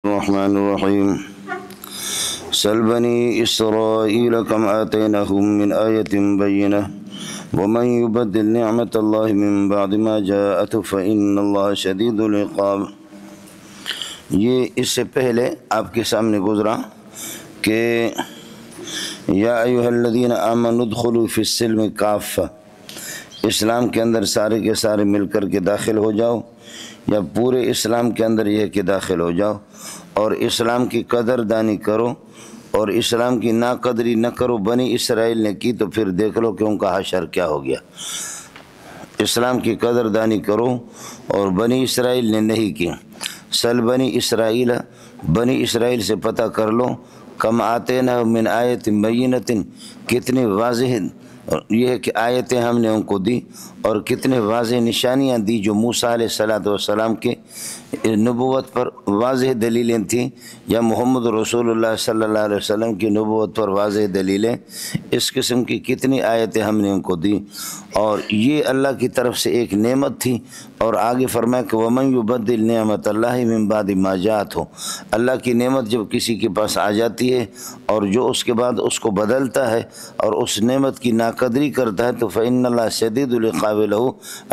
الرحمن الرحيم سل بني إسرائيل كم آتيناهم من آية بينة ومن يبدل نعمة الله من بعد ما جاءته فإن الله شديد العقاب۔ یہ اس سے پہلے آپ کے سامنے گزرا کہ یا ایھا الذین آمنوا ادخلوا فی السلم کافہ، اسلام کے اندر سارے کے سارے مل کر کے داخل ہو جاؤ، یا پورے اسلام کے اندر یہ کہ داخل ہو جاؤ اور اسلام کی قدر دانی کرو اور اسلام کی ناقدری نہ کرو۔ بنی اسرائیل نے کی تو پھر دیکھ لو کہ ان کا حشر کیا ہو گیا۔ اسلام کی قدر دانی کرو اور بنی اسرائیل نے نہیں کی۔ سل بنی اسرائیل، بنی اسرائیل سے پتہ کر لو، کم آتینا من آیت بینۃ، کتنی واضح یہ ہے کہ آیتیں ہم نے ان کو دی اور کتنے واضح نشانیاں دی جو موسیٰ علیہ السلام کے نبوت پر واضح دلیلیں تھیں، یا محمد رسول اللہ صلی اللہ علیہ وسلم کی نبوت پر واضح دلیلیں، اس قسم کی کتنی آیتیں ہم نے ان کو دی، اور یہ اللہ کی طرف سے ایک نعمت تھی۔ اور آگے فرمایا کہ وَمَن يُبَدِّلْ نِعْمَةَ اللَّهِ مِن بَعْدِ مَا جَاءَتْهُ، اللہ کی نعمت جب کسی کے پاس آ جاتی ہے اور جو اس کے بعد اس کو بدلتا ہے اور اس نعمت کی ناقدری کرتا ہے تو فإن اللہ شدید العقاب لہ،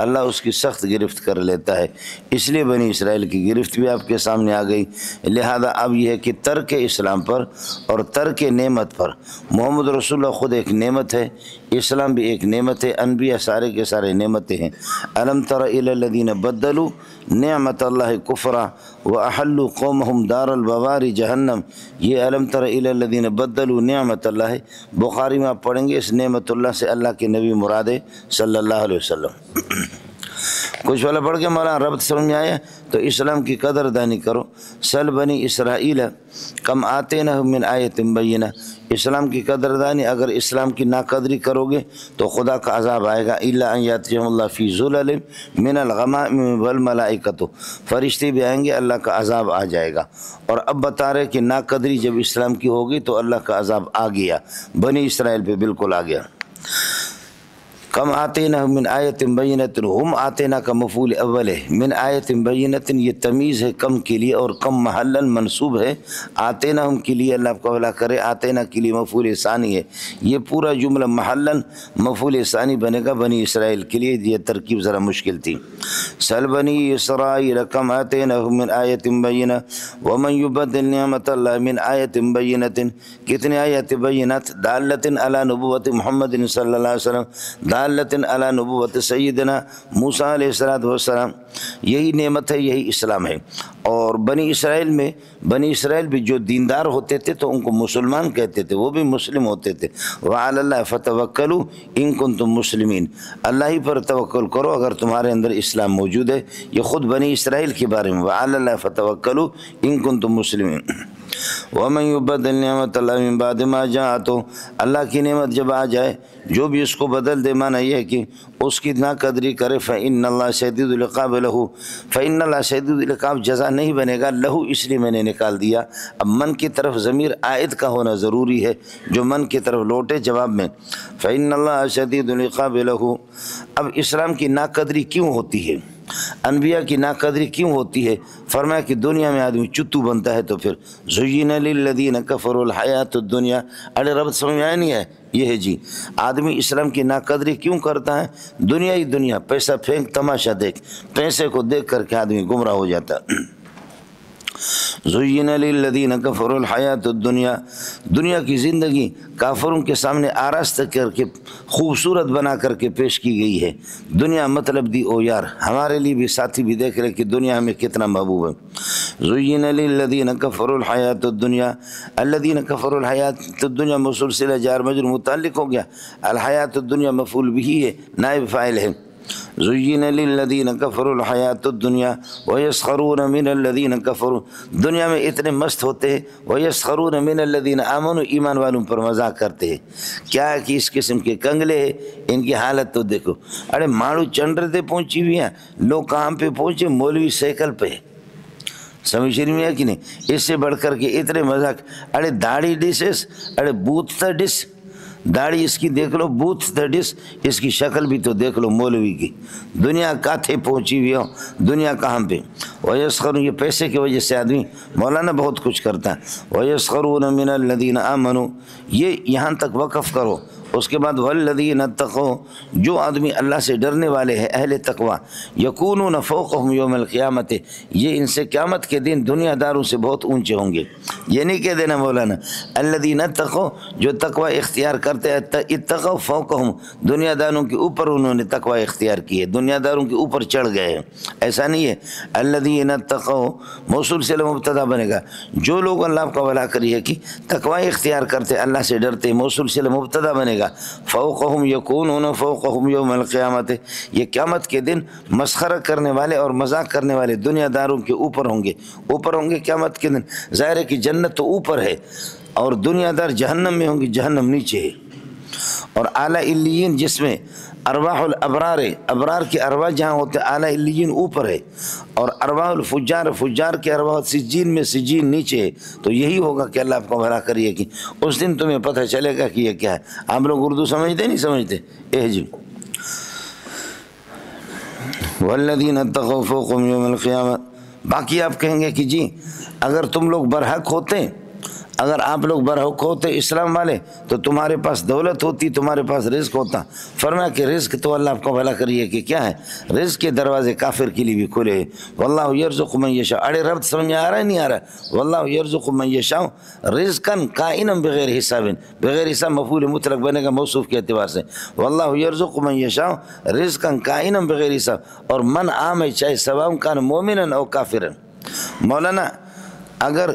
اللہ اس کی سخت گرفت کر لیتا ہے۔ اس لیے بنی اسرائیل کی گرفت بھی آپ کے سامنے آ گئی۔ لہذا اب یہ ہے کہ ترک اسلام پر اور ترک نعمت پر، محمد رسول اللہ خود ایک نعمت ہے، اسلام بھی ایک نعمت ہے، انبیاء سارے کے سارے نعمتیں ہیں۔ الم تر الی الذین بدلوا نعمت اللہ کفرا واحلوا قومهم دار البوار جہنم، یہ الم تر الی الذین بدلوا نعمت اللہ، بخاری میں آپ پڑھیں گے اس نعمت اللہ سے اللہ کے نبی مراد ہے صلی اللہ علیہ وسلم۔ کچھ والا پڑھ کے مولانا ربط سمجھ میں آیا تو اسلام کی قدر دانی کرو۔ سل بنی اسرائیل کم آتیناہم من آیۃ بینہ، اسلام کی قدر دانی، اگر اسلام کی ناقدری کرو گے تو خدا کا عذاب آئے گا۔ الا ان یاتیہم اللہ فی ظلل من الغمام والملائکۃ، فرشتے بھی آئیں گے، اللہ کا عذاب آ جائے گا۔ اور اب بتا رہے کہ ناقدری جب اسلام کی ہوگی تو اللہ کا عذاب آ گیا، بنی اسرائیل پہ بالکل آ گیا۔ کم آتینا من آیت بینۃ، ہم آتینا کا مفعول اول ہے، من آیت بینۃ یہ تمیز ہے کم کے لیے اور کم محلن منصوب ہے، آتینا ہم کے لیے اللہ کو حوالہ کرے، آتینا کے لیے مفعول ثانی ہے، یہ پورا جملہ محلن مفعول ثانی بنے گا بنی اسرائیل کے لیے، یہ ترکیب ذرا مشکل تھی۔ سل بنی اسرائیل کم آتینا من آیت بینہ ومن یبدل نعمت اللہ من آیت بینۃ، کتنے آیت بینات دالۃ علی نبوت محمد صلی اللہ علیہ وسلم، دالۃ علی نبوت سیدنا موسیٰ علیہ السلام، یہی نعمت ہے، یہی اسلام ہے۔ اور بنی اسرائیل بھی جو دیندار ہوتے تھے تو ان کو مسلمان کہتے تھے، وہ بھی مسلم ہوتے تھے۔ وعلی اللہ فتوکلوا ان کنتم مسلمین، اللہ ہی پر توکل کرو اگر تمہارے اندر اسلام موجود ہے، یہ خود بنی اسرائیل کے بارے میں، وعلی اللہ فتوکلوا ان کنتم مسلمین۔ وَمَن يُبَدِّلْ نِعْمَةَ اللَّهِ مِن بَعْدِ مَا جَاءَتْهُ، اللہ کی نعمت جب آ جائے جو بھی اس کو بدل دے، معنی یہ ہے کہ اس کی ناقدری کرے، فَإِنَّ اللَّهَ شَدِيدُ الْعِقَابِ لَهُ، فَإِنَّ اللَّهَ شَدِيدُ الْعِقَابِ جزا نہیں بنے گا، لہو اس لیے میں نے نکال دیا۔ اب من کی طرف ضمیر عائد کا ہونا ضروری ہے، جو من کی طرف لوٹے جواب میں، فَإِنَّ اللَّهَ شَدِيدُ الْعِقَابِ لَهُ۔ اب اسلام کی ناقدری کیوں ہوتی ہے، انبیاء کی ناقدری کیوں ہوتی ہے؟ فرمایا کہ دنیا میں آدمی چتو بنتا ہے تو پھر زین للذین کفروا الحیات الدنیا، ارے رب سمجھ میں آیا نہیں ہے، یہ ہے جی، آدمی اسلام کی ناقدری کیوں کرتا ہے؟ دنیا ہی دنیا، پیسہ پھینک تماشا دیکھ، پیسے کو دیکھ کر کے آدمی گمراہ ہو جاتا ہے۔ زین للذین کفروا الحیات الدنیا، دنیا کی زندگی کافروں کے سامنے آراستہ کر کے خوبصورت بنا کر کے پیش کی گئی ہے۔ دنیا مطلب دی او یار، ہمارے لیے بھی ساتھی بھی دیکھ رہے کہ دنیا ہمیں کتنا محبوب ہے۔ زین للذین کفروا الحیات الدنیا، الذین کفروا الحیات الدنیا موصول صلہ جار مجرور متعلق ہو گیا، الحیات الدنیا مفعول بھی ہے، نائب فاعل ہے۔ زین للذین کفروا الحیات الدنیا ویسخرون من الذین کفروا، دنیا میں اتنے مست ہوتے ہیں، ویسخرون من الذین آمنوا، ایمان والوں پر مذاق کرتے ہیں۔ کیا کہ اس قسم کے کنگلے ہیں، ان کی حالت تو دیکھو، ارے ماڑو چنڈر تے پہنچی ہوئی ہیں لوگ، کہاں پہ پہنچے؟ مولوی سائیکل پہ، سمجھ میں ہے کہ نہیں؟ اس سے بڑھ کر کے اتنے مذاق، ارے داڑھی ڈسس، ارے بوت تا ڈس، داڑھی اس کی دیکھ لو، بوتھ دیٹس، اس کی شکل بھی تو دیکھ لو مولوی کی، دنیا کاتھے پہنچی ہوئی ہو، دنیا کہاں پہ۔ وَيَسْخَرُونَ، یہ پیسے کی وجہ سے آدمی مولانا بہت کچھ کرتا ہے۔ وَيَسْخَرُونَ مِنَ الَّذِينَ آمَنُوا، یہ یہاں تک وقف کرو۔ اس کے بعد وَالَّذِينَ اتَّقَوْا، جو آدمی اللہ سے ڈرنے والے ہیں، اہل تقوی، یکونون فوقہم یوم القیامت، یہ ان سے قیامت کے دن دنیا داروں سے بہت اونچے ہوں گے۔ یہ نہیں کہہ دینا مولانا، الذین اتقوا، جو تقوی اختیار کرتے ہیں، اتقوا فوقہم، دنیا داروں کے اوپر انہوں نے تقوی اختیار کی ہے، دنیا داروں کے اوپر چڑھ گئے ہیں، ایسا نہیں ہے۔ الذین اتقوا موصول سے مبتدا بنے گا، جو لوگ اللہ کا ولا کریے کہ تقوی اختیار کرتے، اللہ سے ڈرتے، موصول سے مبتدا بنے گا۔ فوقہم یکونون فوقہم یوم القیامت، یہ قیامت کے دن مسخرہ کرنے والے اور مذاق کرنے والے دنیا داروں کے اوپر ہوں گے، اوپر ہوں گے قیامت کے دن۔ ظاہر ہے کہ جنت تو اوپر ہے اور دنیا دار جہنم میں ہوں گے، جہنم نیچے ہے۔ اور اعلی علیین جس میں ارواح الابرار ہے، ابرار کے ارواح جہاں ہوتے ہیں اعلی علیین اوپر ہے، اور ارواح الفجار، فجار کے ارواح سجین میں سجین نیچے ہے۔ تو یہی ہوگا کہ اللہ آپ کو بھلا کریے کہ اس دن تمہیں پتہ چلے گا کہ یہ کیا ہے۔ آپ لوگ اردو سمجھتے نہیں سمجھتے؟ جی والذین اتقوا فوقہم یوم القیامہ۔ باقی آپ کہیں گے کہ جی اگر تم لوگ برحق ہوتے، اگر آپ لوگ برحق ہوتے اسلام والے تو تمہارے پاس دولت ہوتی، تمہارے پاس رزق ہوتا۔ فرمایا کہ رزق تو اللہ آپ کو بھلا کریے کہ کیا ہے، رزق کے دروازے کافر کے لیے بھی کھلے۔ واللہ یرزق من یشاء، اڑے ربط سمجھ میں آ رہا ہے نہیں آ رہا؟ واللہ یرزق من یشاء رزقا قائما بغیر حساب، بغیر حساب مفعول مطلق بنے گا موصوف کے اعتبار سے۔ واللہ یرزق من یشاء رزقا قائما بغیر حساب، اور من عام چاہے سواء کان مومنا او کافرا۔ مولانا اگر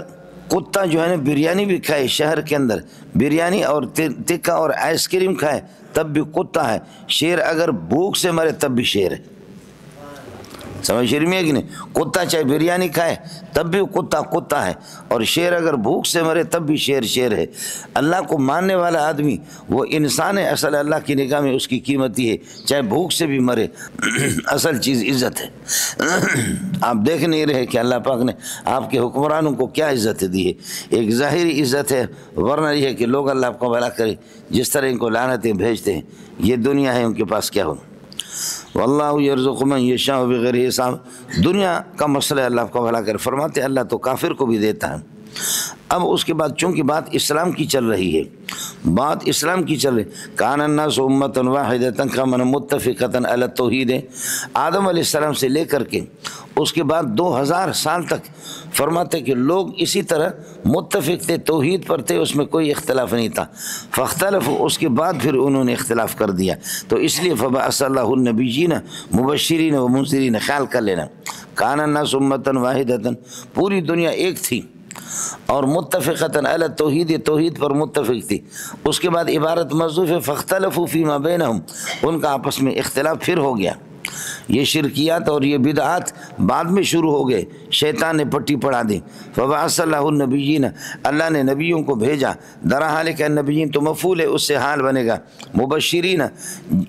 کتا جو ہے نا بریانی بھی کھائے، شہر کے اندر بریانی اور ٹکا اور آئس کریم کھائے تب بھی کتا ہے، شیر اگر بھوک سے مرے تب بھی شیر ہے۔ سمجھ شیر میں ہے کہ نہیں؟ کتا چاہے بریانی کھائے تب بھی کتا کتا ہے، اور شیر اگر بھوک سے مرے تب بھی شیر شیر ہے۔ اللہ کو ماننے والا آدمی وہ انسان ہے، اصل اللہ کی نگاہ میں اس کی قیمتی ہے، چاہے بھوک سے بھی مرے۔ اصل چیز عزت ہے۔ آپ دیکھ نہیں رہے کہ اللہ پاک نے آپ کے حکمرانوں کو کیا عزت دی ہے، ایک ظاہری عزت ہے، ورنہ یہ ہے کہ لوگ اللہ کو بھلا کرے جس طرح ان کو لعنتیں بھیجتے ہیں، یہ دنیا ہے ان کے پاس کیا ہو۔ واللہ یرزق من یشاء بغیر حساب، دنیا کا مسئلہ اللہ کو بھلا کر فرماتے اللہ تو کافر کو بھی دیتا ہے۔ اب اس کے بعد چونکہ بات اسلام کی چل رہی ہے، بات اسلام کی چل رہی، کان الناس امۃ واحدۃ کامن متفقۃ علی التوحید، آدم علیہ السلام سے لے کر کے اس کے بعد 2000 سال تک فرماتے کہ لوگ اسی طرح متفق تھے، توحید پر تھے، اس میں کوئی اختلاف نہیں تھا۔ فاختلف، اس کے بعد پھر انہوں نے اختلاف کر دیا، تو اس لیے فبعث اللہ النبیین مبشرین و منذرین۔ خیال کر لینا، کان الناس امۃ واحدۃ، پوری دنیا ایک تھی اور متفقۃ علی التوحید، توحید پر متفق تھی۔ اس کے بعد عبارت محذوف ہے، فاختلفوا فیما بینہم، ان کا آپس میں اختلاف پھر ہو گیا۔ یہ شرکیات اور یہ بدعات بعد میں شروع ہو گئے، شیطان نے پٹی پڑھا دی۔ فبعث اللہ النبیین، اللہ نے نبیوں کو بھیجا، درحال کہ نبیین تو مفعول ہے، اس سے حال بنے گا مبشرین،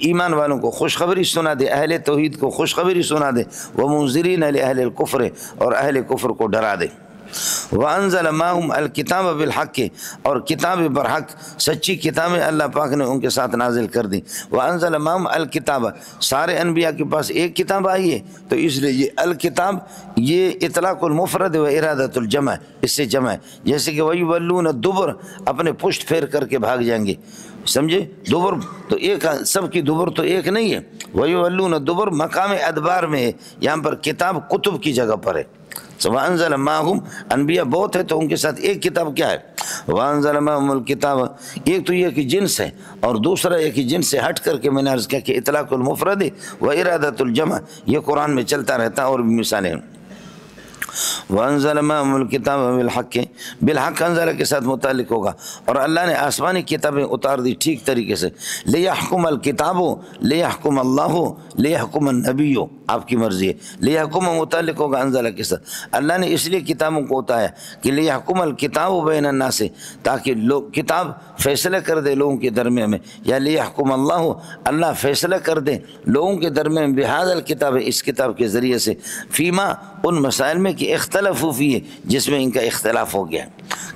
ایمان والوں کو خوشخبری سنا دے، اہل توحید کو خوشخبری سنا دے، ومنذرین لأہل الکفر، اور اہل کفر کو ڈرا دے۔ وَأَنزَلَ مَعَهُمْ الْكِتَابَ بِالْحَقِّ، اور کتاب برحق، سچی کتابیں اللہ پاک نے ان کے ساتھ نازل کر دی۔ وَأَنزَلَ مَعَهُمْ الْكِتَابَ، سارے انبیاء کے پاس ایک کتاب آئی ہے، تو اس لیے یہ الکتاب یہ اطلاق المفرد و ارادۃ الجمع، اس سے جمع ہے، جیسے کہ وَيُوَلُّونَ الدُّبُرَ، اپنے پشت پھیر کر کے بھاگ جائیں گے، سمجھے؟ دبر تو ایک، سب کی دبر تو ایک نہیں ہے۔ وَيُوَلُّونَ الدُّبُرَ مقام ادبار میں ہے، یہاں پر کتاب کتب کی جگہ پر ہے۔ وَأَنزَلَ مَعَهُمْ، انبیاء بہت ہے تو ان کے ساتھ ایک کتاب کیا ہے؟ وَأَنزَلَ مَعَهُمُ الْكِتَابَ، ایک تو یہ کہ جنس ہے، اور دوسرا یہ کہ جنس سے ہٹ کر کے میں نے عرض کیا کہ اطلاق المفرد و ارادۃ الجمع، یہ قرآن میں چلتا رہتا اور بھی مثالیں۔ وَأَنزَلَ مَعَهُمُ الْكِتَابَ بِالْحَقِّ، بالحق انزل کے ساتھ متعلق ہوگا، اور اللہ نے آسمانی کتابیں اتار دی ٹھیک طریقے سے۔ لِيَحْكُمَ الْكِتَابُ، لِيَحْكُمَ اللَّهُ، لِيَحْكُمَ النَّبِيُّ، آپ کی مرضی ہے۔ لِيَحْكُمَ متعلق ہوگا انزل کے ساتھ، اللہ نے اس لیے کتابوں کو اتارا کہ لِيَحْكُمَ الْكِتَابُ بَيْنَ النَّاسِ، تاکہ لوگ کتاب فیصلہ کر دے لوگوں کے درمیان میں، یا لِيَحْكُمَ اللَّهُ، اللہ فیصلہ کر دے لوگوں کے درمیان بِهَذَا الْكِتَابِ، اس کتاب کے ذریعے سے، فیما، ان مسائل میں کہ اختلف فیہ، جس میں ان کا اختلاف ہو گیا۔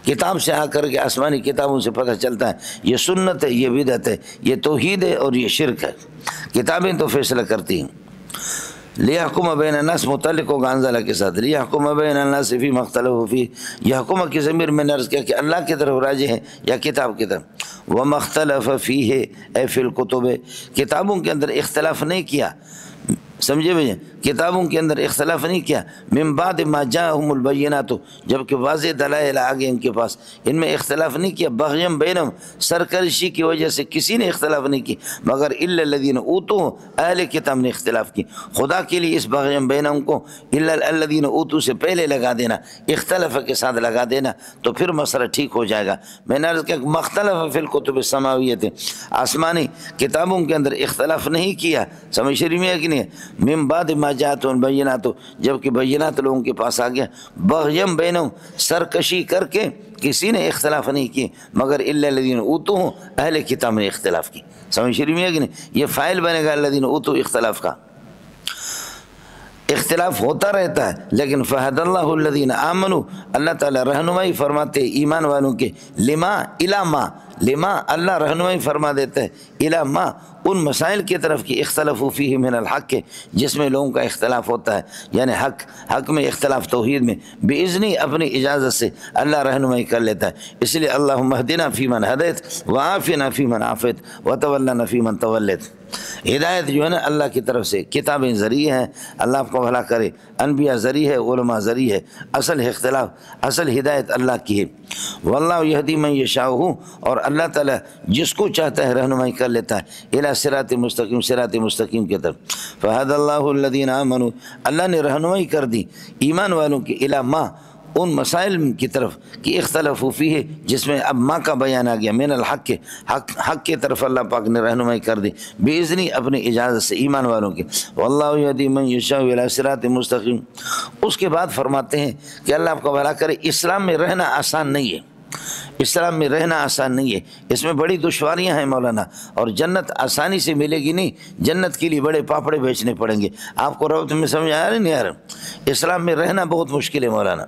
کتاب سے آ کر کے آسمانی کتابوں سے پتہ چلتا ہے یہ سنت ہے، یہ بدعت ہے، یہ توحید ہے اور یہ شرک ہے۔ کتابیں تو فیصلہ کرتی ہیں۔ لیحکم بین الناس متعلق ہوگا انزلہ کے ساتھ، لیحکم بین الناس فیما اختلفوا فیہ، یہ حکم کی ضمیر میں نے عرض کیا کہ اللہ کی طرف راجع ہے یا کتاب کی طرف۔ وما اختلف فیہ اے فی الکتب، کتابوں کے اندر اختلاف نہیں کیا، سمجھے بھائی، کتابوں کے اندر اختلاف نہیں کیا، من بعد ما جاءہم البینات، جبکہ واضح دلائل آگے ان کے پاس، ان میں اختلاف نہیں کیا، بغیم بینہم، سرکشی کی وجہ سے کسی نے اختلاف نہیں کی، مگر الا الذین اوتوا، اہل کتاب نے اختلاف کی۔ خدا کے لیے اس بغیم بینہم کو الا الذین اوتوا سے پہلے لگا دینا، اختلاف کے ساتھ لگا دینا تو پھر مسئلہ ٹھیک ہو جائے گا۔ میں نے عرض کیا کہ مختلف فی الکتب السماویۃ، آسمانی کتابوں کے اندر اختلاف نہیں کیا، سمجھ شریف میں ہے کہ نہیں ہے؟ من بعد ما جاءتهم البینات، جبکہ بینات لوگوں کے پاس آ گیا، بغیم بینہم، سرکشی کر کے کسی نے اختلاف نہیں کی، مگر الا الذین اوتوا، اہل کتاب نے اختلاف کی۔ سمجھ شریف میں ہے کہ نہیں؟ یہ فاعل بنے گا الذین اوتوا، اختلاف کا۔ اختلاف ہوتا رہتا ہے لیکن فہد اللہ الذین آمنوا، اللہ تعالیٰ رہنمائی فرماتے ایمان والوں کے، لما الی ما، لما اللہ رہنمائی فرما دیتا ہے، الی ما، ان مسائل کی طرف کی اختلافوا فیہ من الحق کے، جس میں لوگوں کا اختلاف ہوتا ہے، یعنی حق میں اختلاف، توحید میں، باذنی، اپنی اجازت سے اللہ رہنمائی کر لیتا ہے۔ اس لیے اللہم اہدنا فیمن ہدیت وعافنا فیمن عافیت وتولنا فیمن تولیت۔ ہدایت جو ہے نا اللہ کی طرف سے، کتابیں ذریعہ ہیں، اللہ آپ کو بھلا کرے، انبیاء ذریعہ ہے، علماء ذریعہ ہے، اصل اختلاف، اصل ہدایت اللہ کی ہے۔ واللہ یہدی من یشاء، اور اللہ تعالیٰ جس کو چاہتا ہے رہنمائی کر لیتا ہے، الی صراط مستقیم، صراط مستقیم کی طرف۔ فہد اللہ الذین آمنوا، اللہ نے رہنمائی کر دی ایمان والوں کی، الی ما، ان مسائل کی طرف کہ اختلافوا فیہ، جس میں اب ماں کا بیان آ گیا، من الحق کے، حق کی طرف اللہ پاک نے رہنمائی کر دی، باذنی، اپنی اجازت سے، ایمان والوں کی۔ واللہ یہدی من یشاء الی صراط مستقیم۔ اس کے بعد فرماتے ہیں کہ اللہ آپ کو بھلا کرے، اسلام میں رہنا آسان نہیں ہے، اسلام میں رہنا آسان نہیں ہے، اس میں بڑی دشواریاں ہیں مولانا، اور جنت آسانی سے ملے گی نہیں، جنت کے لیے بڑے پاپڑے بیچنے پڑیں گے۔ آپ کو ربط میں سمجھ آیا نہیں آ رہا؟ اسلام میں رہنا بہت مشکل ہے مولانا۔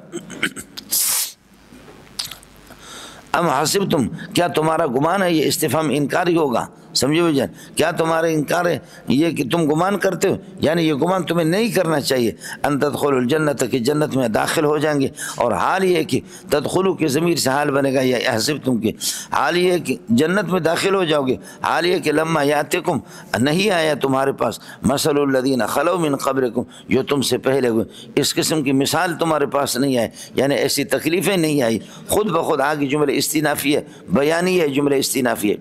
ام حسبتم، کیا تمہارا گمان ہے، یہ استفہام انکاری ہوگا، سمجھو بھائی جان، کیا تمہارا انکار ہے یہ کہ تم گمان کرتے ہو، یعنی یہ گمان تمہیں نہیں کرنا چاہیے، ان تدخلوا الجنت، کہ جنت میں داخل ہو جائیں گے، اور حال یہ ہے کہ تدخلوا کے ضمیر سے حال بنے گا، یا حسبتم کے حال یہ ہے کہ جنت میں داخل ہو جاؤ گے، حال یہ کہ لما یاتکم، نہیں آیا تمہارے پاس، مثل الذین خلو من قبلکم، جو تم سے پہلے ہوئے، اس قسم کی مثال تمہارے پاس نہیں آئی، یعنی ایسی تکلیفیں نہیں آئی، خود بخود آگے جملہ استینافی ہے، بیانی ہے، جملہ استینافی ہے۔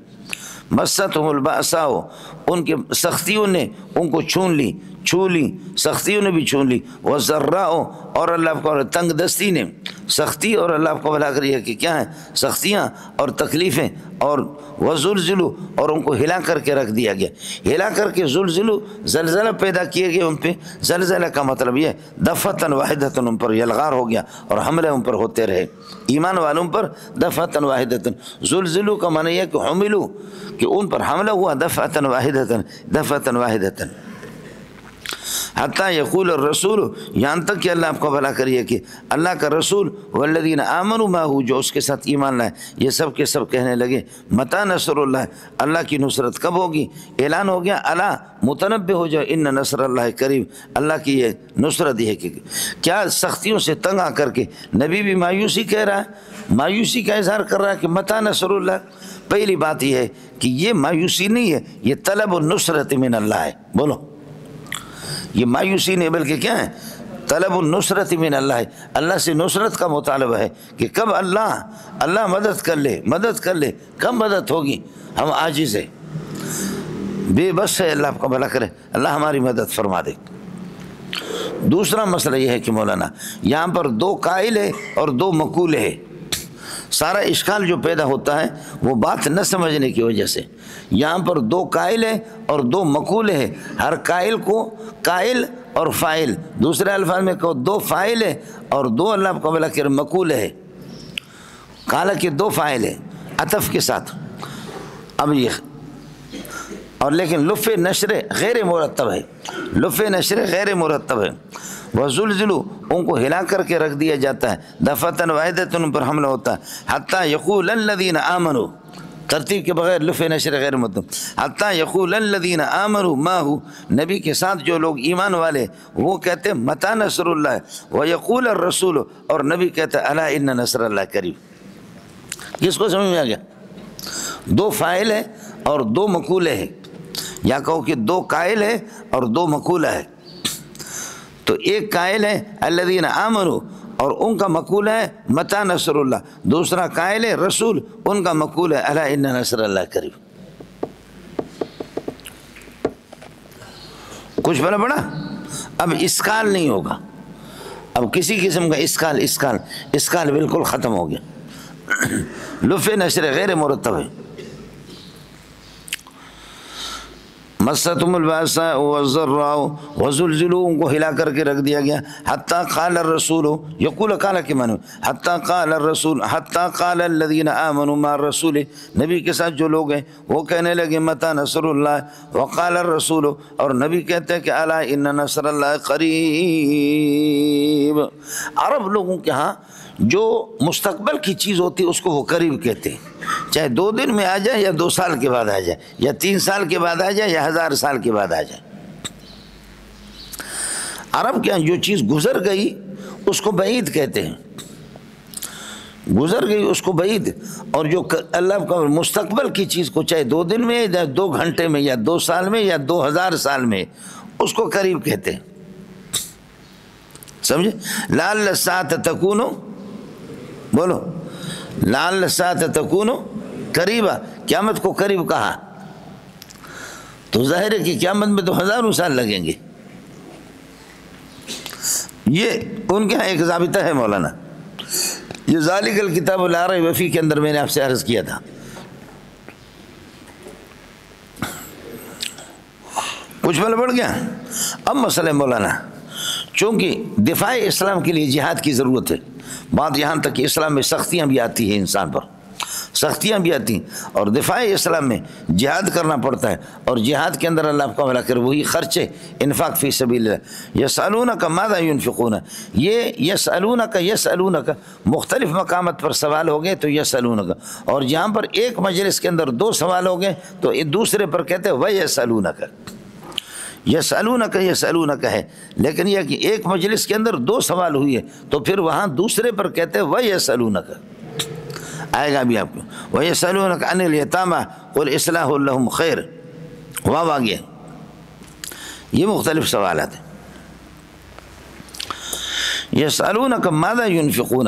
مستہم البأساء، ان کے سختیوں نے ان کو چھو لی، سختیوں نے بھی چھون لی، والضراء، اور اللہ کو تنگ دستی نے، سختی اور اللہ کو بھلا کر یہ کہ کیا ہے سختیاں اور تکلیفیں، اور وزلزلوا، اور ان کو ہلا کر کے رکھ دیا گیا، ہلا کر کے زلزلوا، زلزلہ پیدا کیے گئے ان پہ، زلزلہ کا مطلب یہ دفعتاً واحدتاً ان پر یلغار ہو گیا اور حملے ان پر ہوتے رہے، ایمان والوں پر دفعتاً واحدتاً، زلزلوا کا معنی یہ کہ حملوا، کہ ان پر حملہ ہوا، دفعتاً واحدتاً، حتیٰ یقول الرسول، یہاں تک کہ اللہ آپ کو بھلا کریے کہ اللہ کا رسول والذین آمنوا معہ، جو اس کے ساتھ ایمان لائے، یہ سب کے سب کہنے لگے متی نصر اللہ، اللہ کی نصرت کب ہوگی؟ اعلان ہو گیا، الا متنبہ ہو جاؤ، ان نصر اللہ قریب، اللہ کی یہ نصرت ہے کہ کیا سختیوں سے تنگ آ کر کے نبی بھی مایوسی کہہ رہا ہے، مایوسی کا اظہار کر رہا ہے کہ متی نصر اللہ۔ پہلی بات یہ ہے کہ یہ مایوسی نہیں ہے، یہ طلب النصرت من اللہ ہے، بولو، یہ مایوسی نہیں بلکہ کیا ہے؟ طلب النصرت من اللہ ہے، اللہ سے نصرت کا مطالبہ ہے کہ کب اللہ مدد کر لے، کب مدد ہوگی؟ ہم عاجز ہیں، بے بس ہے، اللہ آپ کو بھلا کرے، اللہ ہماری مدد فرما دے۔ دوسرا مسئلہ یہ ہے کہ مولانا یہاں پر دو قائل ہے اور دو مقول ہے، سارا اشکال جو پیدا ہوتا ہے وہ بات نہ سمجھنے کی وجہ سے، یہاں پر دو قائل ہے اور دو مقول ہے، ہر قائل کو قائل اور فاعل، دوسرے الفاظ میں کہو دو فاعل ہے اور دو اللہ کو بلا کر مقول ہے، قال کے دو فاعل ہے عطف کے ساتھ، اب یہ اور لیکن لف نشر غیر مرتب ہے، لف نشر غیر مرتب ہے، وزلزلوا ان کو ہلا کر کے رکھ دیا جاتا ہے، دفعتاً واحدۃ ان پر حملہ ہوتا ہے، حتی یقول الذین آمنوا، ترتیب کے بغیر لف نشر غیر متم، حتی یقول الذین آمنوا معہ، نبی کے ساتھ جو لوگ ایمان والے وہ کہتے متی نصر اللہ، ویقول الرسول، اور نبی کہتا الا ان نصر اللہ قریب۔ کس کو سمجھ میں آ گیا؟ دو فاعل ہے اور دو مقولے ہیں، یا کہو کہ دو قائل ہے اور دو مقولہ ہے۔ تو ایک قائل ہے الذین آمنوا اور ان کا مقولہ ہے متی نصر اللہ، دوسرا قائل ہے رسول، ان کا مقولہ ہے الا ان نصر اللہ قریب۔ کچھ بنا پڑا؟ اب اسکال نہیں ہوگا، اب کسی قسم کا اسکال بالکل ختم ہو گیا، لف نشر غیر مرتب ہے۔ مستہم الباساء والضراء وزلزلوا، ان کو ہلا کر کے رکھ دیا گیا، حتی قال الرسول، یقول قال کے معنی حتی قال الرسول، حتی قال الذین آمنوا مع الرسول، نبی کے ساتھ جو لوگ ہیں وہ کہنے لگے متی نصر اللہ، وقال الرسول، اور نبی کہتے ہیں کہ الا ان نصر اللہ قریب۔ عرب لوگوں کے ہاں جو مستقبل کی چیز ہوتی ہے اس کو وہ قریب کہتے ہیں، چاہے 2 دن میں آ جائے یا 2 سال کے بعد آ جائے یا 3 سال کے بعد آ جائے یا 1000 سال کے بعد آ جائے۔ عرب کے جو چیز گزر گئی اس کو بعید کہتے ہیں، گزر گئی اس کو بعید، اور جو اللہ کا مستقبل کی چیز کو چاہے 2 دن میں یا 2 گھنٹے میں یا 2 سال میں یا 2000 سال میں اس کو قریب کہتے ہیں۔ سمجھے؟ لعل الساعة تکون، بولو لعل الساعة تکون قریبا، قیامت کو قریب کہا تو ظاہر ہے کہ قیامت میں تو 1000 سال لگیں گے۔ یہ ان کے ہاں ایک ضابطہ ہے مولانا، یہ ذالک الکتاب لا ریب فیہ کے اندر میں نے آپ سے عرض کیا تھا۔ کچھ بل بڑھ گیا؟ اب مسئلہ مولانا، چونکہ دفاع اسلام کے لیے جہاد کی ضرورت ہے، بات یہاں تک کہ اسلام میں سختیاں بھی آتی ہیں، انسان پر سختیاں بھی آتی ہیں، اور دفاع اسلام میں جہاد کرنا پڑتا ہے، اور جہاد کے اندر اللہ آپ کا بھلا کرے، وہی خرچے انفاق فی سبیل اللہ۔ یسألونک ماذا ینفقون، یہ یسألونک مختلف مقامات پر سوال ہو گئے تو یسألونک، اور جہاں پر ایک مجلس کے اندر 2 سوال ہو گئے تو دوسرے پر کہتے ہیں ویسألونک۔ یسألونک ہے، لیکن یہ کہ ایک مجلس کے اندر 2 سوال ہوئی ہے تو پھر وہاں دوسرے پر کہتے ہیں ویسألونک، آئے گا بھی آپ کو، ویسألونک عن الیتامی قل اصلاح لہم خیر، واو آ گیا۔ یہ مختلف سوالات ہیں۔ یسألونک ماذا ینفقون،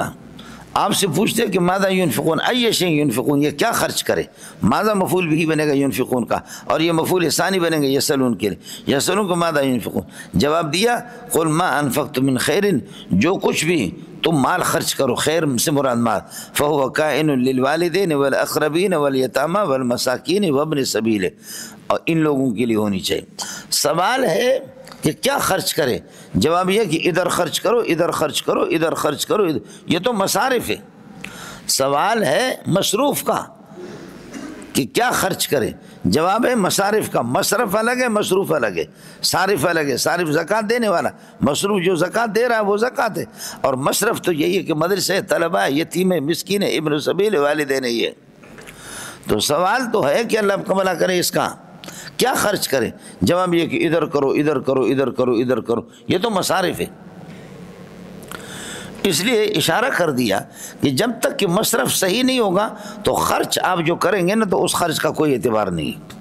آپ سے پوچھتے کہ ماذا ینفقون، ای شیء ینفقون، یہ کیا خرچ کرے، ماذا مفعول بھی بنے گا ینفقون کا، اور یہ مفعول ثانی بنے گا یسألون کے لیے، یسألون کو ماذا ینفقون، جواب دیا قل ما انفقتم من خیر، جو کچھ بھی تم مال خرچ کرو، خیر سے مراد مال، فہو کائن للوالدین والاقربین والیتامی والمساکین وابن السبیل، اور ان لوگوں کے لیے ہونی چاہیے۔ سوال ہے کہ کیا خرچ کرے، جواب یہ کہ ادھر خرچ کرو، ادھر خرچ کرو، ادھر خرچ کرو، یہ تو مصارف ہے۔ سوال ہے مصروف کا کہ کیا خرچ کرے، جواب ہے مصارف کا، مصرف الگ ہے مصروف الگ ہے، صارف الگ ہے، صارف زکوٰۃ دینے والا، مصروف جو زکوٰۃ دے رہا ہے وہ زکوٰۃ ہے، اور مصرف تو یہی ہے کہ مدرسے، طلباء، یتیم، مسکین، ابن السبیل، والدین، یہ تو سوال تو ہے کہ اللہ کا بھلا کرے، اس کا کیا خرچ کرے، جواب یہ کہ ادھر کرو، ادھر کرو، ادھر کرو، ادھر کرو، یہ تو مصارف ہے۔ اس لیے اشارہ کر دیا کہ جب تک کہ مصرف صحیح نہیں ہوگا تو خرچ آپ جو کریں گے نا تو اس خرچ کا کوئی اعتبار نہیں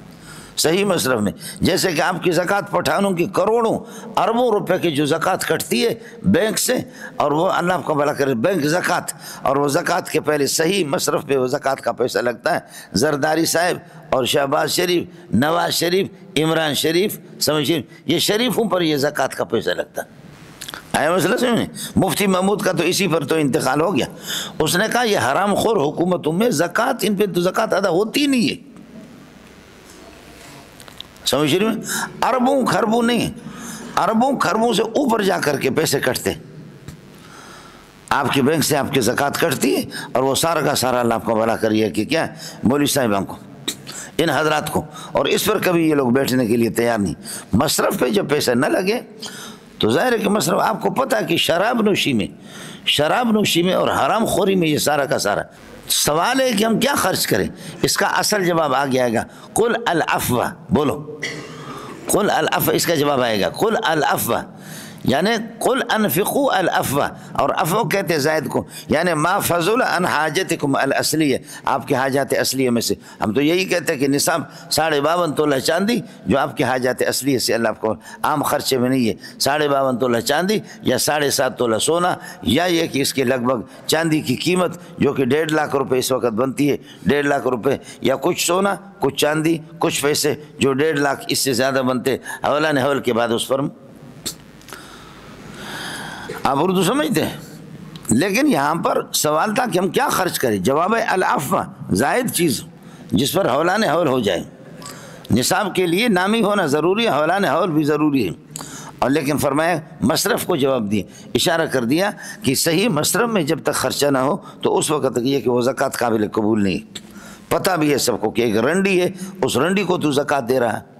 صحیح مصرف میں۔ جیسے کہ آپ کی زکوٰۃ پٹھانوں کی کروڑوں اربوں روپے کی جو زکوٰۃ کٹتی ہے بینک سے، اور وہ اللہ آپ کا بھلا کرے بینک زکوٰۃ، اور وہ زکوٰۃ کے پہلے صحیح مصرف پہ وہ زکوٰۃ کا پیسہ لگتا ہے، زرداری صاحب اور شہباز شریف، نواز شریف، عمران شریف، سمجھیے یہ شریفوں پر یہ زکوٰۃ کا پیسہ لگتا ہے۔ آیا مسئلہ سمجھیں؟ مفتی محمود کا تو اسی پر تو انتقال ہو گیا، اس نے کہا یہ حرام خور حکومتوں میں زکوٰۃ، ان پہ تو زکوٰۃ ادا ہوتی نہیں ہے، سمجھ رہے ہیں؟ اربوں خربوں نہیں، اربوں خربوں سے اوپر جا کر کے پیسے کٹتے، آپ کے بینک سے آپ کی زکوٰۃ کٹتی ہے، اور وہ سارا کا سارا اللہ آپ کو بھلا کریے کہ کیا مولوی صاحبان کو، ان حضرات کو، اور اس پر کبھی یہ لوگ بیٹھنے کے لیے تیار نہیں۔ مصرف پہ جب پیسہ نہ لگے تو ظاہر ہے کہ مصرف آپ کو پتہ ہے کہ شراب نوشی میں اور حرام خوری میں یہ سارا کا سارا سوال ہے کہ ہم کیا خرچ کریں. اس کا اصل جواب آگے آئے گا. قل العفو، بولو قل العفو، اس کا جواب آئے گا قل العفو، یعنی قل انفقوا العفو، اور عفو کہتے ہیں زائد کو، یعنی ما فضل عن حاجتکم الاصلیہ، آپ کی حاجات اصلیہ میں سے. ہم تو یہی کہتے ہیں کہ نصاب 52.5 تولہ چاندی جو آپ کی حاجات اصلیہ سے اللہ کو عام خرچے میں نہیں ہے، 52.5 تولہ چاندی یا 7.5 تولہ سونا، یا یہ کہ اس کے لگ بھگ چاندی کی قیمت جو کہ 1.5 لاکھ روپے اس وقت بنتی ہے، 1.5 لاکھ روپے، یا کچھ سونا کچھ چاندی کچھ پیسے جو 1.5 لاکھ اس سے زیادہ بنتے اولان حول کے بعد اس پر. آپ اردو سمجھتے ہیں. لیکن یہاں پر سوال تھا کہ ہم کیا خرچ کریں. جواب ہے العفو، زائد چیز جس پر حولان حول ہو جائے. نصاب کے لیے نامی ہونا ضروری ہے، حولان حول بھی ضروری ہے. اور لیکن فرمایا مصرف کو جواب دیا، اشارہ کر دیا کہ صحیح مصرف میں جب تک خرچہ نہ ہو تو اس وقت تک یہ کہ وہ زکوٰۃ قابل قبول نہیں. پتہ بھی ہے سب کو کہ ایک رنڈی ہے، اس رنڈی کو تو زکوٰۃ دے رہا ہے.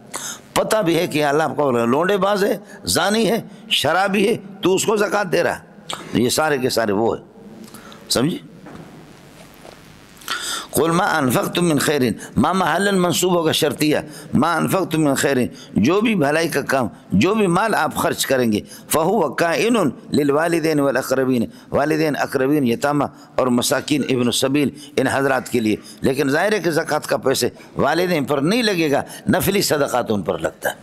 پتہ بھی ہے کہ اللہ کو لونڈے باز ہے، زانی ہے، شرابی ہے، تو اس کو زکوٰۃ دے رہا ہے. یہ سارے کے سارے وہ ہے. سمجھے؟ قل ما انفقتم من خیر، ما محل منصوب ہوگا شرطیہ، ما انفقتم من خیر، جو بھی بھلائی کا کام، جو بھی مال آپ خرچ کریں گے، فہو کائن للوالدین والاقربین، والدین اقربین یتامہ اور مساکین ابن السبیل ان حضرات کے لیے. لیکن ظاہر ہے کہ زکوٰۃ کا پیسے والدین پر نہیں لگے گا، نفلی صدقات ان پر لگتا ہے.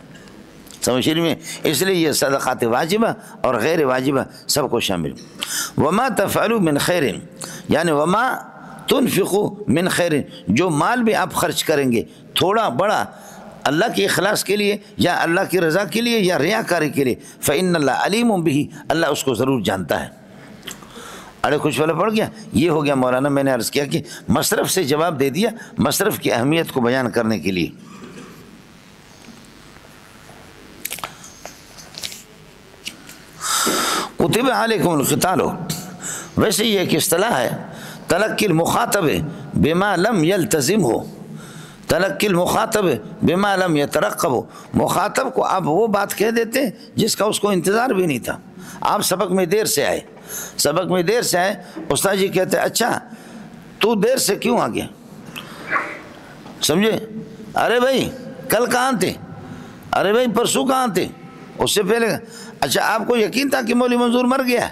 سمجھ میں؟ اس لیے یہ صدقات واجبہ اور غیر واجبہ سب کو شامل. وما تفعلوا من خیر، یعنی وما تنفقوا من خیر، جو مال بھی آپ خرچ کریں گے تھوڑا بڑا اللہ کے اخلاص کے لیے یا اللہ کی رضا کے لیے یا ریاکاری کے لیے، فإن اللہ علیم بہ، اللہ اس کو ضرور جانتا ہے. اڑے کچھ والا پڑ گیا. یہ ہو گیا مولانا، میں نے عرض کیا کہ مصرف سے جواب دے دیا، مصرف کی اہمیت کو بیان کرنے کے لیے. کتب علیکم القتال، ویسے یہ ایک اصطلاح ہے، تلقی المخاطب بما لم یلتزم ہو، تلقی المخاطب بما لم یترقب ہو. مخاطب کو آپ وہ بات کہہ دیتے ہیں جس کا اس کو انتظار بھی نہیں تھا. آپ سبق میں دیر سے آئے، استاد جی کہتے اچھا تو دیر سے کیوں آ گیا؟ سمجھے؟ ارے بھائی کل کہاں تھے؟ ارے بھائی پرسوں کہاں تھے؟ اس سے پہلے اچھا آپ کو یقین تھا کہ مولوی منظور مر گیا؟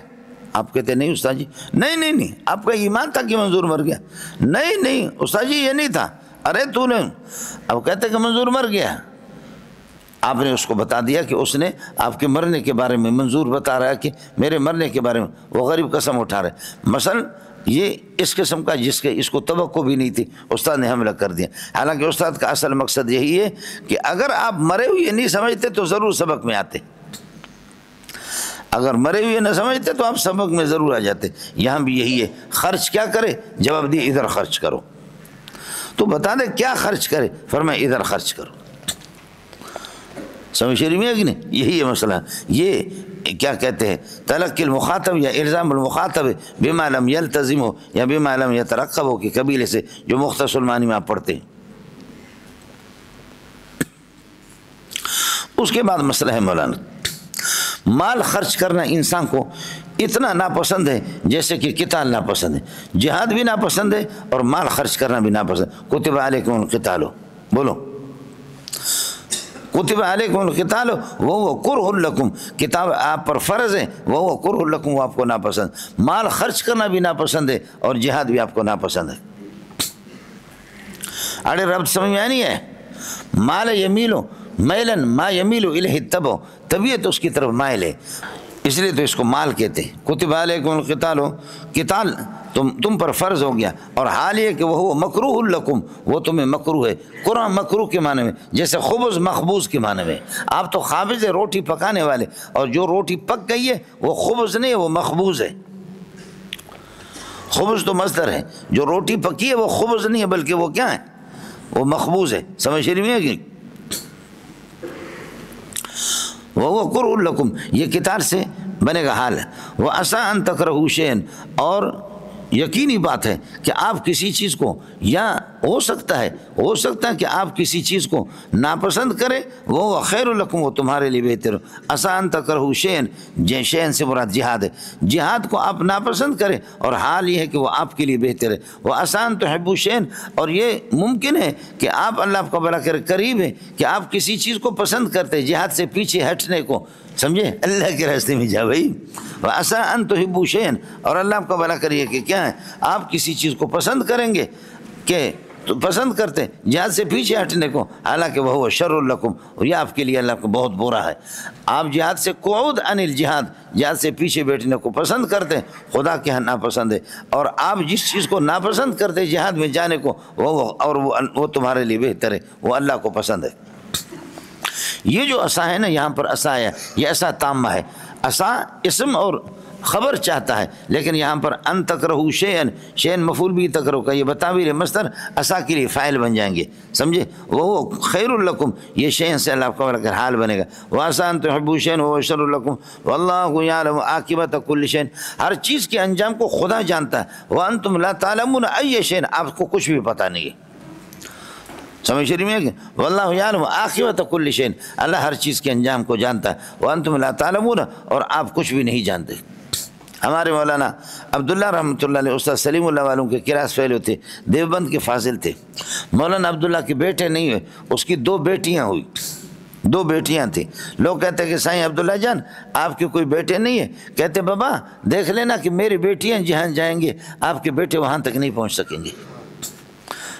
آپ کہتے نہیں استاد جی، نہیں آپ کا ایمان تھا کہ منظور مر گیا؟ نہیں استاد جی یہ نہیں تھا. ارے تو نے، اب کہتے کہ منظور مر گیا. آپ نے اس کو بتا دیا کہ اس نے آپ کے مرنے کے بارے میں، منظور بتا رہا ہے کہ میرے مرنے کے بارے میں، وہ غریب قسم اٹھا رہے. مثلا یہ اس قسم کا جس کے اس کو توقع بھی نہیں تھی، استاد نے حملہ کر دیا. حالانکہ استاد کا اصل مقصد یہی ہے کہ اگر آپ مرے ہوئے نہیں سمجھتے تو ضرور سبق میں آتے، اگر مرے ہوئے نہ سمجھتے تو آپ سبق میں ضرور آ جاتے. یہاں بھی یہی ہے. خرچ کیا کرے؟ جواب دی ادھر خرچ کرو. تو بتا دے کیا خرچ کرے؟ فرمایا ادھر خرچ کرو. سمجھ شریف میں ہے کہ نہیں؟ یہی ہے مسئلہ. یہ کیا کہتے ہیں؟ تلقی المخاطب یا الزام المخاطب بما لم یلتزم ہو یا بما لم یترقب ہو کے قبیلے سے، جو مختصر المعانی میں آپ پڑھتے ہیں. اس کے بعد مسئلہ ہے مولانا، مال خرچ کرنا انسان کو اتنا ناپسند ہے جیسے کہ قتال ناپسند ہے، جہاد بھی ناپسند ہے اور مال خرچ کرنا بھی ناپسند. کتب علیکم القتال، بولو کتب علیکم القتال وہ کرہ لکم، کتاب آپ پر فرض ہے، وہ کرہ لکم، وہ آپ کو ناپسند. مال خرچ کرنا بھی ناپسند ہے اور جہاد بھی آپ کو ناپسند ہے. اڑے رب سمجھ میں نہیں ہے. مال یمیلو میلن ما یمیلو الیہ تبو، طبیعت اس کی طرف مائل ہے، اس لیے تو اس کو مال کہتے ہیں. کتب علیکم القتال، قتال تم پر فرض ہو گیا، اور حال یہ کہ وہ مکروہ لکم، وہ تمہیں مکروہ ہے. قرآن مکروہ کے معنی میں، جیسے خبز مخبوز کے معنی میں. آپ تو خابز ہے، روٹی پکانے والے، اور جو روٹی پک گئی ہے وہ خبز نہیں ہے، وہ مخبوز ہے. خبز تو مصدر ہے، جو روٹی پکی ہے وہ خبز نہیں ہے بلکہ وہ کیا ہے؟ وہ مخبوز ہے. سمجھ رہی ہے کہ وہ کرہ لکم، یہ کتاب سے بنے گا حال ہے. وہ عسیٰ ان تکرہوا شیئا، اور یقینی بات ہے کہ آپ کسی چیز کو یا ہو سکتا ہے کہ آپ کسی چیز کو ناپسند کریں، وہ خیر لکم، وہ تمہارے لیے بہتر ہو۔ آسان تکرہوا شیئا، شیئا سے مراد جہاد ہے، جہاد کو آپ ناپسند کریں اور حال یہ ہے کہ وہ آپ کے لیے بہتر ہے۔ وہ آسان تحبوا شیئا، اور یہ ممکن ہے کہ آپ اللہ آپ کا بھلا کرے، قریب ہے کہ آپ کسی چیز کو پسند کرتے، جہاد سے پیچھے ہٹنے کو، سمجھے، اللہ کے راستے میں جا بھائی۔ وَعَسَىٰ أَن تُحِبُّوا شَيْئًا، اور اللہ آپ کا بھلا کریے کہ کیا ہے، آپ کسی چیز کو پسند کریں گے کہ تو پسند کرتے جہاد سے پیچھے ہٹنے کو، حالانکہ وہ شر لکم، اور یہ آپ کے لیے اللہ کو بہت برا ہے۔ آپ جہاد سے قعود عن الجہاد، جہاد سے پیچھے بیٹھنے کو پسند کرتے، خدا کے ہاں ناپسند ہے، اور آپ جس چیز کو ناپسند کرتے جہاد میں جانے کو، وہ تمہارے لیے بہتر ہے، وہ اللہ کو پسند ہے۔ یہ جو عصا ہے نا، یہاں پر عصا ہے، یہ عصا تامہ ہے۔ عصا اسم اور خبر چاہتا ہے، لیکن یہاں پر ان تکرہوا شیئا، شیئا مفعول بھی تکرہوا کا، یہ بتاویر مصدر عصا کے لیے فاعل بن جائیں گے، سمجھے، وہ خیر لکم، یہ شیئا سے اللہ کا بھلا حال بنے گا۔ وعسیٰ ان تحبوا شیئا وہو شر لکم واللہ یعلم عاقبۃ کل شیء، ہر چیز کے انجام کو خدا جانتا ہے۔ وانتم لا تعلمون ای شیء، آپ کو کچھ بھی پتہ نہیں ہے، سمجھ شریف میں کہ واللہ یعلم عاقبۃ کل شیء، اللہ ہر چیز کے انجام کو جانتا ہے۔ وانتم لا تعلمون، اور آپ کچھ بھی نہیں جانتے۔ ہمارے مولانا عبداللہ رحمۃ اللہ علیہ، استاد سلیم اللہ والوں کے کراس فیلو تھے، دیوبند کے فاضل تھے۔ مولانا عبداللہ کے بیٹے نہیں ہوئے، اس کی 2 بیٹیاں ہوئی، 2 بیٹیاں تھیں۔ لوگ کہتے کہ سائیں عبداللہ جان آپ کے کوئی بیٹے نہیں ہیں؟ کہتے بابا دیکھ لینا کہ میری بیٹیاں جہاں جائیں گے آپ کے بیٹے وہاں تک نہیں پہنچ سکیں گے،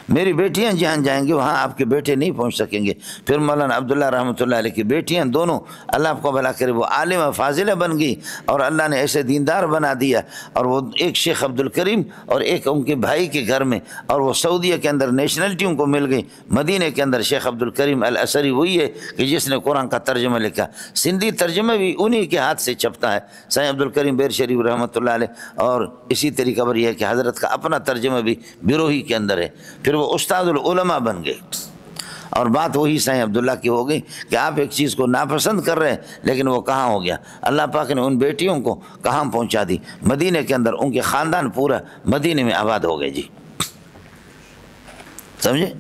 میری بیٹیاں جہاں جائیں گے وہاں آپ کے بیٹے نہیں پہنچ سکیں گے۔ پھر مولانا عبداللہ رحمۃ اللہ علیہ کی بیٹیاں دونوں، اللہ آپ کو بھلا کرے، وہ عالمہ فاضلہ بن گئی، اور اللہ نے ایسے دیندار بنا دیا، اور وہ ایک شیخ عبد الکریم اور ایک ان کے بھائی کے گھر میں، اور وہ سعودیہ کے اندر نیشنلٹی ان کو مل گئی۔ مدینہ کے اندر شیخ عبد الکریم الاثری وہی ہے کہ جس نے قرآن کا ترجمہ لکھا، سندھی ترجمہ بھی انہی کے ہاتھ سے چھپتا ہے، سائیں عبد الکریم بیر شریف رحمۃ اللہ علیہ۔ اور اسی طریقہ پر یہ ہے کہ حضرت کا اپنا ترجمہ بھی بیروہی کے اندر ہے۔ پھر وہ استاد العلماء بن گئے، اور بات وہی سائیں عبداللہ کی ہو گئی کہ آپ ایک چیز کو ناپسند کر رہے ہیں، لیکن وہ کہاں ہو گیا، اللہ پاک نے ان بیٹیوں کو کہاں پہنچا دی، مدینہ کے اندر، ان کے خاندان پورا مدینہ میں آباد ہو گئے جی، سمجھے۔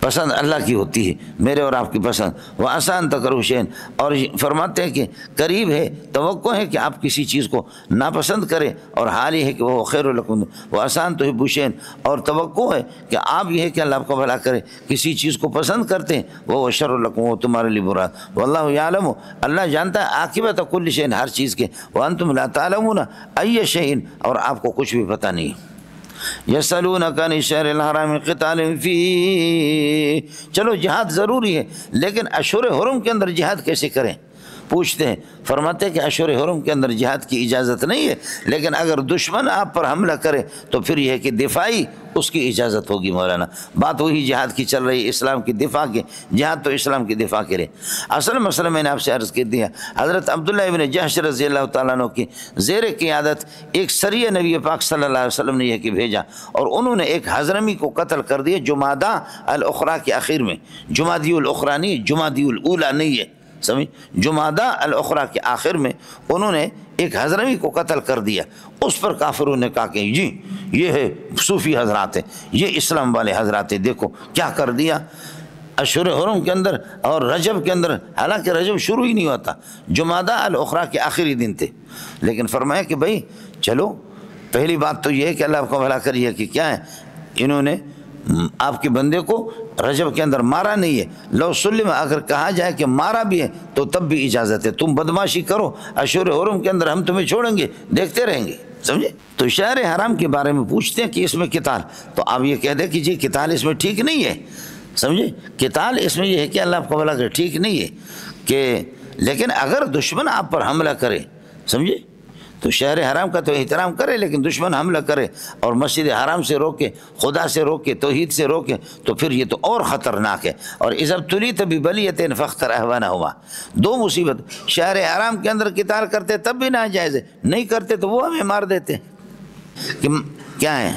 پسند اللہ کی ہوتی ہے، میرے اور آپ کی پسند۔ وہ آسان تکرہوا شیئا، اور فرماتے ہیں کہ قریب ہے، توقع ہے کہ آپ کسی چیز کو ناپسند کریں، اور حال یہ ہے کہ وہ خیر لکم۔ وہ آسان تحبوا شیئا، اور توقع ہے کہ آپ یہ ہے کہ اللہ آپ کو بھلا کرے، کسی چیز کو پسند کرتے ہیں، وہ شر لکم، وہ تمہارے لیے برا۔ واللہ یعلم، اللہ جانتا ہے عاقبۃ کل شیء، ہر چیز کے۔ وانتم لا تعلمون ای شیء، اور آپ کو کچھ بھی پتہ نہیں۔ یسألونک عن الشہر الحرام قتال فیہ، چلو جہاد ضروری ہے، لیکن اشہر حرم کے اندر جہاد کیسے کریں؟ پوچھتے ہیں، فرماتے ہیں کہ اشہر حرم کے اندر جہاد کی اجازت نہیں ہے، لیکن اگر دشمن آپ پر حملہ کرے تو پھر یہ ہے کہ دفاعی اس کی اجازت ہوگی۔ مولانا بات وہی جہاد کی چل رہی ہے، اسلام کی دفاع کی، جہاد تو اسلام کی دفاع کرے۔ اصل مسئلہ میں نے آپ سے عرض کر دیا، حضرت عبداللہ ابن جحش رضی اللہ تعالیٰ عنہ کی زیر قیادت ایک سریہ نبی پاک صلی اللہ علیہ وسلم نے یہ کہ بھیجا، اور انہوں نے ایک حضرمی کو قتل کر دیا جمادہ الاخری کے آخر میں، جمادی الاخری نہیں، جمادی الاولی نہیں ہے، سمجھ، جمادہ الاخری کے آخر میں انہوں نے ایک حضرمی کو قتل کر دیا۔ اس پر کافروں نے کہا کہ جی یہ ہے صوفی حضرات ہیں، یہ اسلام والے حضرات ہیں، دیکھو کیا کر دیا اشہر حرم کے اندر اور رجب کے اندر، حالانکہ رجب شروع ہی نہیں ہوتا، جمادہ الاخری کے آخری دن تھے۔ لیکن فرمایا کہ بھائی چلو، پہلی بات تو یہ ہے کہ اللہ آپ کو بھلا کریے کہ کیا ہے، انہوں نے آپ کے بندے کو رجب کے اندر مارا نہیں ہے، لو سلم، اگر کہا جائے کہ مارا بھی ہے تو تب بھی اجازت ہے، تم بدماشی کرو اشہر حرم کے اندر، ہم تمہیں چھوڑیں گے، دیکھتے رہیں گے، سمجھے۔ تو شہر حرام کے بارے میں پوچھتے ہیں کہ اس میں قتال، تو آپ یہ کہہ دیں کہ جی قتال اس میں ٹھیک نہیں ہے، سمجھے، قتال اس میں یہ ہے کہ اللہ آپ کو بھلا کرے ٹھیک نہیں ہے کہ، لیکن اگر دشمن آپ پر حملہ کرے، سمجھے، تو شہر حرام کا تو احترام کرے، لیکن دشمن حملہ کرے اور مسجد حرام سے روکے، خدا سے روکے، توحید سے روکے، تو پھر یہ تو اور خطرناک ہے۔ اور اذا ابتلیت ببلیۃ فاختر اہونہما، 2 مصیبت، شہر حرام کے اندر قتال کرتے تب بھی ناجائز ہے، نہیں کرتے تو وہ ہمیں مار دیتے کہ کیا ہے،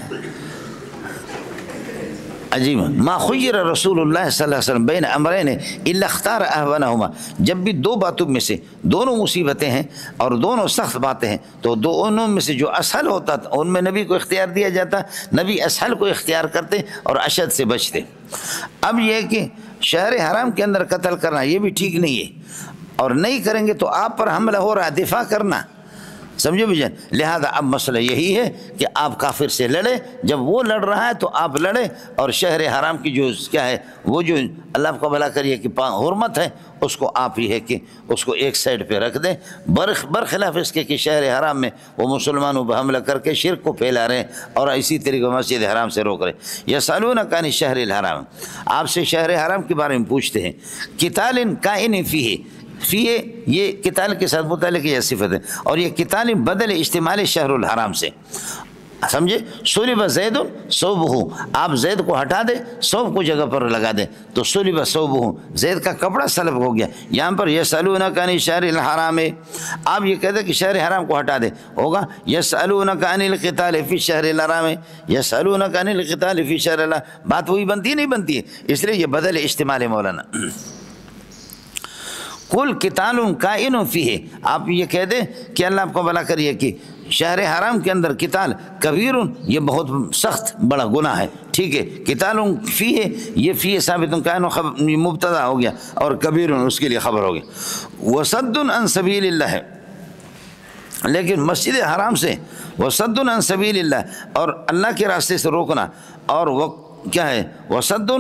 عجیب ما خیر رسول اللہ صلی اللہ علیہ وسلم بین امرین الا اختار اہونہما، جب بھی دو باتوں میں سے دونوں مصیبتیں ہیں اور دونوں سخت باتیں ہیں تو دونوں میں سے جو اسہل ہوتا تھا ان میں نبی کو اختیار دیا جاتا، نبی اسہل کو اختیار کرتے اور اشد سے بچتے۔ اب یہ کہ شہر حرام کے اندر قتل کرنا یہ بھی ٹھیک نہیں ہے، اور نہیں کریں گے تو آپ پر حملہ ہو رہا ہے، دفاع کرنا، سمجھے بھائی جان؟ لہذا اب مسئلہ یہی ہے کہ آپ کافر سے لڑے، جب وہ لڑ رہا ہے تو آپ لڑے، اور شہر حرام کی جو کیا ہے وہ جو اللہ آپ کو بھلا کریے کہ حرمت ہے اس کو آپ ہی ہے کہ اس کو ایک سائڈ پہ رکھ دیں، برخلاف اس کے کہ شہر حرام میں وہ مسلمانوں پہ حملہ کر کے شرک کو پھیلا رہے ہیں اور اسی طریقے مسجد حرام سے روک رہے ہیں۔ یسألونک عن الشہر الحرام، آپ سے شہر حرام کے بارے میں پوچھتے ہیں، قتال کائن فیہ، فیہ یہ قتال کے ساتھ متعلق یہ صفت ہے، اور یہ قتال بدل استعمال شہر الحرام سے، سمجھے؟ صلب زید ثوبہ، آپ زید کو ہٹا دیں، ثوب کو جگہ پر لگا دیں تو صلب ثوبہ، زید کا کپڑا سلب ہو گیا۔ یہاں پر یسألونک عن الشہر الحرام، آپ یہ کہتے ہیں کہ شہر حرام کو ہٹا دیں، ہوگا یسألونک عن القتال فی الشہر الحرام، یسألونک عن القتال فی الشہر الحرام، بات وہی بنتی نہیں بنتی ہے، اس لیے یہ بدل استعمال ہے مولانا۔ کل قتال کائن فیہ، آپ یہ کہہ دیں کہ اللہ آپ کو بھلا کریے کہ شہر حرام کے اندر قتال کبیر، یہ بہت سخت بڑا گناہ ہے، ٹھیک ہے؟ قتال فیہ، یہ فیہ ثابت کائن مبتدا ہو گیا اور کبیر اس کے لیے خبر ہو گیا۔ وصد عن سبیل اللہ، لیکن مسجد حرام سے وصد عن سبیل اللہ، اور اللہ کے راستے سے روکنا، اور وہ کیا ہے؟ وصد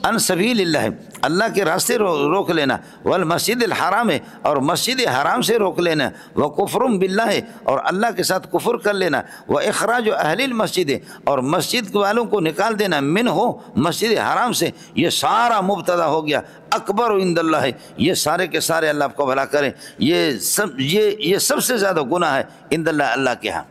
عن سبیل اللہ، اللہ کے راستے روک لینا، والمسجد الحرام، اور مسجد حرام سے روک لینا، وکفر باللہ، اور اللہ کے ساتھ کفر کر لینا، واخراج اہل المسجد، اور مسجد والوں کو نکال دینا، منہ مسجد حرام سے، یہ سارا مبتدا ہو گیا اکبر عند اللہ، یہ سارے کے سارے اللہ آپ کو بھلا کریں، یہ سب سے زیادہ گناہ ہے عند اللہ، اللہ کے ہاں،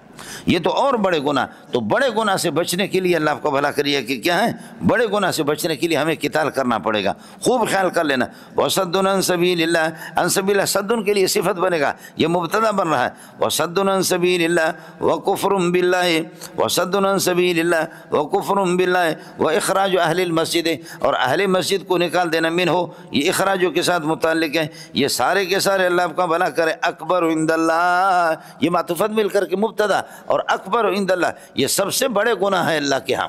یہ تو اور بڑے گناہ، تو بڑے گناہ سے بچنے کے لیے اللہ آپ کو بھلا کریے کہ کیا ہے، بڑے گناہ سے بچنے کے لیے ہمیں قتال کرنا پڑے گا، خوب خیال کر لینا۔ وصد عن سبیل اللہ، عن سبیل اللہ صد کے لیے صفت بنے گا، یہ مبتدا بن رہا ہے، وصد عن سبیل اللہ وکفر باللہ، وصد عن سبیل اللہ وکفر باللہ واخراج اہل المسجد، اور اہل مسجد کو نکال دینا، منہ یہ اخراجوں کے ساتھ متعلق ہے، یہ سارے کے سارے اللہ آپ کا بھلا کرے اکبر عند اللہ، یہ معطوفت مل کر کے مبتدا اور اکبر عند اللہ، یہ سب سے بڑے گناہ ہے اللہ کے ہاں،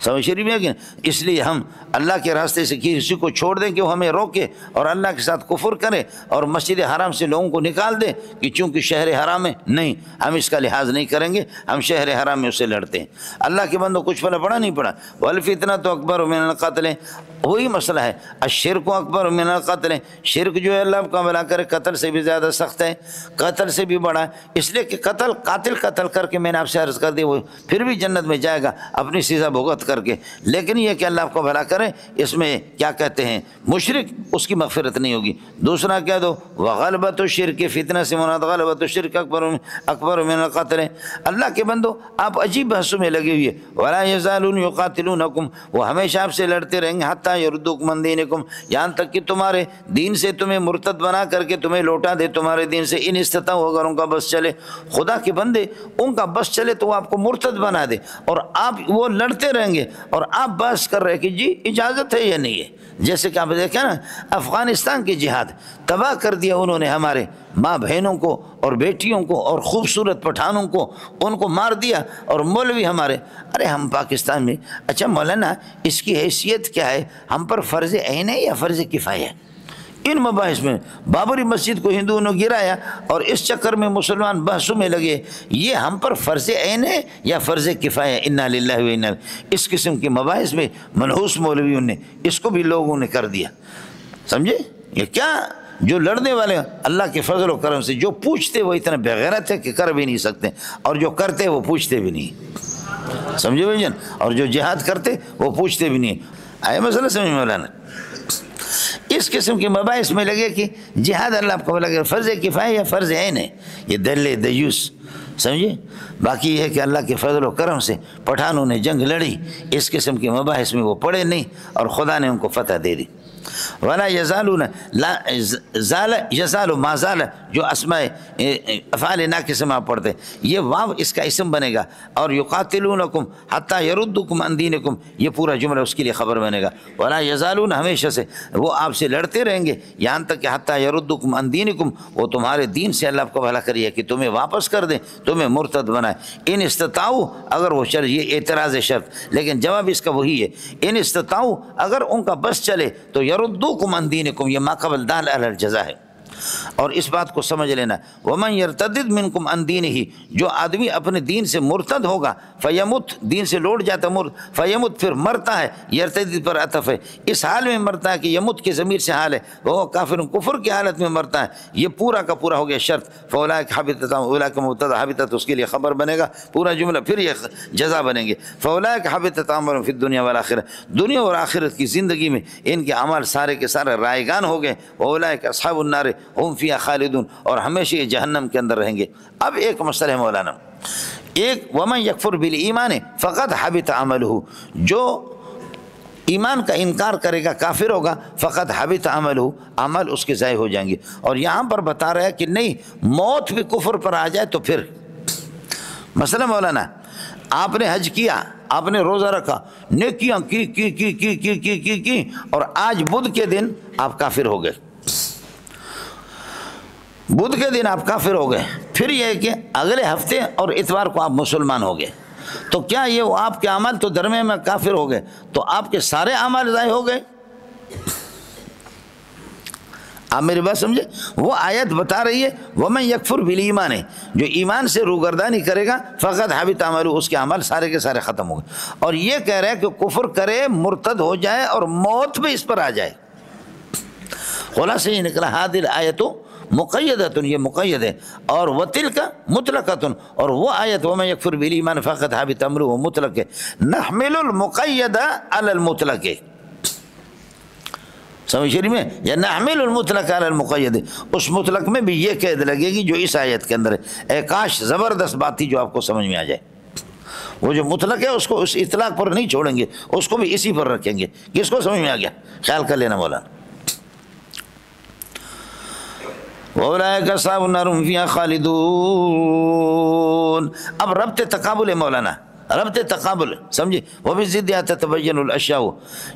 سمجھ شریف ہے کہ اس لیے ہم اللہ کے راستے سے کسی کو چھوڑ دیں کہ وہ ہمیں روکے اور اللہ کے ساتھ کفر کرے اور مسجد حرام سے لوگوں کو نکال دے کہ چونکہ شہر حرام ہے، نہیں، ہم اس کا لحاظ نہیں کریں گے، ہم شہر حرام میں اسے لڑتے ہیں۔ اللہ کے بندوں کچھ پڑا نہیں پڑا، والفتنۃ اکبر من القتل، وہی مسئلہ ہے، الشرک اکبر من القتل، شرک جو ہے اللہ کا بھلا کرے قتل سے بھی زیادہ سخت ہے، قتل سے بھی بڑا ہے، اس لیے کہ قاتل کر کے میں نے آپ سے عرض کر دی، وہ پھر بھی جنت میں جائے گا اپنی سزا بھگت کر کے، لیکن یہ کہ اللہ آپ کو بھلا کرے اس میں کیا کہتے ہیں مشرک، اس کی مغفرت نہیں ہوگی۔ دوسرا کہہ دو وغلبۃ الشرک، فتنہ سے مراد غلبۃ الشرک اکبر من القتل۔ اللہ کے بندو آپ عجیب بحثوں میں لگے ہوئے، ولا یزالون یقاتلونکم، وہ ہمیشہ آپ سے لڑتے رہیں گے، حتی یردوکم عن دینکم، یہاں تک کہ تمہارے دین سے تمہیں مرتد بنا کر کے تمہیں لوٹا دے تمہارے دین سے، ان استطاعوا، اگر ان کا بس چلے، خدا کے بندے ان کا بس چلے تو وہ آپ کو مرتد بنا دے، اور آپ وہ لڑتے رہیں گے اور آپ بحث کر رہے کہ جی اجازت ہے یا نہیں ہے۔ جیسے کہ آپ دیکھیں نا افغانستان کی جہاد تباہ کر دیا انہوں نے، ہمارے ماں بہنوں کو اور بیٹیوں کو اور خوبصورت پٹھانوں کو ان کو مار دیا، اور مولوی ہمارے، ارے ہم پاکستان میں، اچھا مولانا اس کی حیثیت کیا ہے، ہم پر فرض عین ہے یا فرض کفایہ ہے؟ ان مباحث میں بابری مسجد کو ہندوؤں نے گرایا اور اس چکر میں مسلمان بحثوں میں لگے، یہ ہم پر فرض عین ہے یا فرض کفایہ؟ انا للہ و انا، اس قسم کے مباحث میں منحوس مولویوں نے اس کو بھی لوگوں نے کر دیا، سمجھے؟ یہ کیا جو لڑنے والے اللہ کے فضل و کرم سے جو پوچھتے وہ اتنا بغیرت ہے کہ کر بھی نہیں سکتے، اور جو کرتے وہ پوچھتے بھی نہیں، سمجھے بھائی جان؟ اور جو جہاد کرتے وہ پوچھتے بھی نہیں، آئے مسئلہ سمجھ مولانا؟ اس قسم کے مباحث میں لگے کہ جہاد اللہ آپ کو لگے فرض کفایہ یا فرض عین ہے، یہ دل دیوس، سمجھے؟ باقی یہ ہے کہ اللہ کے فضل و کرم سے پٹھانوں نے جنگ لڑی، اس قسم کے مباحث میں وہ پڑے نہیں اور خدا نے ان کو فتح دے دی۔ ولا یزالون لا زال یزال ما زال جو اسماء افعال ناقص میں پڑھتے یہ واو اس کا اسم بنے گا، اور یقاتلونکم حتی یردکم عن دینکم یہ پورا جملہ اس کے لیے خبر بنے گا۔ ولا یزالون ہمیشہ سے وہ آپ سے لڑتے رہیں گے یہاں تک کہ حتی یردکم عن دینکم وہ تمہارے دین سے اللہ کو بھلا کریے کہ تمہیں واپس کر دیں، تمہیں مرتد بنائے۔ ان استطاعوا اگر وہ چل، یہ اعتراض شرط لیکن جواب اس کا وہی ہے، ان استطاعوا اگر ان کا بس چلے تو یردوکم عن دینکم یہ ما قبل دال علی الجزا ہے۔ اور اس بات کو سمجھ لینا، ومن یرتدد منکم عن دینہ جو آدمی اپنے دین سے مرتد ہوگا، فیمت دین سے لوٹ جاتا فیمت پھر مرتا ہے، یرتدد پر عطف ہے، اس حال میں مرتا ہے کہ یمت کے ضمیر سے حال ہے، وہ کافر کفر کی حالت میں مرتا ہے، یہ پورا کا پورا ہو گیا شرط۔ فاولئک حبطت اولئک مبتدا حبطت اس کے لیے خبر بنے گا پورا جملہ، پھر یہ جزا بنیں گے۔ فاولئک حبطت اعمالهم فی الدنیا والآخرہ دنیا اور آخرت کی زندگی میں ان کے اعمال سارے کے سارے رائگان ہو گئے۔ واولئک اصحاب النار ہم فیہا خالدون اور ہمیشہ یہ جہنم کے اندر رہیں گے۔ اب ایک مسئلہ ہے مولانا، ایک ومن یکفر بالایمان فقد حبط عملہ جو ایمان کا انکار کرے گا کافر ہوگا، فقط حبط عملہ عمل اس کے ضائع ہو جائیں گے۔ اور یہاں پر بتا رہا ہے کہ نہیں موت بھی کفر پر آ جائے تو پھر مثلا مولانا آپ نے حج کیا، آپ نے روزہ رکھا، نیکیاں کی اور آج بدھ کے دن آپ کافر ہو گئے، بدھ کے دن آپ کافر ہو گئے، پھر یہ ہے کہ اگلے ہفتے اور اتوار کو آپ مسلمان ہو گئے، تو کیا یہ آپ کے عمل تو درمیان میں کافر ہو گئے تو آپ کے سارے عمل ضائع ہو گئے؟ آپ میری بات سمجھے؟ وہ آیت بتا رہی ہے ومن یکفر بالایمان جو ایمان سے روگردانی کرے گا فقط حبط عملہ اس کے عمل سارے کے سارے ختم ہو گئے۔ اور یہ کہہ رہے ہیں کہ کفر کرے، مرتد ہو جائے اور موت بھی اس پر آ جائے۔ خلاصہ یہ نکلا ہذہ الآیۃ مقیدۃ یہ مقید ہے، اور وتلک مطلقۃ اور وہ آیت ومن یکفر بالایمان فقط حبط عملہ وہ مطلق ہے۔ نحمل المقید علی المطلق سمجھ شریف میں، یا نحمل المطلق علی المقید اس مطلق میں بھی یہ قید لگے گی جو اس آیت کے اندر ہے۔ اے کاش زبردست بات تھی جو آپ کو سمجھ میں آ جائے، وہ جو مطلق ہے اس کو اس اطلاق پر نہیں چھوڑیں گے، اس کو بھی اسی پر رکھیں گے۔ کس کو سمجھ میں آ گیا؟ خیال کر لینا مولانا۔ وَأُولَٰئِكَ أَصْحَابُ النَّارِ هُمْ فِيهَا خَالِدُونَ۔ اب ربط تقابل ہے مولانا، ربط تقابل سمجھے، وَبِالضِّدِّ تَتَبَيَّنُ الْأَشْيَاءُ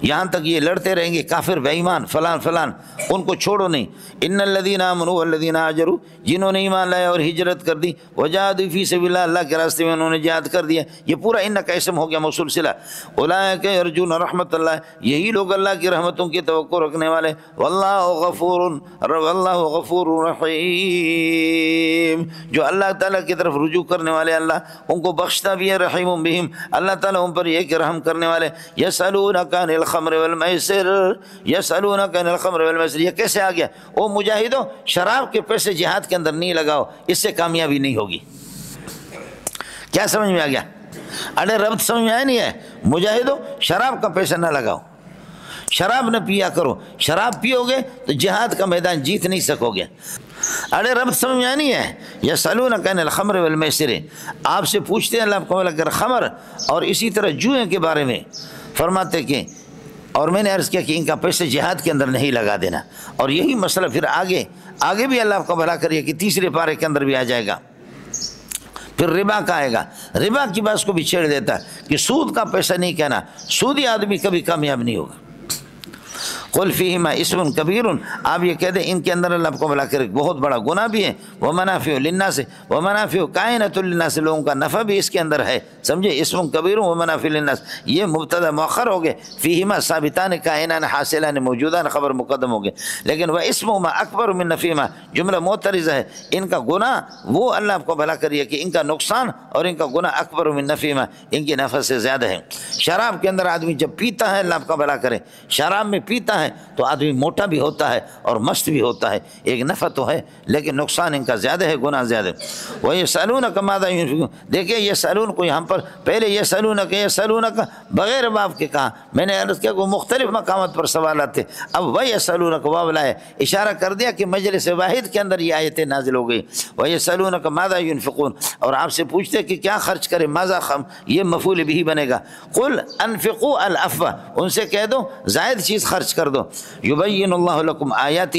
یہاں تک یہ لڑتے رہیں گے کافر بے ایمان فلان فلان، ان کو چھوڑو نہیں۔ ان الذین آمنوا والذین هاجروا جنہوں نے ایمان لایا اور ہجرت کر دی، وجاہدوا فی سبیل اللہ اللہ کے راستے میں انہوں نے جہاد کر دیا، یہ پورا ان کا اسم ہو گیا موصول صلہ۔ اولئک یرجون رحمت اللہ یہی لوگ اللہ کی رحمتوں کی توقع رکھنے والے، واللہ غفور رحیم جو اللہ تعالیٰ کی طرف رجوع کرنے والے اللہ ان کو بخشتا بھی ہے، رحیم بہم اللہ تعالیٰ ان پر یہ کہ رحم کرنے والے۔ یسألونک عن الخمر والمیسر یسألونک عن الخمر والمیسر یہ کیسے آ گیا؟ او مجاہدوں شراب کے پیسے جہاد کے اندر نہیں لگاؤ، اس سے کامیابی نہیں ہوگی۔ کیا سمجھ میں آ گیا؟ ارے ربط سمجھ میں آیا نہیں ہے؟ مجاہدوں شراب کا پیسہ نہ لگاؤ، شراب نہ پیا کرو، شراب پیو گے تو جہاد کا میدان جیت نہیں سکو گے۔ ارے رب سمجھ میں آنی ہے؟ یسألونک عن الخمر والمیسر آپ سے پوچھتے ہیں اللہ کو اگر خمر اور اسی طرح جوئیں کے بارے میں، فرماتے کہ اور میں نے عرض کیا کہ ان کا پیسے جہاد کے اندر نہیں لگا دینا۔ اور یہی مسئلہ پھر آگے بھی اللہ کو بھلا کریے کہ تیسرے پارے کے اندر بھی آ جائے گا، پھر ربا کا آئے گا، ربا کی بات کو بھی چھیڑ دیتا ہے کہ سود کا پیسہ نہیں کہنا، سودی آدمی کبھی کامیاب نہیں ہوگا۔ قل فیہما اسم کبیر آپ یہ کہہ دیں ان کے اندر اللہ کو بھلا کرے بہت بڑا گناہ بھی ہے، ومنافع للناس ومنافع کائنۃ للناس لوگوں کا نفع بھی اس کے اندر ہے، سمجھے؟ اسم کبیر ومنافع للناس یہ مبتدا مؤخر ہو گئے، فیہما ثابتان کائنان حاصلان موجودان خبر مقدم ہو گئے، لیکن وہ اسمہما اکبر من نفعہما جملہ معترضہ ہے، ان کا گناہ وہ اللہ کو بھلا کریے کہ ان کا نقصان اور ان کا گناہ اکبر من نفعہما ان کے نفع سے زیادہ ہے۔ شراب کے اندر آدمی جب پیتا ہے اللہ کا بھلا کرے، شراب میں پیتا ہے تو آدمی موٹا بھی ہوتا ہے اور مست بھی ہوتا ہے، ایک نفع تو ہے لیکن نقصان ان کا زیادہ ہے، گناہ زیادہ ہے۔ وَيَسْأَلُونَكَ مَاذَا يُنْفِقُونَ دیکھیں یہ سألون کو یہاں پر پہلے یسألونک بغیر باب کے کہا، میں نے عرض کیا کہ مختلف مقامات پر سوالات تھے، اب وَيَسْأَلُونَكَ واو لائے اشارہ کر دیا کہ مجلس واحد کے اندر یہ آیتیں نازل ہو گئی۔ وَيَسْأَلُونَكَ مَاذَا يُنْفِقُونَ اور آپ سے پوچھتے کہ کیا خرچ کرے، ماذا یہ مفعول بھی بنے گا۔ قل انفقوا العفو ان سے کہہ دو زائد چیز خرچ کر دو، دو. یبین اللہ لکم آیاتہ،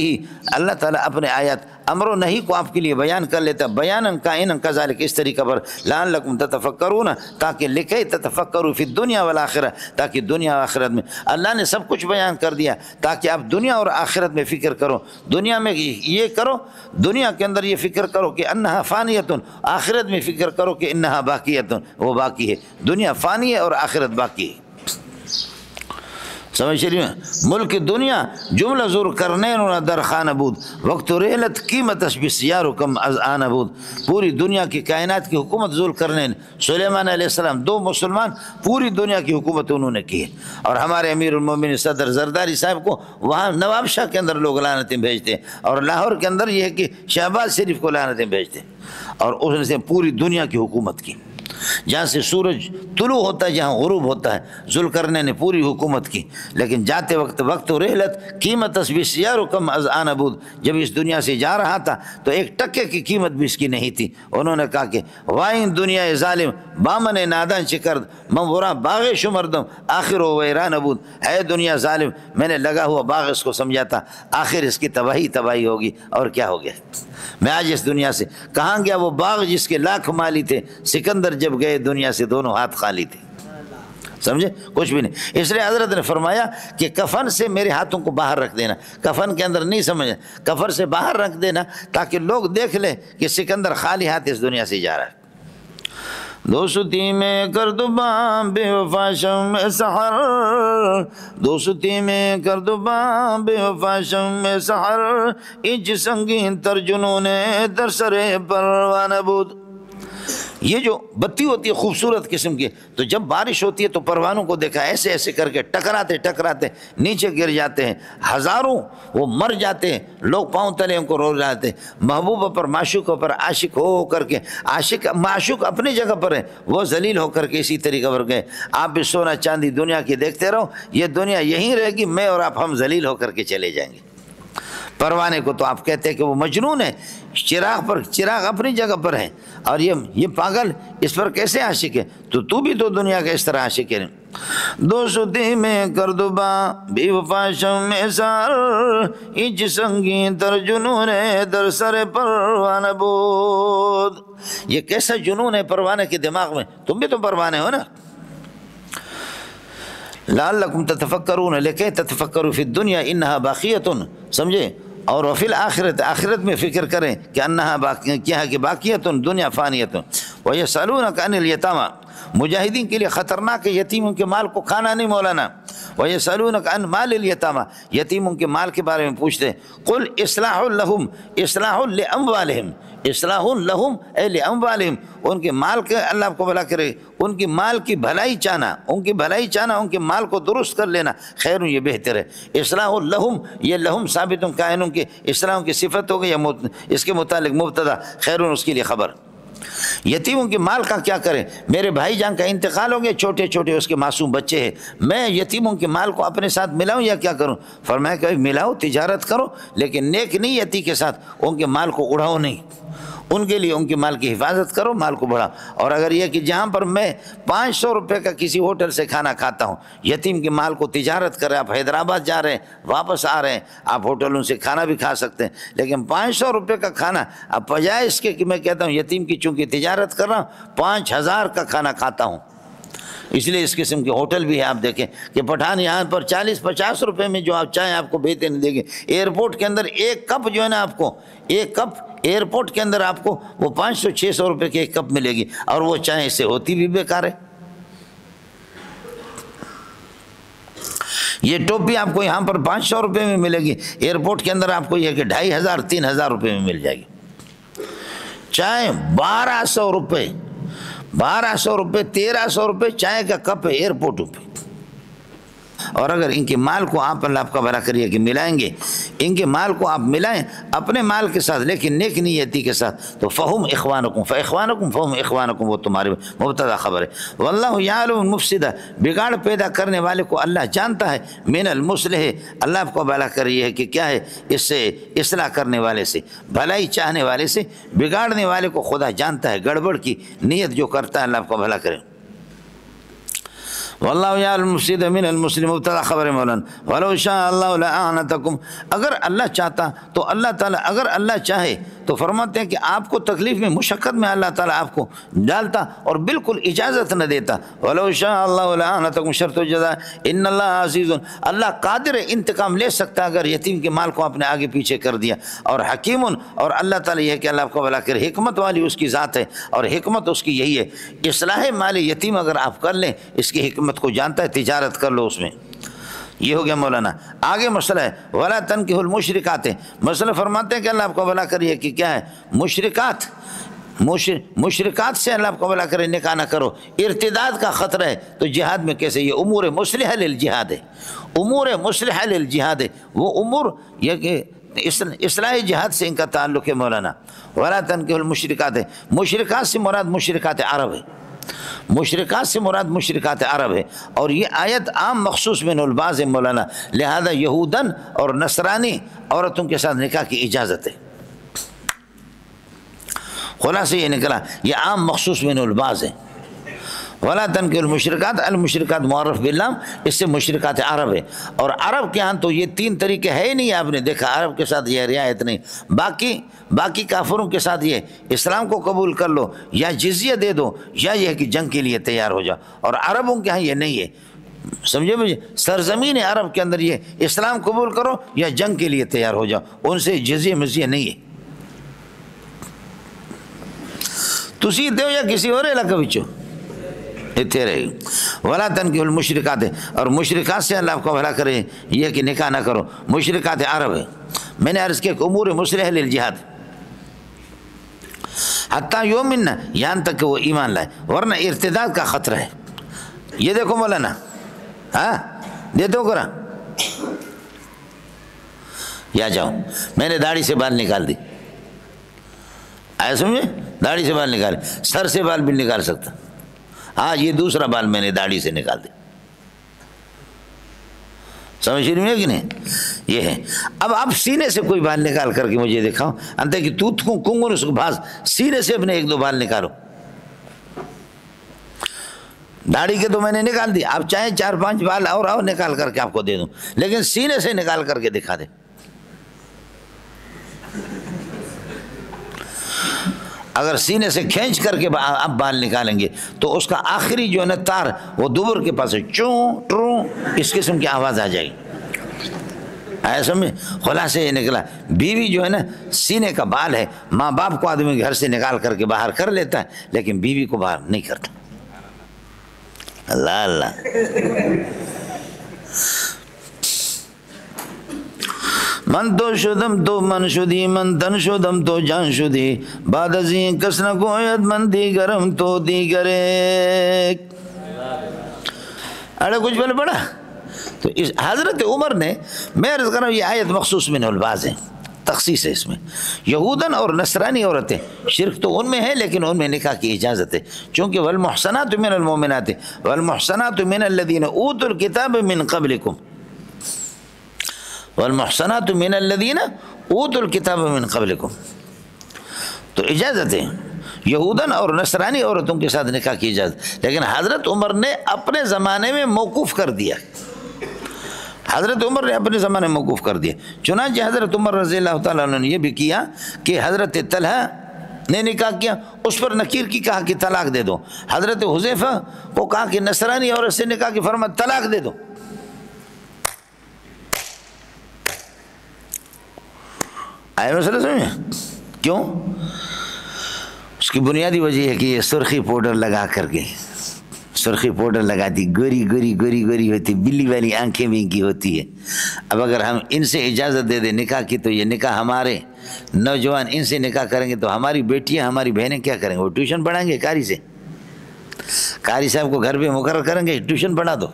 اللہ تعالیٰ اپنے آیات امر و نہی کو آپ کے لیے بیان کر لیتا، بیاناً کائناً کذالک، اس طریقہ پر، لعلکم تتفکرون، تاکہ لکھے تتفکروا فی الدنیا والآخرہ، تاکہ دنیا و آخرت میں اللہ نے سب کچھ بیان کر دیا تاکہ آپ دنیا اور آخرت میں فکر کرو. دنیا میں یہ کرو، دنیا کے اندر یہ فکر کرو کہ انہا فانیتن، آخرت میں فکر کرو کہ انہا باقیتن، وہ باقی ہے. دنیا فانی ہے اور آخرت باقی ہے. سمجھ رہی ہیں؟ ملک دنیا جملہ زور کرنین و در خان بود، وقت ریلت قیمتش بسیار کم از آن بود. پوری دنیا کی کائنات کی حکومت زور کرنین، سلیمان علیہ السلام 2 مسلمان پوری دنیا کی حکومت انہوں نے کی ہے. اور ہمارے امیر المومنین صدر زرداری صاحب کو وہاں نواب شاہ کے اندر لوگ لعنتیں بھیجتے ہیں، اور لاہور کے اندر یہ ہے کہ شہباز شریف کو لعنتیں بھیجتے ہیں. اور اس نے پوری دنیا کی حکومت کی، جہاں سے سورج طلوع ہوتا ہے جہاں غروب ہوتا ہے، ذوالقرنین نے پوری حکومت کی. لیکن جاتے وقت و رحلت قیمت بسیار کم از آن بود، جب اس دنیا سے جا رہا تھا تو 1 ٹکے کی قیمت بھی اس کی نہیں تھی. انہوں نے کہا کہ وائن دنیا ظالم بامن نادان چکرد من ورا باغ شمردم آخر و ویران بود. ہے دنیا ظالم، میں نے لگا ہوا باغ اس کو سمجھا تھا، آخر اس کی تباہی ہوگی. اور کیا ہو گیا؟ میں آج اس دنیا سے کہاں گیا وہ باغ جس کے لاکھ مالی تھے؟ سکندر جب گئے دنیا سے 2 ہاتھ خالی تھے. سمجھے؟ کچھ بھی نہیں. اس لیے حضرت نے فرمایا کہ کفن سے میرے ہاتھوں کو باہر رکھ دینا، کفن کے اندر نہیں سمجھنا، کفن سے باہر رکھ دینا تاکہ لوگ دیکھ لیں کہ سکندر خالی ہاتھ اس دنیا سے جا رہا ہے. دوستی میں کردباں بے وفا شم سحر، دوستی میں کردباں بے وفا شم سحر، اج سنگین تر جنون در سر پروانہ بود. یہ جو بتی ہوتی ہے خوبصورت قسم کی، تو جب بارش ہوتی ہے تو پروانوں کو دیکھا ایسے ایسے کر کے ٹکراتے نیچے گر جاتے ہیں، ہزاروں وہ مر جاتے ہیں، لوگ پاؤں تلے ان کو رو جاتے ہیں. محبوبہ پر معشوقہ پر عاشق ہو کر کے، معشوق اپنی جگہ پر ہے، وہ ذلیل ہو کر کے اسی طریقے پر گئے. آپ بھی سونا چاندی دنیا کی دیکھتے رہو، یہ دنیا یہیں رہے گی، میں اور آپ ہم ذلیل ہو کر کے چلے جائیں گے. پروانے کو تو آپ کہتے ہیں کہ وہ مجنون ہے، چراغ اپنی جگہ پر ہے، اور یہ پاگل اس پر کیسے عاشق ہے؟ تو بھی تو دنیا کا اس طرح عاشق ہے. دوستی میں کردباں بے وفا شم سار، اج سنگین تر جنون در سر پروانہ بود. یہ کیسا جنون ہے پروانے کے دماغ میں؟ تم بھی تو پروانے ہو نا. لعلکم تتفکرون، لکے تتفکروا فی الدنیا انہا باقیتن، سمجھے؟ اور وفی الآخرت، آخرت میں فکر کریں کہ انہا کیا ہے کہ باقیتن، دنیا فانیتن. ویسألونک عن الیتامى، مجاہدین کے لیے خطرناک ہے یتیموں کے مال کو کھانا نہیں مولانا. ویسألونک عن مال الیتامى، یتیموں کے مال کے بارے میں پوچھتے ہیں. قل اصلاح لہم، اصلاح لاموالہم، اصلاح لہم اے لاموالہم، ان کے مال کے اللہ آپ کو بھلا کرے، ان کی مال کی بھلائی چاہنا، ان کے مال کو درست کر لینا، خیر یہ بہتر ہے. اصلاح لہم، یہ لہم ثابت کائنوں کے اصلاح کی صفت ہو گئی یا اس کے متعلق مبتدا، خیر اس کے لیے خبر. یتیموں کے مال کا کیا کریں؟ میرے بھائی جان کا انتقال ہو گیا، چھوٹے چھوٹے اس کے معصوم بچے ہیں، میں یتیموں کے مال کو اپنے ساتھ ملاؤں یا کیا کروں؟ فرمایا کہ ملاؤ، تجارت کرو، لیکن نیک نیتی کے ساتھ ان کے مال کو اڑاؤ نہیں، ان کے لیے ان کے مال کی حفاظت کرو، مال کو بڑھاؤ. اور اگر یہ کہ جہاں پر میں 500 روپے کا کسی ہوٹل سے کھانا کھاتا ہوں، یتیم کے مال کو تجارت کر رہے، آپ حیدرآباد جا رہے ہیں، واپس آ رہے ہیں، آپ ہوٹلوں سے کھانا بھی کھا سکتے ہیں، لیکن 500 روپے کا کھانا، اب بجائے اس کے کہ میں کہتا ہوں یتیم کی چونکہ تجارت کر رہا ہوں 5000 کا کھانا کھاتا ہوں. اس لیے اس قسم کے ہوٹل بھی ہے. آپ دیکھیں کہ پٹھان یہاں پر 40-50 روپے میں جو آپ چاہیں آپ کو بھیجتے نہیں دیں گے. ایئرپورٹ کے اندر ایک کپ جو ہے نا، آپ کو ایک کپ ایئرپورٹ کے اندر آپ کو وہ 500-600 روپے کی ایک کپ ملے گی، اور وہ چاہیں اس سے ہوتی بھی بیکار ہے. یہ ٹوپی آپ کو یہاں پر 500 روپے میں ملے گی، ایئرپورٹ کے اندر آپ کو یہ کہ 2500-3000 روپے میں مل جائے گی. چائے 1200 روپے 1300 روپے چائے کا کپ ہے ایئرپورٹوں پہ. اور اگر ان کے مال کو آپ اللہ کا بھلا کریے کہ ملائیں گے، ان کے مال کو آپ ملائیں اپنے مال کے ساتھ لیکن نیک نیتی کے ساتھ، تو فہم اخوانکم فاخوانکم فہم اخوانکم، وہ تمہارے مبتدا خبر ہے. واللہ یعلم المفسد، بگاڑ پیدا کرنے والے کو اللہ جانتا ہے، من المصلح، اللہ آپ کو بھلا کریے کہ کیا ہے اس سے اصلاح کرنے والے سے، بھلائی چاہنے والے سے، بگاڑنے والے کو خدا جانتا ہے، گڑبڑ کی نیت جو کرتا ہے اللہ آپ کو بھلا کرے. واللہ یعلم المفسد من المسلم، مبتدا خبر مولانا، ولو شاء اللہ لأعنتکم، اگر اللہ چاہتا تو اللہ تعالیٰ، اگر اللہ چاہے تو فرماتے ہیں کہ آپ کو تکلیف میں، مشقت میں اللہ تعالیٰ آپ کو ڈالتا اور بالکل اجازت نہ دیتا۔ ولو شاء اللہ لأعنتکم شرط و جزاء ان اللہ عزیز، اللہ قادر انتقام لے سکتا اگر یتیم کے مال کو اپنے آگے پیچھے کر دیا، اور حکیم، اور اللہ تعالیٰ یہ کہ اللہ کو بلا کر حکمت والی اس کی ذات ہے، اور حکمت اس کی یہی ہے، اصلاح مال یتیم اگر آپ کر لیں اس کی حکمت کو جانتا ہے، تجارت کر لو اس میں۔ یہ ہو گیا مولانا۔ آگے مسئلہ ہے ولا تنکحوا المشرکات، مسئلہ فرماتے ہیں کہ اللہ آپ کو بھلا کریے کہ کیا ہے مشرکات، مشرکات سے اللہ آپ کو بھلا کرے نکاح نہ کرو، ارتداد کا خطرہ ہے تو جہاد میں کیسے؟ یہ امور مصلحہ للجہاد ہے، امور مصلحہ للجہاد ہے، وہ امور یہ کہ اصلاح جہاد سے ان کا تعلق ہے مولانا۔ ولا تنکحوا المشرکات، مشرکات سے مراد مشرکات عرب ہے، مشرکات سے مراد مشرکات عرب ہے، اور یہ آیت عام مخصوص من البعض ہے مولانا، لہذا یہودن اور نصرانی عورتوں کے ساتھ نکاح کی اجازت ہے۔ خلاصہ یہ نکلا یہ عام مخصوص من البعض ہے۔ ولا تنکحوا المشرکات، المشرکات معرف باللام، اس سے مشرکات عرب ہے، اور عرب کے ہاں تو یہ تین طریقے ہے ہی نہیں، آپ نے دیکھا عرب کے ساتھ یہ رعایت نہیں، باقی کافروں کے ساتھ یہ اسلام کو قبول کر لو یا جزیہ دے دو یا یہ کہ جنگ کے لیے تیار ہو جاؤ، اور عربوں کے ہاں یہ نہیں ہے، سمجھے مجھے؟ سرزمین عرب کے اندر یہ اسلام قبول کرو یا جنگ کے لیے تیار ہو جاؤ، ان سے جزیہ مزیہ نہیں ہے۔ تسی دیو یا کسی اور علاقہ بچو اتنے رہے۔ ولا تنکحوا المشرکات، اور مشرکات سے اللہ آپ کو بھلا کرے یہ کہ نکاح نہ کرو، مشرکات عرب ہے، میں نے عرض کیا کہ امور مصلحہ للجہاد، حتیٰ یومن، یہاں تک کہ وہ ایمان لائے، ورنہ ارتداد کا خطرہ ہے۔ یہ دیکھو مولانا، ہاں دے دو کرا یا جاؤ، میں نے داڑھی سے بال نکال دی، آئے سمجھے؟ داڑھی سے بال نکالے، سر سے بال بھی نکال سکتا، ہاں یہ دوسرا بال میں نے داڑھی سے نکال دی، سمجھ رہی ہے کہ نہیں؟ یہ ہے۔ اب آپ سینے سے کوئی بال نکال کر کے مجھے دکھاؤ، انتے کہ تو کنگن اس کو بھاس، سینے سے اپنے ایک دو بال نکالو، داڑھی کے تو میں نے نکال دی، آپ چاہیں 4-5 بال اور نکال کر کے آپ کو دے دوں، لیکن سینے سے نکال کر کے دکھا دے۔ اگر سینے سے کھینچ کر کے آپ بال نکالیں گے تو اس کا آخری جو ہے نا تار وہ دوبر کے پاس ہے، چوں ٹروں اس قسم کی آواز آ جائے گی، ایسا میں خلاصے یہ نکلا بیوی جو ہے نا سینے کا بال ہے، ماں باپ کو آدمی گھر سے نکال کر کے باہر کر لیتا ہے لیکن بیوی کو باہر نہیں کرتا۔ اللہ اللہ، من تو شدم تو من شدی، من تن شدم تو جان شدی، بعد از این کس نگوید من دیگرم تو دیگرے۔ اڑے کچھ پہلے پڑھا تو اس حضرت عمر نے، میں عرض کر رہا ہوں یہ آیت مخصوص من البعض ہے، تخصیص ہے اس میں، یہودن اور نصرانی عورتیں، شرک تو ان میں ہے لیکن ان میں نکاح کی اجازت ہے، چونکہ والمحصنات من المؤمنات والمحصنات من الذین اوتوا الکتاب من قبلکم، والمحصنات من الذین اوتوا الکتاب من قبلکم، تو اجازت ہے یہودن اور نصرانی عورتوں کے ساتھ نکاح کی اجازت، لیکن حضرت عمر نے اپنے زمانے میں موقوف کر دیا، حضرت عمر نے اپنے زمانے میں موقوف کر دیا، چنانچہ حضرت عمر رضی اللہ تعالیٰ عنہ نے یہ بھی کیا کہ حضرت طلحہ نے نکاح کیا، اس پر نکیر کی کہا کہ طلاق دے دو، حضرت حذیفہ کو کہا کہ نصرانی عورت سے نکاح کی فرمایا طلاق دے دو۔ آئے مسئلہ سمجھیں کیوں؟ اس کی بنیادی وجہ ہے کہ یہ سرخی پاؤڈر لگا کر کے، سرخی پاؤڈر لگاتی، گوری گوری گوری گوری ہوتی، بلی والی آنکھیں بھی ان کی ہوتی ہے، اب اگر ہم ان سے اجازت دے دیں نکاح کی تو یہ نکاح ہمارے نوجوان ان سے نکاح کریں گے تو ہماری بیٹیاں ہماری بہنیں کیا کریں گے؟ وہ ٹیوشن پڑھائیں گے قاری سے، قاری صاحب کو گھر پہ مقرر کریں گے ٹیوشن پڑھا دو،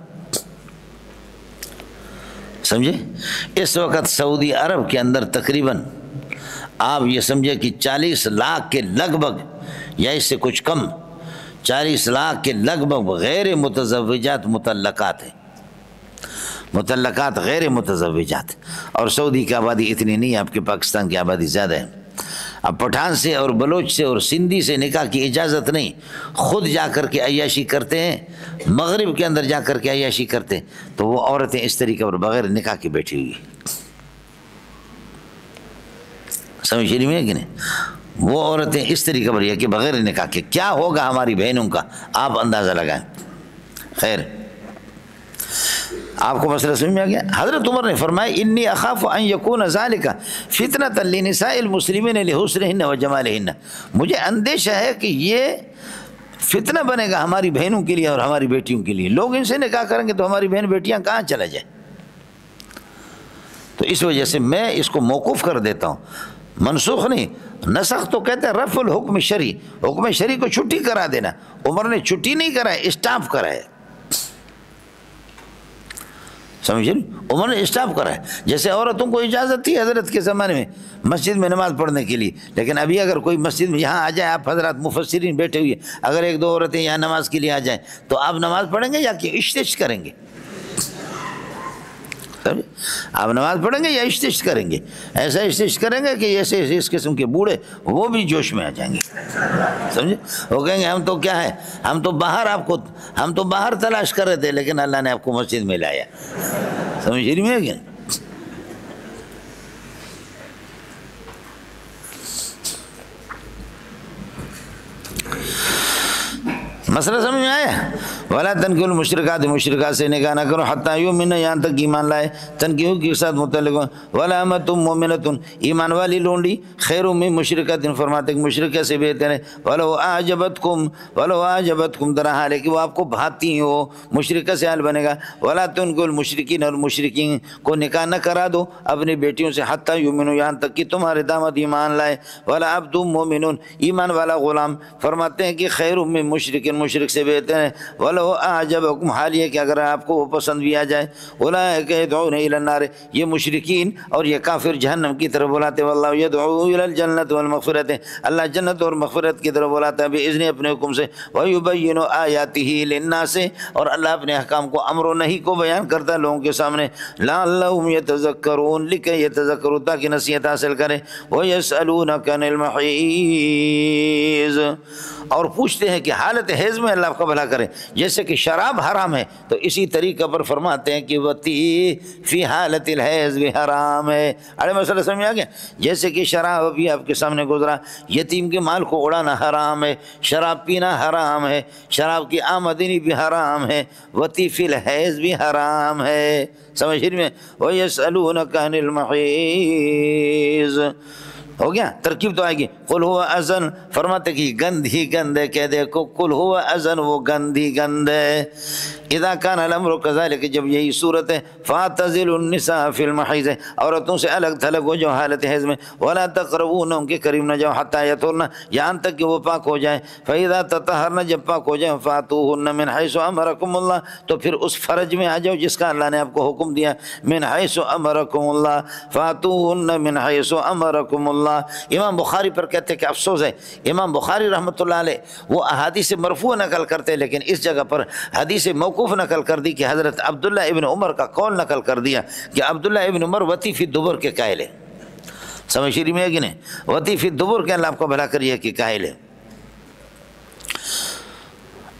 سمجھے؟ اس وقت سعودی عرب کے اندر تقریباً آپ یہ سمجھے کہ 40 لاکھ کے لگ بھگ یا اس سے کچھ کم، 40 لاکھ کے لگ بھگ غیر متزوجات مطلقات ہیں، مطلقات غیر متزوجات، اور سعودی کی آبادی اتنی نہیں ہے، آپ کے پاکستان کی آبادی زیادہ ہے۔ اب پٹھان سے اور بلوچ سے اور سندھی سے نکاح کی اجازت نہیں، خود جا کر کے عیاشی کرتے ہیں، مغرب کے اندر جا کر کے عیاشی کرتے ہیں، تو وہ عورتیں اس طریقے پر بغیر نکاح کے بیٹھی ہوئی، سمجھ رہی ہے کہ نہیں؟ وہ عورتیں اس طریقے پر یہ کہ بغیر نکاح کے کیا ہوگا ہماری بہنوں کا، آپ اندازہ لگائیں۔ خیر، آپ کو مسئلہ سمجھ میں آ گیا؟ حضرت عمر نے فرمایا انی اخاف ان یکون ذالک فتنۃ للنساء المسلمین لحسنہن وجمالہن، مجھے اندیشہ ہے کہ یہ فتنہ بنے گا ہماری بہنوں کے لیے اور ہماری بیٹیوں کے لیے، لوگ ان سے نکاح کریں گے تو ہماری بہن بیٹیاں کہاں چلا جائیں، تو اس وجہ سے میں اس کو موقوف کر دیتا ہوں، منسوخ نہیں، نسخ تو کہتے ہیں رفع الحکم شرعی، حکم شرعی کو چھٹی کرا دینا، عمر نے چھٹی نہیں کرائے، اسٹاپ کرائے، سمجھے؟ عمر نے اسٹاپ کرا ہے۔ جیسے عورتوں کو اجازت تھی حضرت کے زمانے میں مسجد میں نماز پڑھنے کے لیے، لیکن ابھی اگر کوئی مسجد میں یہاں آ جائے، آپ حضرات مفسرین بیٹھے ہوئے، اگر ایک دو عورتیں یہاں نماز کے لیے آ جائیں تو آپ نماز پڑھیں گے یا کہ اشتش کریں گے؟ آپ نماز پڑھیں گے یا اشتش کریں گے؟ ایسا اشتش کریں گے کہ ایسے اس قسم کے بوڑھے وہ بھی جوش میں آ جائیں گے، سمجھے؟ وہ کہیں گے ہم تو کیا ہے، ہم تو باہر تلاش کر رہے تھے لیکن اللہ نے آپ کو مسجد میں لایا، سمجھ رہی ہے کہ نہیں؟ مسئلہ سمجھ میں آیا؟ وَلَا تَنْكِحُوا الْمُشْرِكَاتِ مشرکات سے نکاح نہ کرو حتیٰ یؤمنن، یہاں تک ایمان لائے، تنکیحو کے ساتھ متعلق ہو، وَلَا أَمَةٌ مُؤْمِنَةٌ، ایمان والی لونڈی خیر من مشرکۃ، فرماتے کہ مشرکہ سے بہتر ہے، وَلَوْ أَعْجَبَتْكُمْ، در حال ہے کہ وہ آپ کو بھاتی ہو، مشرکہ سے حال بنے گا، وَلَا تُنْكِحُوا الْمُشْرِكِينَ، اور مشرکین کو نکاح نہ کرا دو اپنی بیٹیوں سے حتیٰ یؤمنوا، یہاں تک کہ تمہارے داماد ایمان لائے، وَلَا عَبْدٌ مُؤْمِنٌ، ایمان والا غلام، فرماتے ہیں کہ خیر من مشرک، مشرک سے بہتر ہے، وَلَوْ أَعْجَبَكُمْ، حال یہ کہ اگر آپ کو وہ پسند بھی آ جائے، أُولَٰئِكَ يَدْعُونَ إِلَى النَّارِ، یہ مشرکین اور یہ کافر جہنم کی طرف بلاتے، وَاللَّهُ يَدْعُو إِلَى الْجَنَّةِ وَالْمَغْفِرَةِ، اللہ جنت اور مغفرت کی طرف بلاتا ہے بإذن اپنے حکم سے، وَيُبَيِّنُ آيَاتِهِ لِلنَّاسِ، اور اللہ اپنے احکام کو، امر و نہی کو بیان کرتا ہے لوگوں کے سامنے، لَعَلَّهُمْ يَتَذَكَّرُونَ، لکہ يتذکرون، تاکہ نصیحت حاصل کریں، وَيَسْأَلُونَكَ عَنِ الْمَحِيضِ، اور پوچھتے ہیں کہ حالت حیض میں اللہ کا بھلا کرے، جیسے کہ شراب حرام ہے تو اسی طریقہ پر فرماتے ہیں کہ وتی فی حالت الحیض بھی حرام ہے۔ ارے مسئلہ سمجھ آ گیا؟ جیسے کہ شراب ابھی آپ کے سامنے گزرا، یتیم کے مال کو اڑانا حرام ہے، شراب پینا حرام ہے، شراب کی آمدنی بھی حرام ہے، وتی فی الحیض بھی حرام ہے، سمجھ میں؟ وَيَسْأَلُونَكَ عَنِ الْمَحِيضِ، ہو گیا؟ ترکیب تو آئے گی، قل ہوا اذن، فرماتے کہ گند ہی گند ہے، کہہ دے کو قل ہوا اذن، وہ گند ہی گند ہے، اذا کان الامر کذالک، جب یہی صورت ہے، فاعتزلوا النساء فی المحیض، عورتوں سے الگ تھلگ ہو جاؤ حالت حیض میں، ولا تقربون، ان کے قریب نہ جاؤ، حتی یطہرن، یہاں تک کہ وہ پاک ہو جائیں، فاذا تطہرن، جب پاک ہو جائیں، فاتوہن من حیث امرکم اللہ، تو پھر اس فرج میں آ جاؤ جس کا اللہ نے آپ کو حکم دیا، من حیث امرکم اللہ، فاتوہن من حیث امرکم اللہ۔ امام بخاری پر کہتے ہیں کہ افسوس ہے، امام بخاری رحمۃ اللہ علیہ وہ احادیث مرفوع نقل کرتے لیکن اس جگہ پر حدیث موقوف نقل کر دی کہ حضرت عبداللہ ابن عمر کا قول نقل کر دیا کہ عبداللہ ابن عمر وتی فی الدبر کے قائل ہے، سمجھ شریف میں ہے کہ نہیں؟ وتی فی الدبر کے اللہ آپ کو بھلا کریے کہ قائل ہے،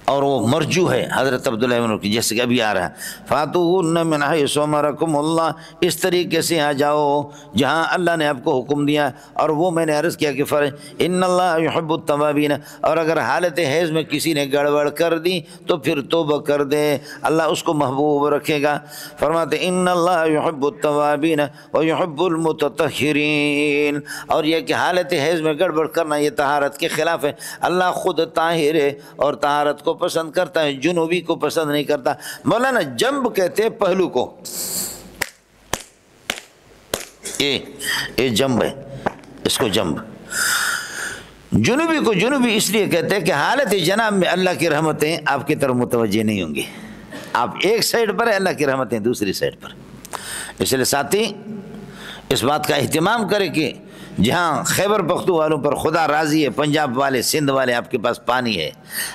اور وہ مرجو ہے حضرت عبداللہ ابن عمر کی، جیسے کہ ابھی آ رہا ہے، فاتوہن من حیث امرکم اللہ، اس طریقے سے آ جاؤ جہاں اللہ نے آپ کو حکم دیا، اور وہ میں نے عرض کیا کہ فرض، ان اللہ یحب التوابین، اور اگر حالت حیض میں کسی نے گڑبڑ کر دی تو پھر توبہ کر دے، اللہ اس کو محبوب رکھے گا، فرماتے ان اللہ یحب التوابین ویحب المتطہرین، اور یہ کہ حالت حیض میں گڑبڑ کرنا یہ طہارت کے خلاف ہے، اللہ خود طاہر ہے اور طہارت کو پسند کرتا ہے، جنوبی کو پسند نہیں کرتا۔ مولانا جنب کہتے ہیں پہلو کو، یہ جنب ہے، اس کو جنب، جنوبی کو جنوبی اس لیے کہتے ہیں کہ حالت جناب میں اللہ کی رحمتیں آپ کی طرف متوجہ نہیں ہوں گی، آپ ایک سائڈ پر ہے، اللہ کی رحمتیں دوسری سائڈ پر، اس لیے ساتھی اس بات کا اہتمام کرے کہ جہاں خیبر پختو والوں پر خدا راضی ہے، پنجاب والے، سندھ والے آپ کے پاس پانی ہے،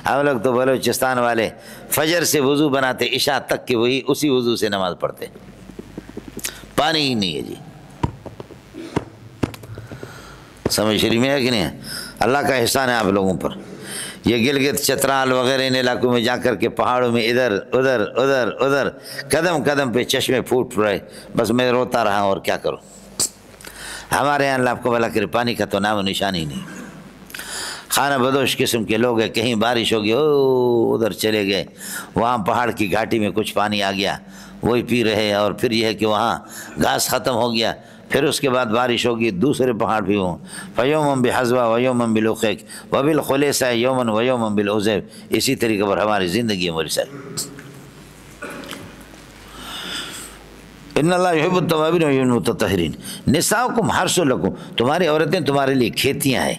ہم لوگ تو بلوچستان والے فجر سے وضو بناتے عشاء تک کہ وہی اسی وضو سے نماز پڑھتے، پانی ہی نہیں ہے جی، سمجھ شریف میں ہے کہ نہیں ہے؟ اللہ کا احسان ہے آپ لوگوں پر. یہ گلگت چترال وغیرہ ان علاقوں میں جا کر کے پہاڑوں میں ادھر ادھر ادھر ادھر قدم قدم پہ چشمے پھوٹ رہے, بس میں روتا رہا اور کیا کروں. ہمارے یہاں اللہ آپ کو بھلا کرے پانی کا تو نام و نشان ہی نہیں. خانہ بدوش قسم کے لوگ ہیں, کہیں بارش ہوگی او ادھر چلے گئے, وہاں پہاڑ کی گھاٹی میں کچھ پانی آ گیا وہی پی رہے ہیں, اور پھر یہ ہے کہ وہاں گھاس ختم ہو گیا, پھر اس کے بعد بارش ہوگی دوسرے پہاڑ بھی ہوں. فیومن بحزوا ویومن بالعقیق وبالخلیصہ یومن ویومن بالعزیب. اسی طریقے پر ہماری زندگی ہے میرے ساتھ. ان اللہ یحب التوابین ویحب المتطہرین. نساؤکم حرث لکم, تمہاری عورتیں تمہارے لیے کھیتیاں ہیں.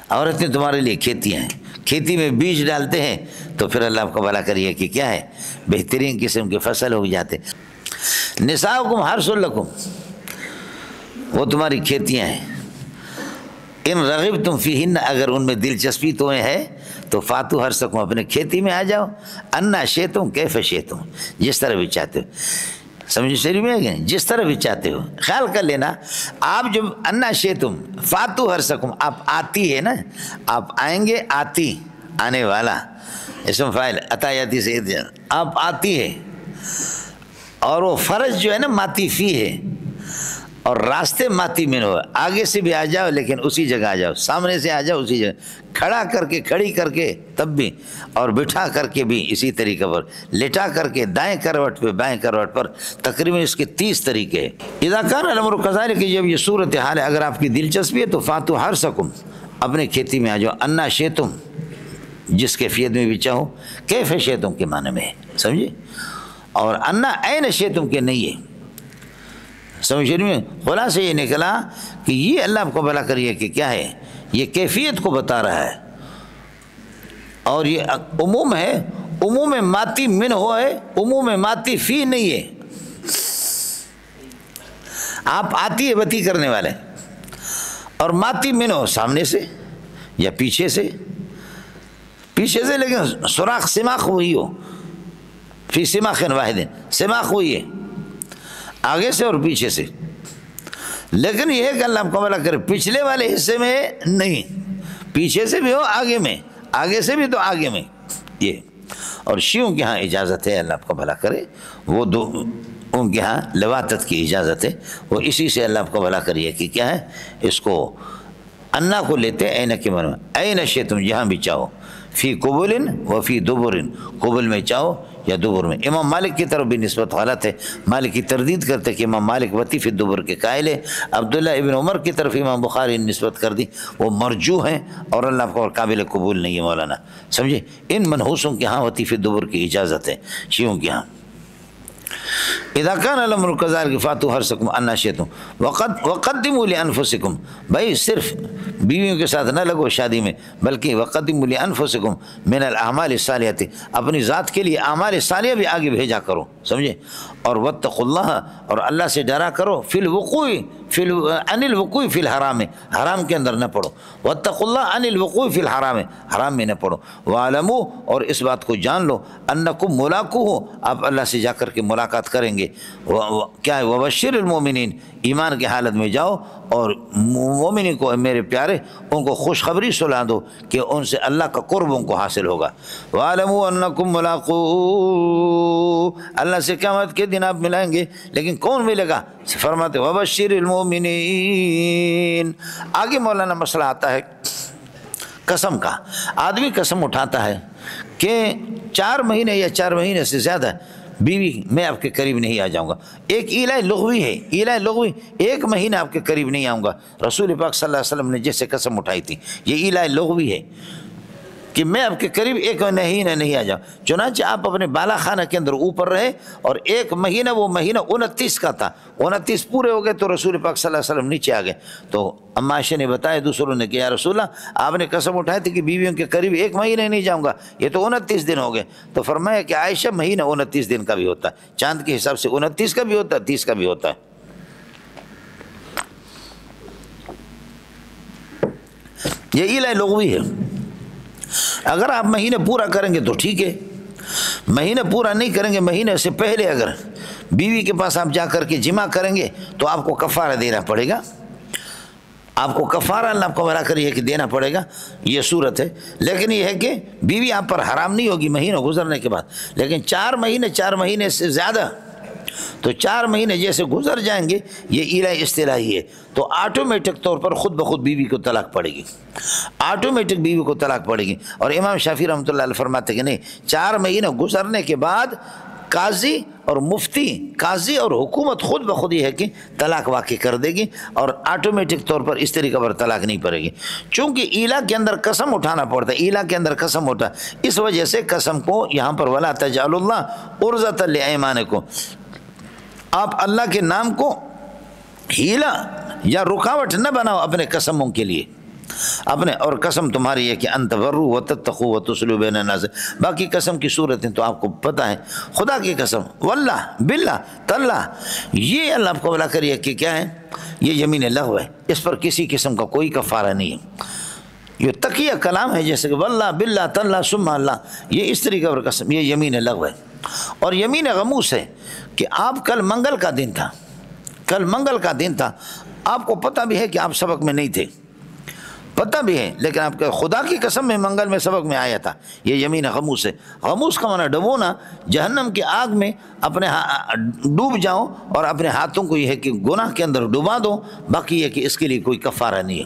عورتیں تمہارے لیے کھیتیاں ہیں. کھیتی میں بیج ڈالتے ہیں تو پھر اللہ آپ کو بھلا کریے کہ کیا ہے بہترین قسم کے فصل ہو جاتے. نساؤکم حرث لکم, وہ تمہاری کھیتیاں ہیں. ان رغبتم فیہن, اگر ان میں دلچسپی تمہیں ہے تو فاتو حرثکم, اپنے کھیتی میں آ جاؤ. انا شئتم کیف شئتم, جس طرح بھی چاہتے ہو. سمجھے شریف میں ہے, جس طرح بھی چاہتے ہو. خیال کر لینا آپ جب انا شئتم فاتو حرثکم, آپ آتی ہے نا, آپ آئیں گے, آتی آنے والا اسم فاعل عطایاتی سے آپ آتی ہے, اور وہ فرض جو ہے نا ماتی فی ہے, اور راستے ماتی من ہو. آگے سے بھی آ جاؤ لیکن اسی جگہ آ جاؤ, سامنے سے آ جاؤ اسی جگہ, کھڑا کر کے کھڑی کر کے تب بھی, اور بٹھا کر کے بھی اسی طریقے پر, لٹا کر کے دائیں کروٹ پہ بائیں کروٹ پر, تقریباً اس کے 30 طریقے ہیں. اذا کان الامر کذالک, کہ جب یہ صورت حال ہے اگر آپ کی دلچسپی ہے تو فاتو حرثکم, اپنے کھیتی میں آ جاؤ. انا شئتم, جس کیفیت میں بھی چاہو. کیف شئتم کے معنی میں ہے, سمجھے. اور انا این شئتم کے نہیں ہے. سمجھ میں خلاصہ یہ نکلا کہ یہ اللہ آپ کو بھلا کریے کہ کیا ہے, یہ کیفیت کو بتا رہا ہے, اور یہ عموم ہے. عموم ماتی من ہو ہے, عموم ماتی فی نہیں ہے. آپ آتی ہے بتی کرنے والے, اور ماتی من ہو سامنے سے یا پیچھے سے, پیچھے سے لیکن سوراخ سماخ وہی ہو. فی سماخ واحد, سماخ وہی ہے آگے سے اور پیچھے سے. لیکن یہ ہے کہ اللہ آپ کو بھلا کرے پچھلے والے حصے میں نہیں, پیچھے سے بھی ہو آگے میں, آگے سے بھی تو آگے میں یہ. اور شیعوں کے ہاں اجازت ہے, اللہ آپ کو بھلا کرے, وہ دو ان کے ہاں لواتت کی اجازت ہے, وہ اسی سے اللہ آپ کو بھلا کریے کہ کیا ہے اس کو انا کو لیتے این کے من میں. این شئتم, جہاں بھی چاہو. فی قبول و فی دبر, قبول میں چاہو یا دبر میں. امام مالک کی طرف بھی نسبت غلط ہے, مالک کی تردید کرتے کہ امام مالک وتی فی دبر کے قائل ہے. عبداللہ ابن عمر کی طرف امام بخاری نے نسبت کر دی, وہ مرجوح ہیں اور اللہ کو قابل قبول نہیں ہے مولانا, سمجھے. ان منحوسوں کے ہاں وتی فی دبر کی اجازت ہے, شیعوں کے ہاں. اذا کان الامر کذالک فاتوا حرثکم انا شئتم وقدموا لانفسکم. بھائی صرف بیویوں کے ساتھ نہ لگو شادی میں, بلکہ وقدموا لانفسکم من الاعمال الصالحۃ, اپنی ذات کے لیے اعمال صالحہ بھی آگے بھیجا کرو, سمجھے. اور واتقوا اللہ, اور اللہ سے ڈرا کرو, فی الوقوع عن الوقوع فی الحرام, حرام کے اندر نہ پڑو. واتقوا اللہ عن الوقوع فی الحرام, حرام میں نہ پڑو. واعلموا, اور اس بات کو جان لو, انکم ملاقوہ, آپ اللہ سے جا کر کے ملاقات کریں گے. کیا ہے, وبشر المومنین, ایمان کی حالت میں جاؤ اور مومنین کو میرے پیارے ان کو خوشخبری سنا دو کہ ان سے اللہ کا قرب ان کو حاصل ہوگا. وَعَلَمُوا أَنَّكُمْ مُلَاقُوهُ, اللہ سے قیامت کے دن آپ ملائیں گے. لیکن کون ملے گا, فرماتے وَبَشِّرِ الْمُؤْمِنِينَ. آگے مولانا مسئلہ آتا ہے قسم کا. آدمی قسم اٹھاتا ہے کہ 4 مہینے یا 4 مہینے سے زیادہ بیوی میں آپ کے قریب نہیں آ جاؤں گا. ایک ایلہ لغوی ہے, ایلہ لغوی, 1 مہینہ آپ کے قریب نہیں آؤں گا. رسول پاک صلی اللہ علیہ وسلم نے جیسے قسم اٹھائی تھی, یہ ایلہ لغوی ہے کہ میں آپ کے قریب 1 مہینہ نہیں آ جاؤں. چنانچہ آپ اپنے بالا خانہ کے اندر اوپر رہے, اور 1 مہینہ, وہ مہینہ 29 کا تھا, 29 پورے ہو گئے تو رسول پاک صلی اللہ علیہ وسلم نیچے آ گئے. تو اما عائشہ نے بتایا دوسروں نے کہ یا رسول اللہ, آپ نے قسم اٹھائی تھی کہ بیویوں کے قریب 1 مہینہ نہیں جاؤں گا, یہ تو 29 دن ہو گئے. تو فرمایا کہ عائشہ مہینہ 29 دن کا بھی ہوتا ہے, چاند کے حساب سے 29 کا بھی ہوتا ہے, 30 کا بھی ہوتا ہے. یہ الہ لغوی ہے. اگر آپ مہینہ پورا کریں گے تو ٹھیک ہے, مہینہ پورا نہیں کریں گے, مہینے سے پہلے اگر بیوی کے پاس آپ جا کر کے جمع کریں گے تو آپ کو کفارہ دینا پڑے گا. آپ کو کفارہ اللہ آپ کو بلا کر یہ کہ دینا پڑے گا، یہ صورت ہے۔ لیکن یہ ہے کہ بیوی آپ پر حرام نہیں ہوگی مہینوں گزرنے کے بعد، لیکن 4 مہینے سے زیادہ، تو 4 مہینے جیسے گزر جائیں گے، یہ ایلا اصطلاحی ہے، تو آٹومیٹک طور پر خود بخود بیوی کو طلاق پڑے گی، آٹومیٹک بیوی کو طلاق پڑے گی۔ اور امام شافعی رحمۃ اللہ علیہ فرماتے ہیں کہ نہیں، 4 مہینے گزرنے کے بعد قاضی اور مفتی، قاضی اور حکومت خود بخود یہ ہے کہ طلاق واقع کر دے گی، اور آٹومیٹک طور پر اس طریقے پر طلاق نہیں پڑے گی، چونکہ ایلا کے اندر قسم اٹھانا پڑتا ہے، ایلا کے اندر قسم اٹھا، اس وجہ سے قسم کو یہاں پر ولا تجعلوا اللہ عرضۃ لایمانکم، آپ اللہ کے نام کو ہیلا یا رکاوٹ نہ بناؤ اپنے قسموں کے لیے، اپنے، اور قسم تمہاری ہے کہ ان تبروا وتتقوا وتصلحوا بین الناس۔ باقی قسم کی صورتیں تو آپ کو پتہ ہے، خدا کی قسم، واللہ باللہ تاللہ، یہ اللہ آپ کو بلا کریے کہ کیا ہے، یہ یمین لغو ہے، اس پر کسی قسم کا کوئی کفارہ نہیں ہے، یہ تقیہ کلام ہے، جیسے کہ واللہ باللہ تاللہ ثم اللہ، یہ اس طریقے پر قسم، یہ یمین لغو ہے۔ اور یمین غموس ہے کہ آپ کل منگل کا دن تھا، کل منگل کا دن تھا، آپ کو پتہ بھی ہے کہ آپ سبق میں نہیں تھے، پتہ بھی ہے، لیکن آپ کے خدا کی قسم میں منگل میں سبق میں آیا تھا، یہ یمین غموس ہے۔ غموس کا معنی ڈبونا، جہنم کی آگ میں اپنے ڈوب جاؤ اور اپنے ہاتھوں کو یہ ہے کہ گناہ کے اندر ڈبا دو، باقی یہ کہ اس کے لیے کوئی کفارہ نہیں ہے۔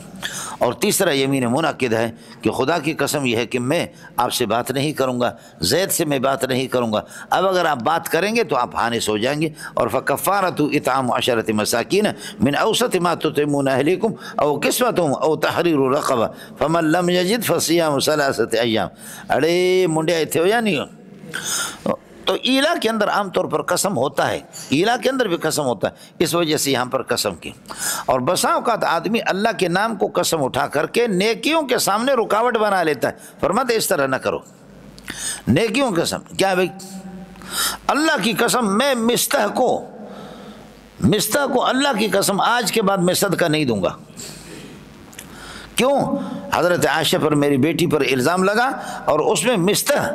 اور تیسرا یمین منعقد ہے کہ خدا کی قسم یہ ہے کہ میں آپ سے بات نہیں کروں گا، زید سے میں بات نہیں کروں گا، اب اگر آپ بات کریں گے تو آپ حانس ہو جائیں گے، اور فکفارۃ اطعام 10 مساکین من اوسط ما تطعمون اہلیکم او کسوتہم او تحریر رقبہ فمن لم یجد فصیام 3 ایام۔ اڑے منڈے آئے تھے ہو یا نہیں ہو؟ تو ایلا کے اندر عام طور پر قسم ہوتا ہے، ایلا کے اندر بھی قسم ہوتا ہے، اس وجہ سے یہاں پر قسم کی۔ اور بسا اوقات آدمی اللہ کے نام کو قسم اٹھا کر کے نیکیوں کے سامنے رکاوٹ بنا لیتا ہے، فرماتے اس طرح نہ کرو، نیکیوں کی قسم کیا بھائی، اللہ کی قسم میں مستح کو اللہ کی قسم آج کے بعد میں صدقہ نہیں دوں گا۔ کیوں؟ حضرت عائشہ پر میری بیٹی پر الزام لگا، اور اس میں مستح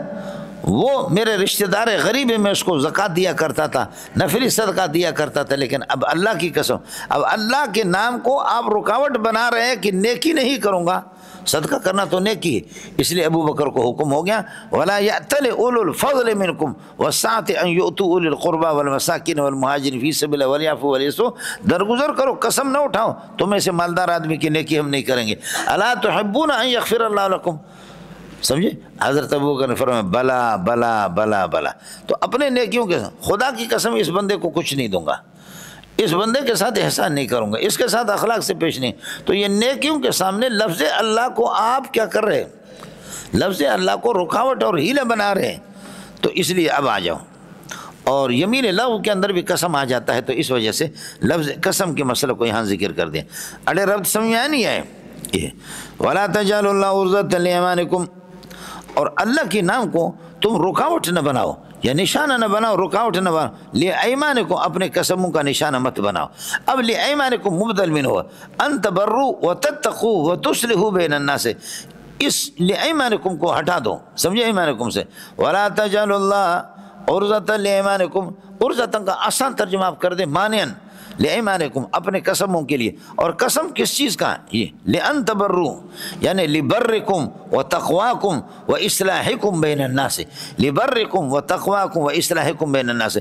وہ میرے رشتہ دار غریب ہے، میں اس کو زکوٰۃ دیا کرتا تھا، نفلی صدقہ دیا کرتا تھا، لیکن اب اللہ کی قسم، اب اللہ کے نام کو آپ رکاوٹ بنا رہے ہیں کہ نیکی نہیں کروں گا، صدقہ کرنا تو نیکی ہے، اس لیے ابو بکر کو حکم ہو گیا وَلَا يَأْتَلِ أُولُو الْفَضْلِ مِنْكُمْ وَالسَّعَةِ أَنْ يُؤْتُوا أُولِي الْقُرْبَى وَالْمَسَاكِينِ وَالْمُهَاجِرِينَ فِي سَبِيلِ اللَّهِ وَلْيَعْفُوا وَلْيَصْفَحُوا، درگزر کرو، قسم نہ اٹھاؤ، تم ایسے مالدار آدمی کی نیکی ہم نہیں کریں گے۔ أَلَا تُحِبُّونَ أَنْ يَغْفِرَ اللَّهُ لَكُمْ، سمجھے؟ حضرت ابوبکر نے فرمایا بلا بلا بلا بلا، تو اپنے نیکیوں کے خدا کی قسم اس بندے کو کچھ نہیں دوں گا، اس بندے کے ساتھ احسان نہیں کروں گا، اس کے ساتھ اخلاق سے پیش نہیں۔ تو یہ نیکیوں کے سامنے لفظ اللہ کو آپ کیا کر رہے ہیں، لفظ اللہ کو رکاوٹ اور ہیلا بنا رہے ہیں، تو اس لیے اب آ جاؤ۔ اور یمین لغو کے اندر بھی قسم آ جاتا ہے، تو اس وجہ سے لفظ قسم کے مسئلہ کو یہاں ذکر کر دیں۔ اڑے رب سمجھ میں نہیں آئے، یہ وَلَا تَجْعَلُوا اللَّهَ عُرْضَةً لِأَيْمَانِكُمْ، اور اللہ کے نام کو تم رکاوٹ نہ بناؤ یا نشانہ نہ بناؤ، رکاوٹ نہ بناؤ، لِأَيْمَانِكُمْ، اپنے قسموں کا نشانہ مت بناؤ۔ اب لِأَيْمَانِكُمْ مبدل من ہوا ان تبروا وتتقوا وتصلحوا بین الناس، اس لِأَيْمَانِكُمْ کو ہٹا دو، سمجھے، ایمانکم سے، وَلَا تَجْعَلُوا اللَّهَ عُرْضَةً لِأَيْمَانِكُمْ، عرضۃ کا آسان ترجمہ آپ کر دیں مانعاً، لِأَيْمَانِكُمْ، اپنے قسموں کے لیے، اور قسم کس چیز کا، یہ لِأَن تبروا، یعنی لِبَرِّكُمْ وَتَقْوَاكُمْ وَإِصْلَاحِكُمْ بَيْنَ النَّاسِ، لِبَرِّكُمْ وَتَقْوَاكُمْ وَإِصْلَاحِكُمْ بَيْنَ النَّاسِ،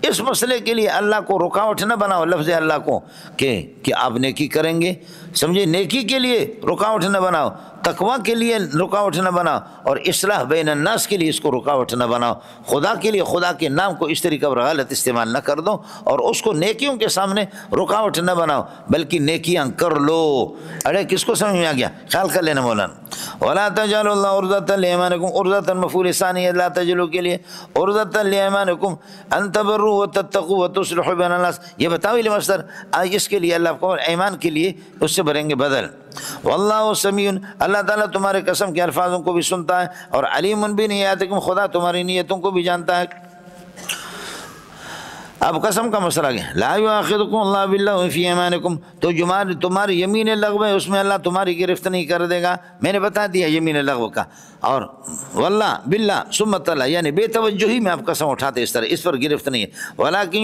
اس مسئلے کے لیے اللہ کو رکاوٹ نہ بناؤ، لفظ اللہ کو کہ آپ نیکی کریں گے، سمجھے، نیکی کے لیے رکاوٹ نہ بناؤ، تقوی کے لیے رکاوٹ نہ بناؤ، اور اصلاح بین الناس کے لیے اس کو رکاوٹ نہ بناؤ، خدا کے لیے خدا کے نام کو اس طریقے پر غلط استعمال نہ کر دو، اور اس کو نیکیوں کے سامنے رکاوٹ نہ بناؤ، بلکہ نیکیاں کر لو۔ ارے کس کو سمجھ میں آ گیا، خیال کر لینا مولانا۔ وَلَا تَجْعَلُوا اللَّهَ عُرْضَةً لِأَيْمَانِكُمْ، عُرْضَةً مفعول ثانی لا تجلو کے لیے، عُرْضَةً لِأَيْمَانِكُمْ أَن تَبَرُّوا وَتَتَّقُوا وَتُصْلِحُوا بَيْنَ النَّاسِ، یہ بتاؤ علم مصدر، اس کے لیے اللہ کو ایمان کے لیے اس سے بھریں گے بدل۔ واللہ سمیع، اللہ تعالیٰ تمہارے قسم کے الفاظوں کو بھی سنتا ہے، اور علیم بنیاتکم، خدا تمہاری نیتوں کو بھی جانتا ہے۔ اب قسم کا مسئلہ گیا، لا یؤاخذکم اللہ باللغو فی ایمانکم، تو تمہاری یمین لغو ہے اس میں اللہ تمہاری گرفت نہیں کر دے گا، میں نے بتا دیا یمین لغو کا. اور واللہ باللہ ثم اللہ یعنی بے توجہی میں آپ قسم اٹھاتے اس طرح، اس پر گرفت نہیں ہے. ولکن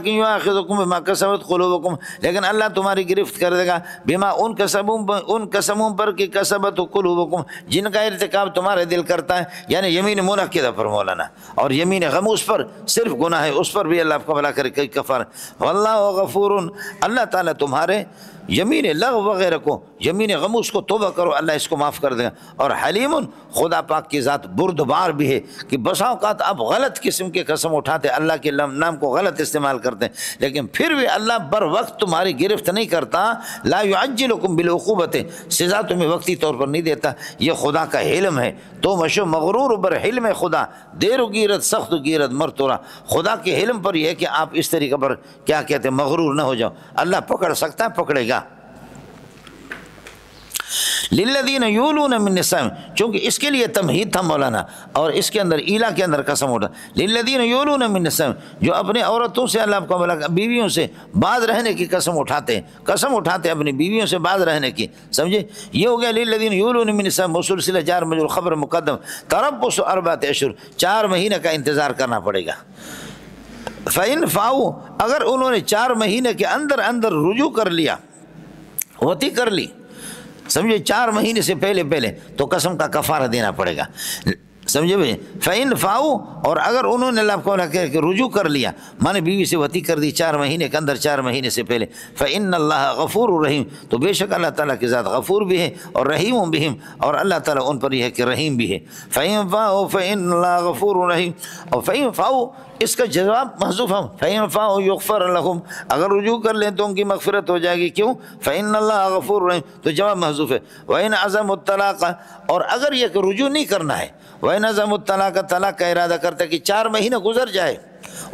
یؤاخذکم بما کسبت قلوبکم، لیکن اللہ تمہاری گرفت کر دے گا بما ان قسموں پر کہ کسبت قلوبکم، جن کا ارتکاب تمہارے دل کرتا ہے، یعنی یمین منعقدہ پر مولانا، اور یمین غموس پر صرف گناہ ہے، اس پر بھی اللہ آپ کو بھلا کرے کئی کفار. واللہ غفور، اللہ تعالیٰ تمہارے یمین لغو وغیرہ کو، یمین غموس کو توبہ کرو اللہ اس کو معاف کر دے گا. اور حلیم، خدا پاک کی ذات بردبار بھی ہے کہ بسا اوقات آپ غلط قسم کے قسم اٹھاتے، اللہ کے نام کو غلط استعمال کرتے ہیں، لیکن پھر بھی اللہ بر وقت تمہاری گرفت نہیں کرتا. لا یعجلکم بالعقوبۃ، سزا تمہیں وقتی طور پر نہیں دیتا، یہ خدا کا حلم ہے. تو مشو مغرور بر حلم خدا، دیر و گیرت سخت و گیرت مرتورا، خدا کے حلم پر یہ ہے کہ آپ اس طریقے پر کیا کہتے ہیں مغرور نہ ہو جاؤ. اللہ پکڑ سکتا ہے، پکڑے گا. للذین یولون من نسائہم، چونکہ اس کے لیے تمہید تھا مولانا، اور اس کے اندر ایلا کے اندر قسم اٹھا. للذین یولون من نسائہم، جو اپنے عورتوں سے اللہ کو بلا بیویوں سے باز رہنے کی قسم اٹھاتے ہیں، قسم اٹھاتے ہیں اپنی بیویوں سے باز رہنے کی. سمجھے، یہ ہو گیا للذین یولون من نسائہم، موصول صلہ جار مجرور خبر مقدم. تربص 4 اشہر، 4 مہینے کا انتظار کرنا پڑے گا. فَإِنْ فَاؤُوا، اگر انہوں نے 4 مہینے کے اندر رجوع کر لیا، وطی کر لی، سمجھے 4 مہینے سے پہلے تو قسم کا کفارہ دینا پڑے گا. سمجھے بھائی، فَإِنْ فَاؤُوا، اور اگر انہوں نے اللہ کو کہ رجوع کر لیا، مانے بیوی سے وطی کر دی 4 مہینے کے اندر، 4 مہینے سے پہلے، فَإِنَّ اللَّهَ غَفُورٌ رَحِيمٌ، تو بے شک اللہ تعالیٰ کی ذات غفور بھی ہے اور رحیم بہم، اور اللہ تعالیٰ ان پر یہ ہے کہ رحیم بھی ہے. فَإِنْ فَاؤُوا فَإِنَّ اللَّهَ غَفُورٌ رَحِيمٌ. اور فَإِنْ فَاؤُوا اس کا جواب محذوف ہے، فَإِنْ فَاؤُوا يُغْفَرْ لَهُمْ، اگر رجوع کر لیں تو ان کی مغفرت ہو جائے گی. کیوں؟ فَإِنَّ اللَّهَ غَفُورٌ رَحِيمٌ، تو جواب محذوف ہے. وَإِنْ عَزَمُوا الطَّلَاقَ، اور اگر یہ کہ رجوع نہیں کرنا ہے، وَإِنْ عَزَمُوا الطَّلَاقَ، طلاق کا ارادہ کرتا ہے کہ 4 مہینے گزر جائے،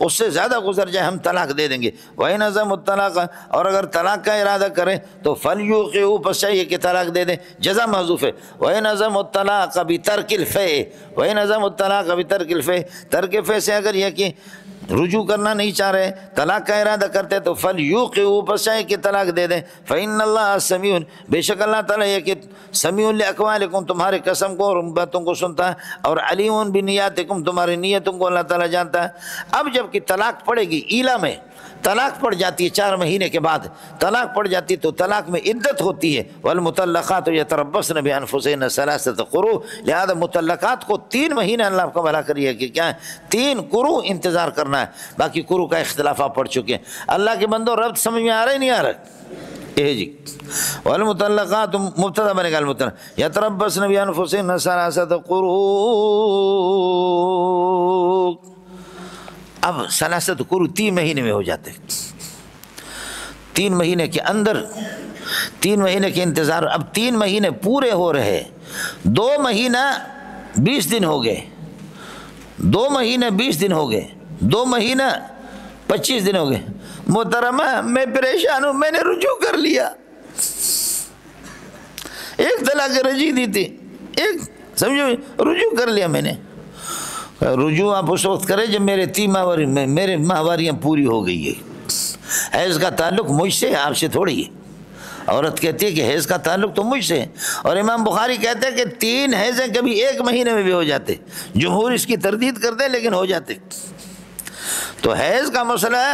اس سے زیادہ گزر جائے ہم طلاق دے دیں گے. وَإِنْ عَزَمُوا الطَّلَاقَ، اور اگر طلاق کا ارادہ کریں تو فَلْيُوقِعُوا، پس چاہیے کہ طلاق دے دیں، جزا محذوف ہے. وَإِنْ عَزَمُوا الطَّلَاقَ بِتَرْكِ الْفَيْءِ، وَإِنْ عَزَمُوا الطَّلَاقَ بِتَرْكِ الْفَيْءِ، ترک فے سے اگر یہ کہ رجوع کرنا نہیں چاہ رہے، طلاق کا ارادہ کرتے تو فَلْيُوقِعُوا، پس چاہیے کہ طلاق دے دیں. فَإِنَّ اللَّهَ سَمِيعٌ، بے شک اللہ تعالیٰ یہ کہ سمیع لِأَقْوَالِكُمْ، تمہارے قسم کو اور باتوں کو سنتا ہے، اور علیم بِنِيَاتِكُمْ، تمہاری نیتوں کو اللہ تعالیٰ جانتا ہے. اب جب کہ طلاق پڑے گی، ایلا میں طلاق پڑ جاتی ہے 4 مہینے کے بعد طلاق پڑ جاتی ہے، تو طلاق میں عدت ہوتی ہے. والمطلقات یتربصن بانفسهن 3 قروء، لہذا مطلقات کو 3 مہینے اللہ آپ کو بھلا کریے کہ کیا ہے 3 قروء انتظار کرنا ہے. باقی قروء کا اختلاف آپ پڑھ چکے ہیں. اللہ کے بندوں ربط سمجھ میں آ رہا ہے نہیں آ رہا؟ جی والمطلقات مبتدا بنے گا، المطلق یتربصن بانفسهن 3 قروء. اب 3 قروء 3 مہینے میں ہو جاتے، 3 مہینے کے اندر 3 مہینے کے انتظار. اب 3 مہینے پورے ہو رہے، 2 مہینہ 20 دن ہو گئے، 2 مہینے 20 دن ہو گئے، 2 مہینہ 25 دن ہو گئے. محترمہ میں پریشان ہوں، میں نے رجوع کر لیا، 1 طلاق رجی دی تھی، سمجھو رجوع کر لیا میں نے. رجوع آپ اس وقت کریں جب میرے ماہواریاں پوری ہو گئی ہے. حیض کا تعلق مجھ سے ہے، آپ سے تھوڑی ہے. عورت کہتی ہے کہ حیض کا تعلق تو مجھ سے ہے، اور امام بخاری کہتے ہیں کہ 3 حیضیں کبھی 1 مہینے میں بھی ہو جاتے. جمہور اس کی تردید کرتے ہیں لیکن ہو جاتے. تو حیض کا مسئلہ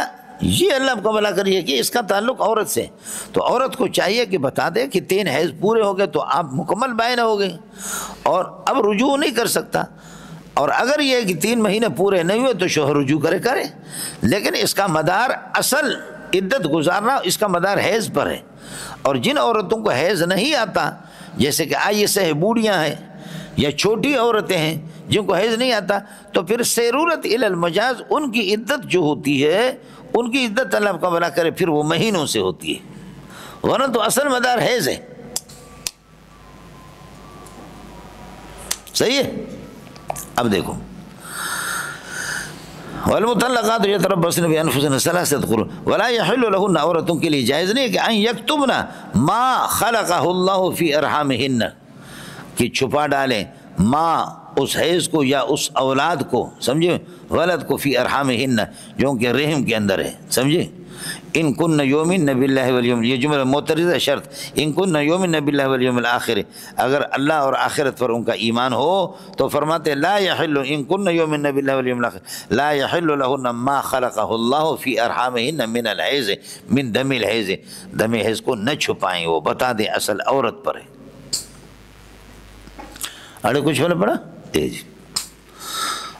یہ اللہ کو بلا کریے کہ اس کا تعلق عورت سے، تو عورت کو چاہیے کہ بتا دے کہ 3 حیض پورے ہو گئے تو آپ مکمل بائنہ ہو گئی اور اب رجوع نہیں کر سکتا. اور اگر یہ کہ 3 مہینے پورے نہیں ہوئے تو شوہر رجوع کرے، لیکن اس کا مدار اصل عدت گزارنا اس کا مدار حیض پر ہے. اور جن عورتوں کو حیض نہیں آتا، جیسے کہ آئیسہ ہے، بوڑھیاں ہیں یا چھوٹی عورتیں ہیں جن کو حیض نہیں آتا، تو پھر سیرورت الی المجاز ان کی عدت جو ہوتی ہے، ان کی عدت اللہ کا بلا کرے پھر وہ مہینوں سے ہوتی ہے، ورنہ تو اصل مدار حیض ہے. صحیح ہے؟ اب دیکھو، والمطلقات یتربصن بانفسهن 3 قروء ولا يحل لهن، عورتوں کے لیے جائز نہیں کہ ان یکتبن ما خلقه اللہ فی ارحامهن، کہ چھپا ڈالیں ما اس حیض کو یا اس اولاد کو، سمجھے، ولد کو، فی ارحامہن، جو کہ رحم کے اندر ہے، سمجھے، ان کن یؤمن باللہ والیوم، یہ جملہ معترضہ شرط، ان کن یؤمن باللہ والیوم الآخر، اگر اللہ اور آخرت پر ان کا ایمان ہو تو فرماتے لا یحل، ان کن یؤمن باللہ والیوم الآخر لا یحل لہن ما خلقہ اللہ فی ارحامہن من الحیض، من دم الحیض، دم حیض کو نہ چھپائیں، وہ بتا دیں اصل عورت پر ہے۔ اڑے کچھ میں نے پڑھا تیز۔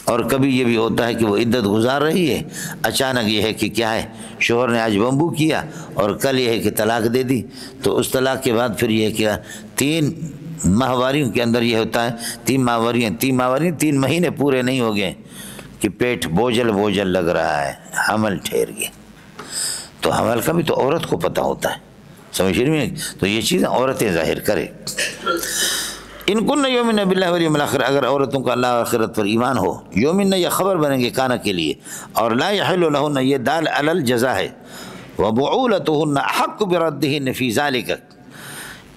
اور کبھی یہ بھی ہوتا ہے کہ وہ عدت گزار رہی ہے، اچانک یہ ہے کہ کیا ہے، شوہر نے آج بمبو کیا اور کل یہ ہے کہ طلاق دے دی، تو اس طلاق کے بعد پھر یہ کیا 3 ماہواریوں کے اندر یہ ہوتا ہے، 3 مہینے پورے نہیں ہو گئے کہ پیٹ بوجھل لگ رہا ہے، حمل ٹھہر گیا، تو حمل کا بھی تو عورت کو پتہ ہوتا ہے، سمجھ رہی ہیں؟ تو یہ چیزیں عورتیں ظاہر کرے۔ ان کن یومن باللہ والیوم الآخر، اگر عورتوں کا اللہ آخرت پر ایمان ہو، یومن یہ خبر بنیں گے کانا کے لیے، اور لا یحل لہن یہ دال علی الجزا ہے، وبعولتہن احق بردہن فی ذالک،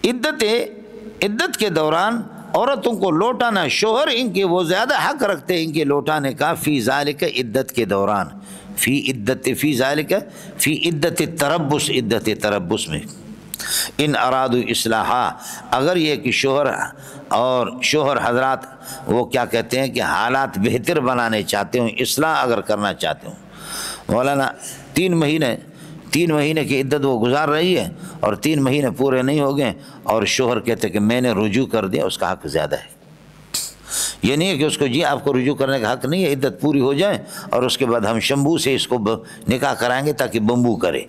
عدت کے دوران عورتوں کو لوٹانا، شوہر ان کے وہ زیادہ حق رکھتے ہیں ان کے لوٹانے کا، فی ذالک عدت کے دوران، فی ذالک فی عدت تربص، عدت تربص میں، ان ارادو اصلاحا، اگر یہ کہ شوہر حضرات وہ کیا کہتے ہیں کہ حالات بہتر بنانے چاہتے ہوں، اصلاح اگر کرنا چاہتے ہوں، مولانا 3 مہینے کی عدت وہ گزار رہی ہے اور 3 مہینے پورے نہیں ہو گئے اور شوہر کہتے کہ میں نے رجوع کر دیا، اس کا حق زیادہ ہے۔ یہ نہیں ہے کہ اس کو جی آپ کو رجوع کرنے کا حق نہیں ہے، عدت پوری ہو جائے اور اس کے بعد ہم شمبو سے اس کو نکاح کرائیں گے تاکہ بمبو کرے،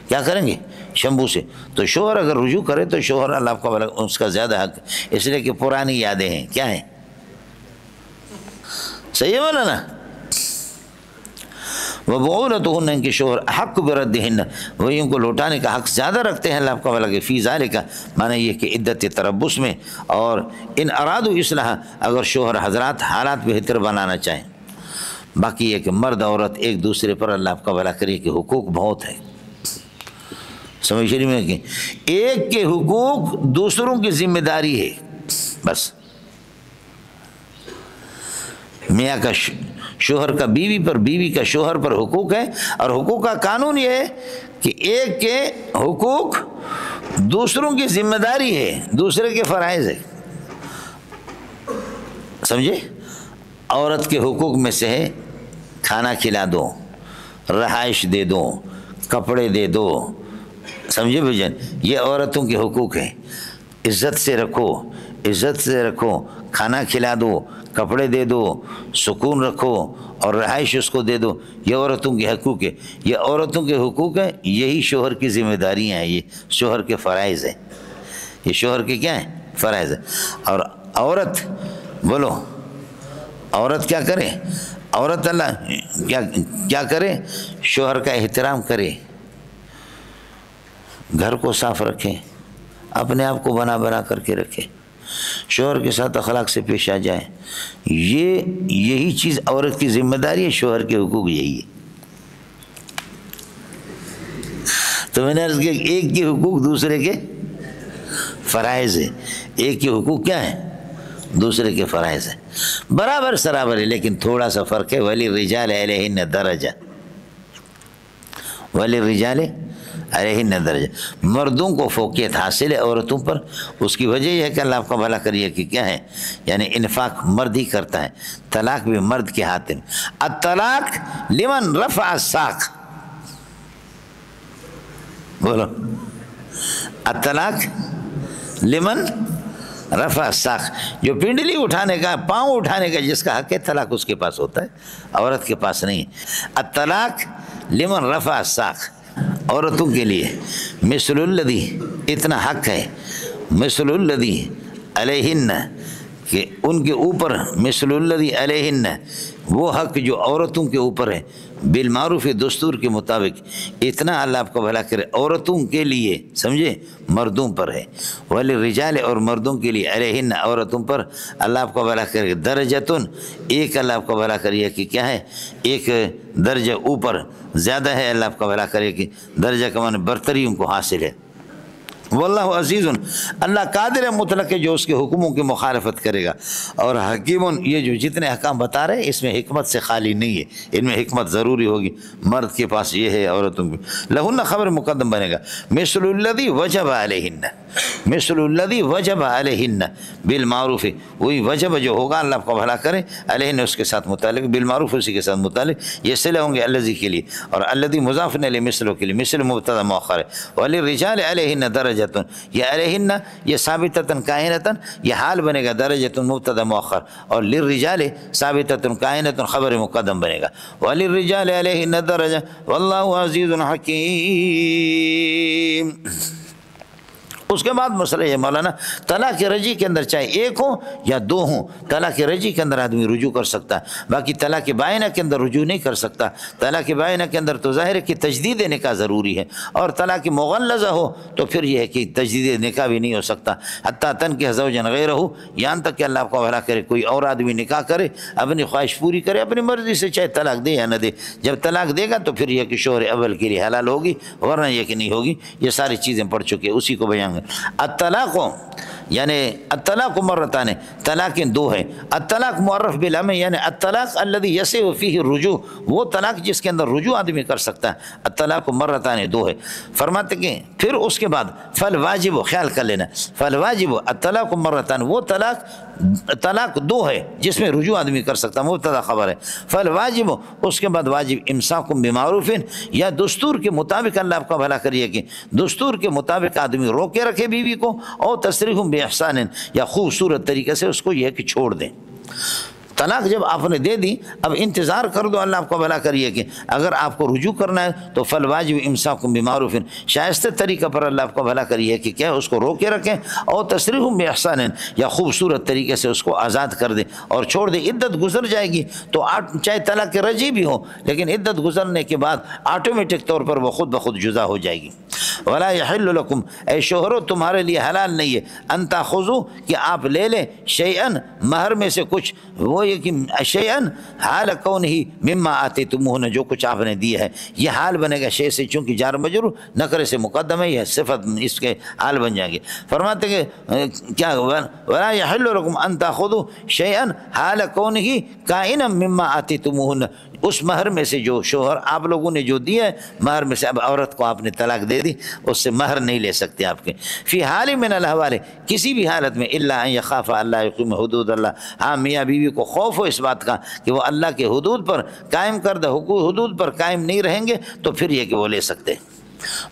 کیا کریں گے؟ شمبو سے۔ تو شوہر اگر رجوع کرے تو شوہر اللہ کو اس کا زیادہ حق، اس لیے کہ پرانی یادیں ہیں، کیا ہیں، صحیح ہے مولانا؟ وبعولتہن، ان کے شوہر حق بردہن، وہی ان کو لوٹانے کا حق زیادہ رکھتے ہیں اللہ کا کہ فی ذالک، معنی یہ کہ عدت تربص میں، اور ان ارادو اصلاح، اگر شوہر حضرات حالات بہتر بنانا چاہیں۔ باقی یہ کہ مرد عورت ایک دوسرے پر اللہ کا بھلا کرے کہ حقوق بہت ہے، سمجھ رہی میں کہ ایک کے حقوق دوسروں کی ذمہ داری ہے، بس میاں کا شوہر کا بیوی پر، بیوی کا شوہر پر حقوق ہے، اور حقوق کا قانون یہ ہے کہ ایک کے حقوق دوسروں کی ذمہ داری ہے، دوسرے کے فرائض ہے، سمجھے؟ عورت کے حقوق میں سے ہے کھانا کھلا دو، رہائش دے دو، کپڑے دے دو، سمجھے بھجن، یہ عورتوں کے حقوق ہیں، عزت سے رکھو، کھانا کھلا دو، کپڑے دے دو، سکون رکھو اور رہائش اس کو دے دو، یہ عورتوں کے حقوق ہے، یہ عورتوں کے حقوق ہیں، یہی شوہر کی ذمہ داریاں ہیں، یہ شوہر کے فرائض ہیں، یہ شوہر کے کیا ہیں؟ فرائض ہیں۔ اور عورت، بولو عورت کیا کرے؟ عورت اللہ کیا کرے؟ شوہر کا احترام کرے، گھر کو صاف رکھے، اپنے آپ کو بنا کر کے رکھے، شوہر کے ساتھ اخلاق سے پیش آ جائے، یہی چیز عورت کی ذمہ داری ہے، شوہر کے حقوق یہی ہے۔ تو میں نے عرض کیا ایک کے حقوق دوسرے کے فرائض ہے، ایک کے حقوق کیا ہیں؟ دوسرے کے فرائض ہیں، برابر سرابر ہے، لیکن تھوڑا سا فرق ہے، وَلِلرِّجَالِ عَلَيْهِنَّ دَرَجَةٌ، وَلِلرِّجَالِ عَلَيْهِنَّ دَرَجَةٌ، مردوں کو فوقیت حاصل ہے عورتوں پر، اس کی وجہ یہ ہے کہ اللہ آپ کا بھلا کریے کہ کیا ہے، یعنی انفاق مرد ہی کرتا ہے، طلاق بھی مرد کے ہاتھ میں، الطلاق لمن رفع الساق، بولو الطلاق لمن رفع الساق، جو پنڈلی اٹھانے کا، پاؤں اٹھانے کا جس کا حق ہے، طلاق اس کے پاس ہوتا ہے، عورت کے پاس نہیں۔ الطلاق لمن رفع الساق، عورتوں کے لیے مثل الذی، اتنا حق ہے، مثل الذی علیہن، کہ ان کے اوپر، مثل الذی علیہن، وہ حق جو عورتوں کے اوپر ہے، بالمعروف دستور کے مطابق، اتنا اللہ آپ کو بھلا کرے عورتوں کے لیے، سمجھے، مردوں پر ہے، وللرجال، اور مردوں کے لیے، علیہن، عورتوں پر، اللہ آپ کو بھلا کرے درجتن، ایک اللہ آپ کو بھلا کریے کہ کیا ہے، ایک درجہ اوپر زیادہ ہے، اللہ آپ کو بھلا کرے کہ درجہ کا معنی برتری ان کو حاصل ہے، واللہ عزیز، اللہ قادر ہے مطلق ہے جو اس کے حکموں کی مخالفت کرے گا، اور حکیم، یہ جو جتنے احکام بتا رہے ہیں اس میں حکمت سے خالی نہیں ہے، ان میں حکمت ضروری ہوگی، مرد کے پاس یہ ہے عورتوں کے لہن خبر مقدم بنے گا، مثل الذی وجب علیہن، مثل الذی وجب علیہن بالمعروف، وہی وجب جو ہوگا اللہ آپ کو بھلا کرے علیہن اس کے ساتھ متعلق، بالمعروف اسی کے ساتھ متعلق، یہ صلے ہوں گے الذی کے لیے، اور الذی مضاف الیہ مثلو کے لیے، مثل مبتدا مؤخر ہے، وللرجال علیہن درجۃ، یہ علیہن یہ ثابتۃ کائنۃ، یہ حال بنے گا درجۃ مبتدا مؤخر، اور للرجال ثابتۃ کائنۃ خبر مقدم بنے گا، وللرجال علیہن درجہ واللہ عزیز حکیم۔ اس کے بعد مسئلہ یہ مولانا، طلاق رجی کے اندر چاہے ایک ہو یا دو ہوں، طلاق رجی کے اندر آدمی رجوع کر سکتا ہے، باقی طلاق بائنہ کے اندر رجوع نہیں کر سکتا۔ طلاق بائنہ کے اندر تو ظاہر ہے کہ تجدید نکاح ضروری ہے، اور طلاق مغلظہ ہو تو پھر یہ ہے کہ تجدید نکاح بھی نہیں ہو سکتا، حتیٰ تنکح زوجا غیرہ، یہاں تک کہ اللہ کو بھلا کرے کوئی اور آدمی نکاح کرے، اپنی خواہش پوری کرے اپنی مرضی سے، چاہے طلاق دے یا نہ دے، جب طلاق دے گا تو پھر یہ کہ شوہر اول کے لیے حلال ہوگی، ورنہ یہ کہ نہیں ہوگی۔ یہ ساری چیزیں پڑھ چکے، اسی کو بیان الطلاق، یعنی الطلاق مرتان، طلاق دو ہے، الطلاق معرف بالعم، یعنی الطلاق الذي يسع فيه الرجوع، وہ طلاق جس کے اندر رجوع آدمی کر سکتا ہے، الطلاق مرتان دو ہے۔ فرماتے کہ پھر اس کے بعد فالواجب، خیال کر لینا، فالواجب الطلاق مرتان، وہ طلاق دو ہے جس میں رجوع آدمی کر سکتا ہے، مبتدا خبر ہے، فالواجب اس کے بعد واجب امساک بمعروف، یا دستور کے مطابق اللہ آپ کا بھلا کریے کہ دستور کے مطابق آدمی روکے رکھے بیوی کو، اور تسریح باحسان، یا خوبصورت طریقے سے اس کو یہ کہ چھوڑ دیں۔ طلاق جب آپ نے دے دی، اب انتظار کر دو، اللہ آپ کو بھلا کریے کہ اگر آپ کو رجوع کرنا ہے تو فالواجب امساک بمعروف، شائستہ طریقہ پر اللہ آپ کو بھلا کریے کہ کیا اس کو روکے رکھیں، اور تسریح باحسان، یا خوبصورت طریقے سے اس کو آزاد کر دیں اور چھوڑ دیں۔ عدت گزر جائے گی تو چاہے طلاق رجعی بھی ہو، لیکن عدت گزرنے کے بعد آٹومیٹک طور پر وہ خود بخود جدا ہو جائے گی۔ ولا یحل لکم، اے شوہرو تمہارے لیے حلال نہیں ہے، ان تاخذوا، کہ آپ لے لیں، شیئا مہر میں سے کچھ، وہ یہ کہ شیئا حال کونہ مما آتیتموہن، جو کچھ آپ نے دیا ہے، یہ حال بنے گا شے سے، چونکہ جار مجرور نکرے سے مقدم ہے، یہ صفت اس کے حال بن جائیں گے۔ فرماتے کہ کیا ولا یحل لکم ان تاخذوا شیئا حال کونہ کائنا مما آتیتموہن، اس مہر میں سے جو شوہر آپ لوگوں نے جو دیا ہے، مہر میں سے اب عورت کو آپ نے طلاق دے دی، اس سے مہر نہیں لے سکتے آپ کے، فی حال من الاحوال، کسی بھی حالت میں، الا ان یخاف اللہ یقیم حدود اللہ، ہاں میاں بیوی کو خوف ہو اس بات کا کہ وہ اللہ کے حدود پر قائم کردہ حدود پر قائم نہیں رہیں گے، تو پھر یہ کہ وہ لے سکتے ہیں۔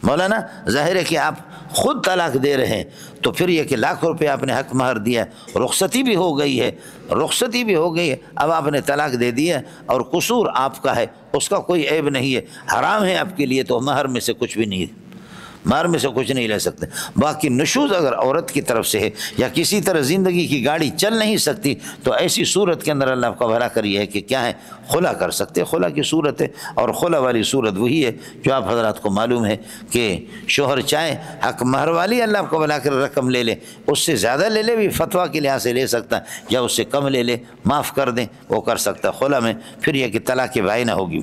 مولانا ظاہر ہے کہ آپ خود طلاق دے رہے ہیں تو پھر یہ کہ لاکھ روپے آپ نے حق مہر دیا ہے، رخصتی بھی ہو گئی ہے، رخصتی بھی ہو گئی ہے، اب آپ نے طلاق دے دیا ہے اور قصور آپ کا ہے، اس کا کوئی عیب نہیں ہے، حرام ہے آپ کے لیے، تو مہر میں سے کچھ بھی نہیں ہے، مہر میں سے کچھ نہیں لے سکتے۔ باقی نشوز اگر عورت کی طرف سے ہے یا کسی طرح زندگی کی گاڑی چل نہیں سکتی، تو ایسی صورت کے اندر اللہ آپ کا بھلا کریے ہے کہ کیا ہے، خلا کر سکتے، خلا کی صورت ہے، اور خلا والی صورت وہی ہے جو آپ حضرات کو معلوم ہے کہ شوہر چاہے حق مہر والی اللہ آپ کو بھلا کر رقم لے لے، اس سے زیادہ لے لے بھی فتویٰ کے لحاظ سے لے سکتا ہے، یا اس سے کم لے لے، معاف کر دیں، وہ کر سکتا ہے خلا میں، پھر یہ کہ طلاق بائنہ ہوگی۔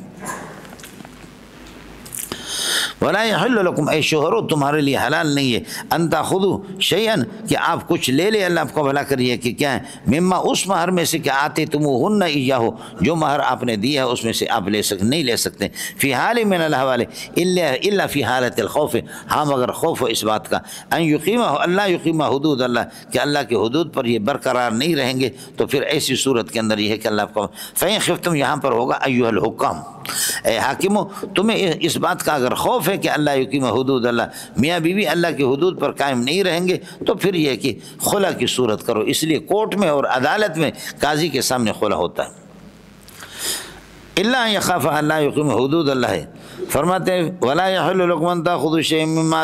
ولا یحل لکم، اے شوہرو تمہارے لیے حلال نہیں ہے، ان تاخذوا شیئا، کہ آپ کچھ لے لے، اللہ آپ کو بھلا کریے کہ کیا ہے، مما اس مہر میں سے کہ آتیتموہن ایہہ، جو مہر آپ نے دیا ہے اس میں سے آپ نہیں لے سکتے، فی حال من الاحوال الا فی حالت الخوف، ہاں مگر خوف ہو اس بات کا، ان یقیمہ اللہ یقیمہ حدود اللہ، کہ اللہ کے حدود پر یہ برقرار نہیں رہیں گے، تو پھر ایسی صورت کے اندر یہ ہے کہ اللہ آپ کو فإن خفتم، یہاں پر ہوگا ایھا الحکام، اے حاکمو تمہیں اس بات کا اگر خوف ہے کہ اللہ یقیم حدود اللہ، میاں بیوی اللہ کی حدود پر قائم نہیں رہیں گے، تو پھر یہ کہ خلا کی صورت کرو، اس لیے کورٹ میں اور عدالت میں قاضی کے سامنے خلا ہوتا ہے۔ الا ان یخاف اللہ یقیم حدود اللہ ہے، فرماتے ہیں ولا یحل لکم ان تاخذوا شیئا مما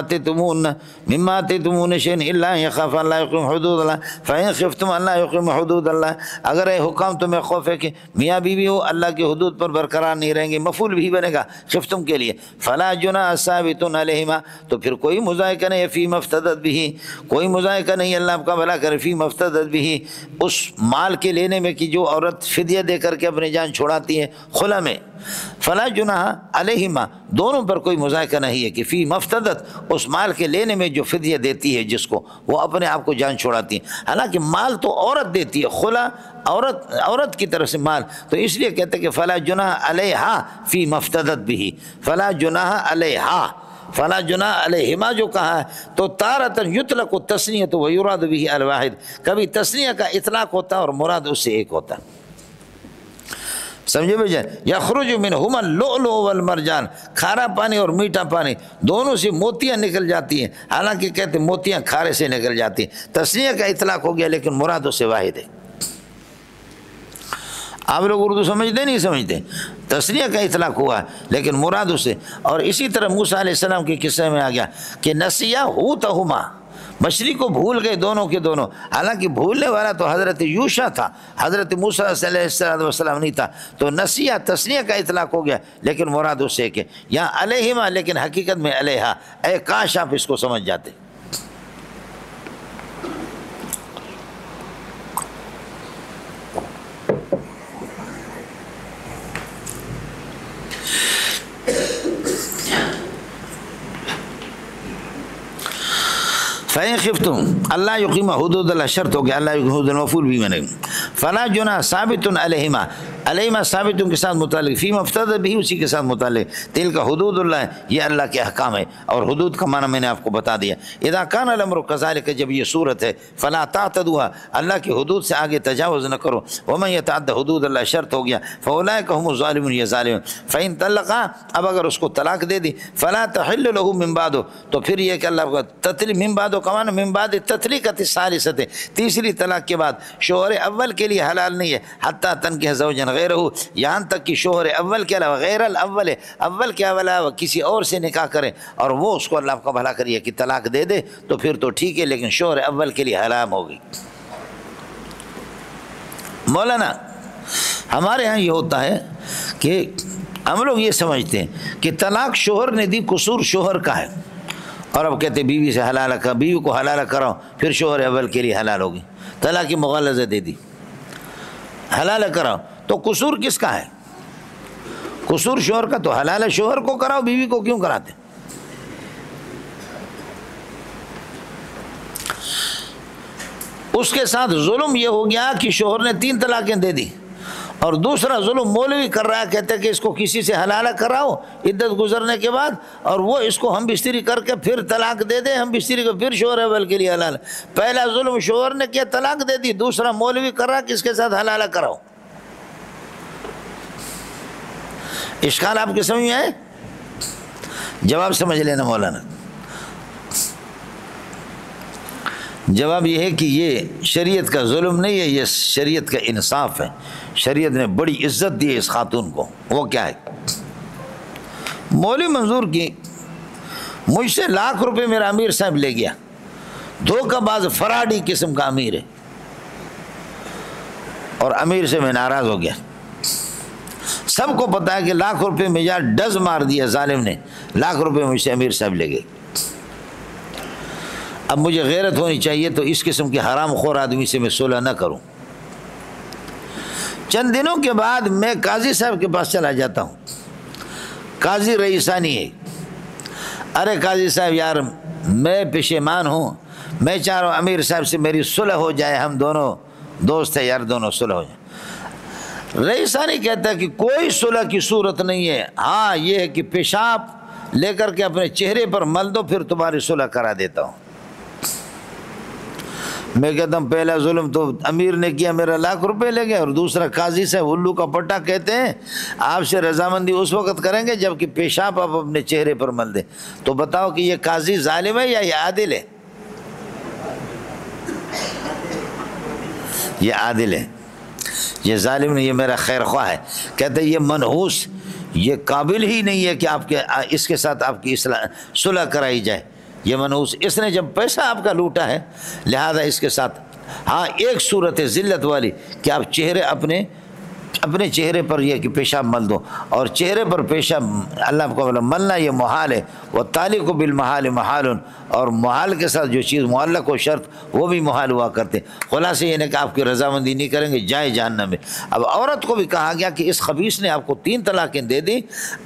آتیتموہن شیئا الا ان یخاف اللہ یقیم حدود اللہ فإن خفتم اللہ یقیم حدود اللہ، اگر اے حکام تمہیں خوف ہے کہ میاں بیوی ہو اللہ کے حدود پر برقرار نہیں رہیں گے، مفعول بھی بنے گا خفتم کے لیے، فلا جناح ثابت علیہما، تو پھر کوئی مذائقہ نہیں، فیما افتدت بہ، کوئی مذائقہ نہیں، اللہ آپ کا بھلا کرے، فیما افتدت بہ، اس مال کے لینے میں کہ جو عورت فدیہ دے کر کے اپنی جان چھڑاتی ہے خلا میں، فلا جناح علیہما، دونوں پر کوئی مذائقہ نہیں ہے کہ فی مفتدت اس مال کے لینے میں جو فدیہ دیتی ہے جس کو، وہ اپنے آپ کو جان چھوڑاتی ہے، حالانکہ مال تو عورت دیتی ہے، خلا عورت کی طرف سے مال، تو اس لیے کہتے ہیں کہ فلا جناح علیہا فی مفتدت بھی، فلا جناح علیہا، فلا جناح علیہما جو کہا ہے تو تارۃ یطلق التثنیۃ ویراد به الواحد، کبھی تثنیہ کا اطلاق ہوتا ہے اور مراد اس سے ایک ہوتا ہے، سمجھے بھائی؟ یخرج منہما اللؤلؤ والمرجان، کھارا پانی اور میٹھا پانی دونوں سے موتیاں نکل جاتی ہیں، حالانکہ کہتے ہیں موتیاں کھارے سے نکل جاتی ہیں، تثنیہ کا اطلاق ہو گیا لیکن مراد اس سے واحد ہے۔ آپ لوگ اردو سمجھتے نہیں سمجھتے؟ تثنیہ کا اطلاق ہوا ہے لیکن مراد اس سے، اور اسی طرح موسیٰ علیہ السلام کے قصے میں آ گیا کہ نسیا حوتہما، مچھلی کو بھول گئے دونوں کے دونوں، حالانکہ بھولنے والا تو حضرت یوشع تھا، حضرت موسیٰ علیہ السلام نہیں تھا، تو نسیہ تثنیہ کا اطلاق ہو گیا لیکن مراد اس سے کہ یہاں علیہما لیکن حقیقت میں علیہا، اے کاش آپ اس کو سمجھ جاتے۔ فَإِنْ خِفْتُمْ اللہ یقیم حدود اللہ، شرط ہو گیا اللہ یقیم حدود المفعول بھی میں نے، فلا جناح ثابت علیہما، علیہما ثابت کے ساتھ متعلق، فی مفتدت بھی اسی کے ساتھ متعلق، تلک حدود اللہ، یہ اللہ کے احکام ہے، اور حدود کا معنی میں نے آپ کو بتا دیا۔ اذا کان الامر کذالک، جب یہ صورت ہے، فلا تعتدوها، اللہ کی حدود سے آگے تجاوز نہ کرو، ومن یتعد حدود اللہ، شرط ہو گیا، فاولئک هم الظالمون، یہ ظالم، فإن طلقا، اب اگر اس کو طلاق دے دی، فلا تحل له من بعد، تو پھر یہ کہ اللہ کو تطلیق من بعد کا معنی من بعد التطلیقۃ الثالثۃ، تیسری طلاق کے بعد شوہر اول کے لیے حلال نہیں ہے، حتی تنکح زوجا غیرہ، یہاں تک کہ شوہر اول کے علاوہ غیر الاول، اول کے علاوہ کسی اور سے نکاح کرے اور وہ اس کو اللہ کا بھلا کریے کہ طلاق دے دے تو پھر تو ٹھیک ہے، لیکن شوہر اول کے لیے حرام ہوگی۔ مولانا ہمارے ہاں یہ ہوتا ہے کہ ہم لوگ یہ سمجھتے ہیں کہ طلاق شوہر نے دی، قصور شوہر کا ہے، اور اب کہتے بیوی سے حلال کر، بیوی کو حلال کراؤ پھر شوہر اول کے لیے حلال ہوگی، طلاق کی مغالظہ دے دی، حلال کراؤ، تو قصور کس کا ہے؟ قصور شوہر کا، تو حلال شوہر کو کراؤ، بیوی کو کیوں کراتے؟ اس کے ساتھ ظلم یہ ہو گیا کہ شوہر نے 3 طلاقیں دے دی، اور دوسرا ظلم مولوی کر رہا ہے، کہتے کہ اس کو کسی سے حلال کراؤ عدت گزرنے کے بعد، اور وہ اس کو ہم بستری کر کے پھر طلاق دے دے، ہم بستری کو پھر شوہر اول کے لیے حلال۔ پہلا ظلم شوہر نے کیا، طلاق دے دی، دوسرا مولوی کر رہا کہ اس کے ساتھ حلال کراؤ۔ اشکال آپ کے سمجھ میں آئے؟ جواب سمجھ لینا مولانا، جواب یہ ہے کہ یہ شریعت کا ظلم نہیں ہے، یہ شریعت کا انصاف ہے، شریعت نے بڑی عزت دی ہے اس خاتون کو۔ وہ کیا ہے؟ مولوی منظور کی مجھ سے لاکھ روپے میرا امیر صاحب لے گیا، دھوکہ باز فراڈی قسم کا امیر ہے، اور امیر سے میں ناراض ہو گیا، سب کو پتا ہے کہ لاکھ روپے میں یار ڈز مار دیا ظالم نے، لاکھ روپے مجھ سے امیر صاحب لے گئے۔ اب مجھے غیرت ہونی چاہیے تو اس قسم کے حرام خور آدمی سے میں صلح نہ کروں۔ چند دنوں کے بعد میں قاضی صاحب کے پاس چلا جاتا ہوں، قاضی رئیسانی ہے، ارے قاضی صاحب یار میں پشیمان ہوں، میں چاہ رہا ہوں امیر صاحب سے میری صلح ہو جائے، ہم دونوں دوست ہیں یار، دونوں صلح ہو جائے۔ رئیسانی کہتا ہے کہ کوئی صلح کی صورت نہیں ہے، ہاں یہ ہے کہ پیشاب لے کر کے اپنے چہرے پر مل دو پھر تمہاری صلح کرا دیتا ہوں۔ میں کہتا ہوں پہلا ظلم تو امیر نے کیا، میرا لاکھ روپے لے گئے، اور دوسرا قاضی صاحب الو کا پٹا کہتے ہیں آپ سے رضامندی اس وقت کریں گے جب کہ پیشاب آپ اپنے چہرے پر مل دیں، تو بتاؤ کہ یہ قاضی ظالم ہے یا یہ عادل ہے؟ یہ عادل ہے، یہ ظالم نہیں، یہ میرا خیر خواہ ہے۔ کہتے ہیں یہ منحوس، یہ قابل ہی نہیں ہے کہ آپ کے اس کے ساتھ آپ کی صلح کرائی جائے، یہ منحوس، اس نے جب پیسہ آپ کا لوٹا ہے لہذا اس کے ساتھ، ہاں ایک صورت ہے ذلت والی کہ آپ چہرے اپنے اپنے چہرے پر یہ کہ پیشاب مل دو، اور چہرے پر پیشاب اللہ کو ملنا یہ محال ہے، وہ تعلق بالمحال محال، اور محال کے ساتھ جو چیز معلق و شرط وہ بھی محال ہوا کرتے۔ خلاصے یہ نہیں کہ آپ کی رضامندی نہیں کریں گے جائے جہنم میں۔ اب عورت کو بھی کہا گیا کہ اس خبیث نے آپ کو 3 طلاقیں دے دی،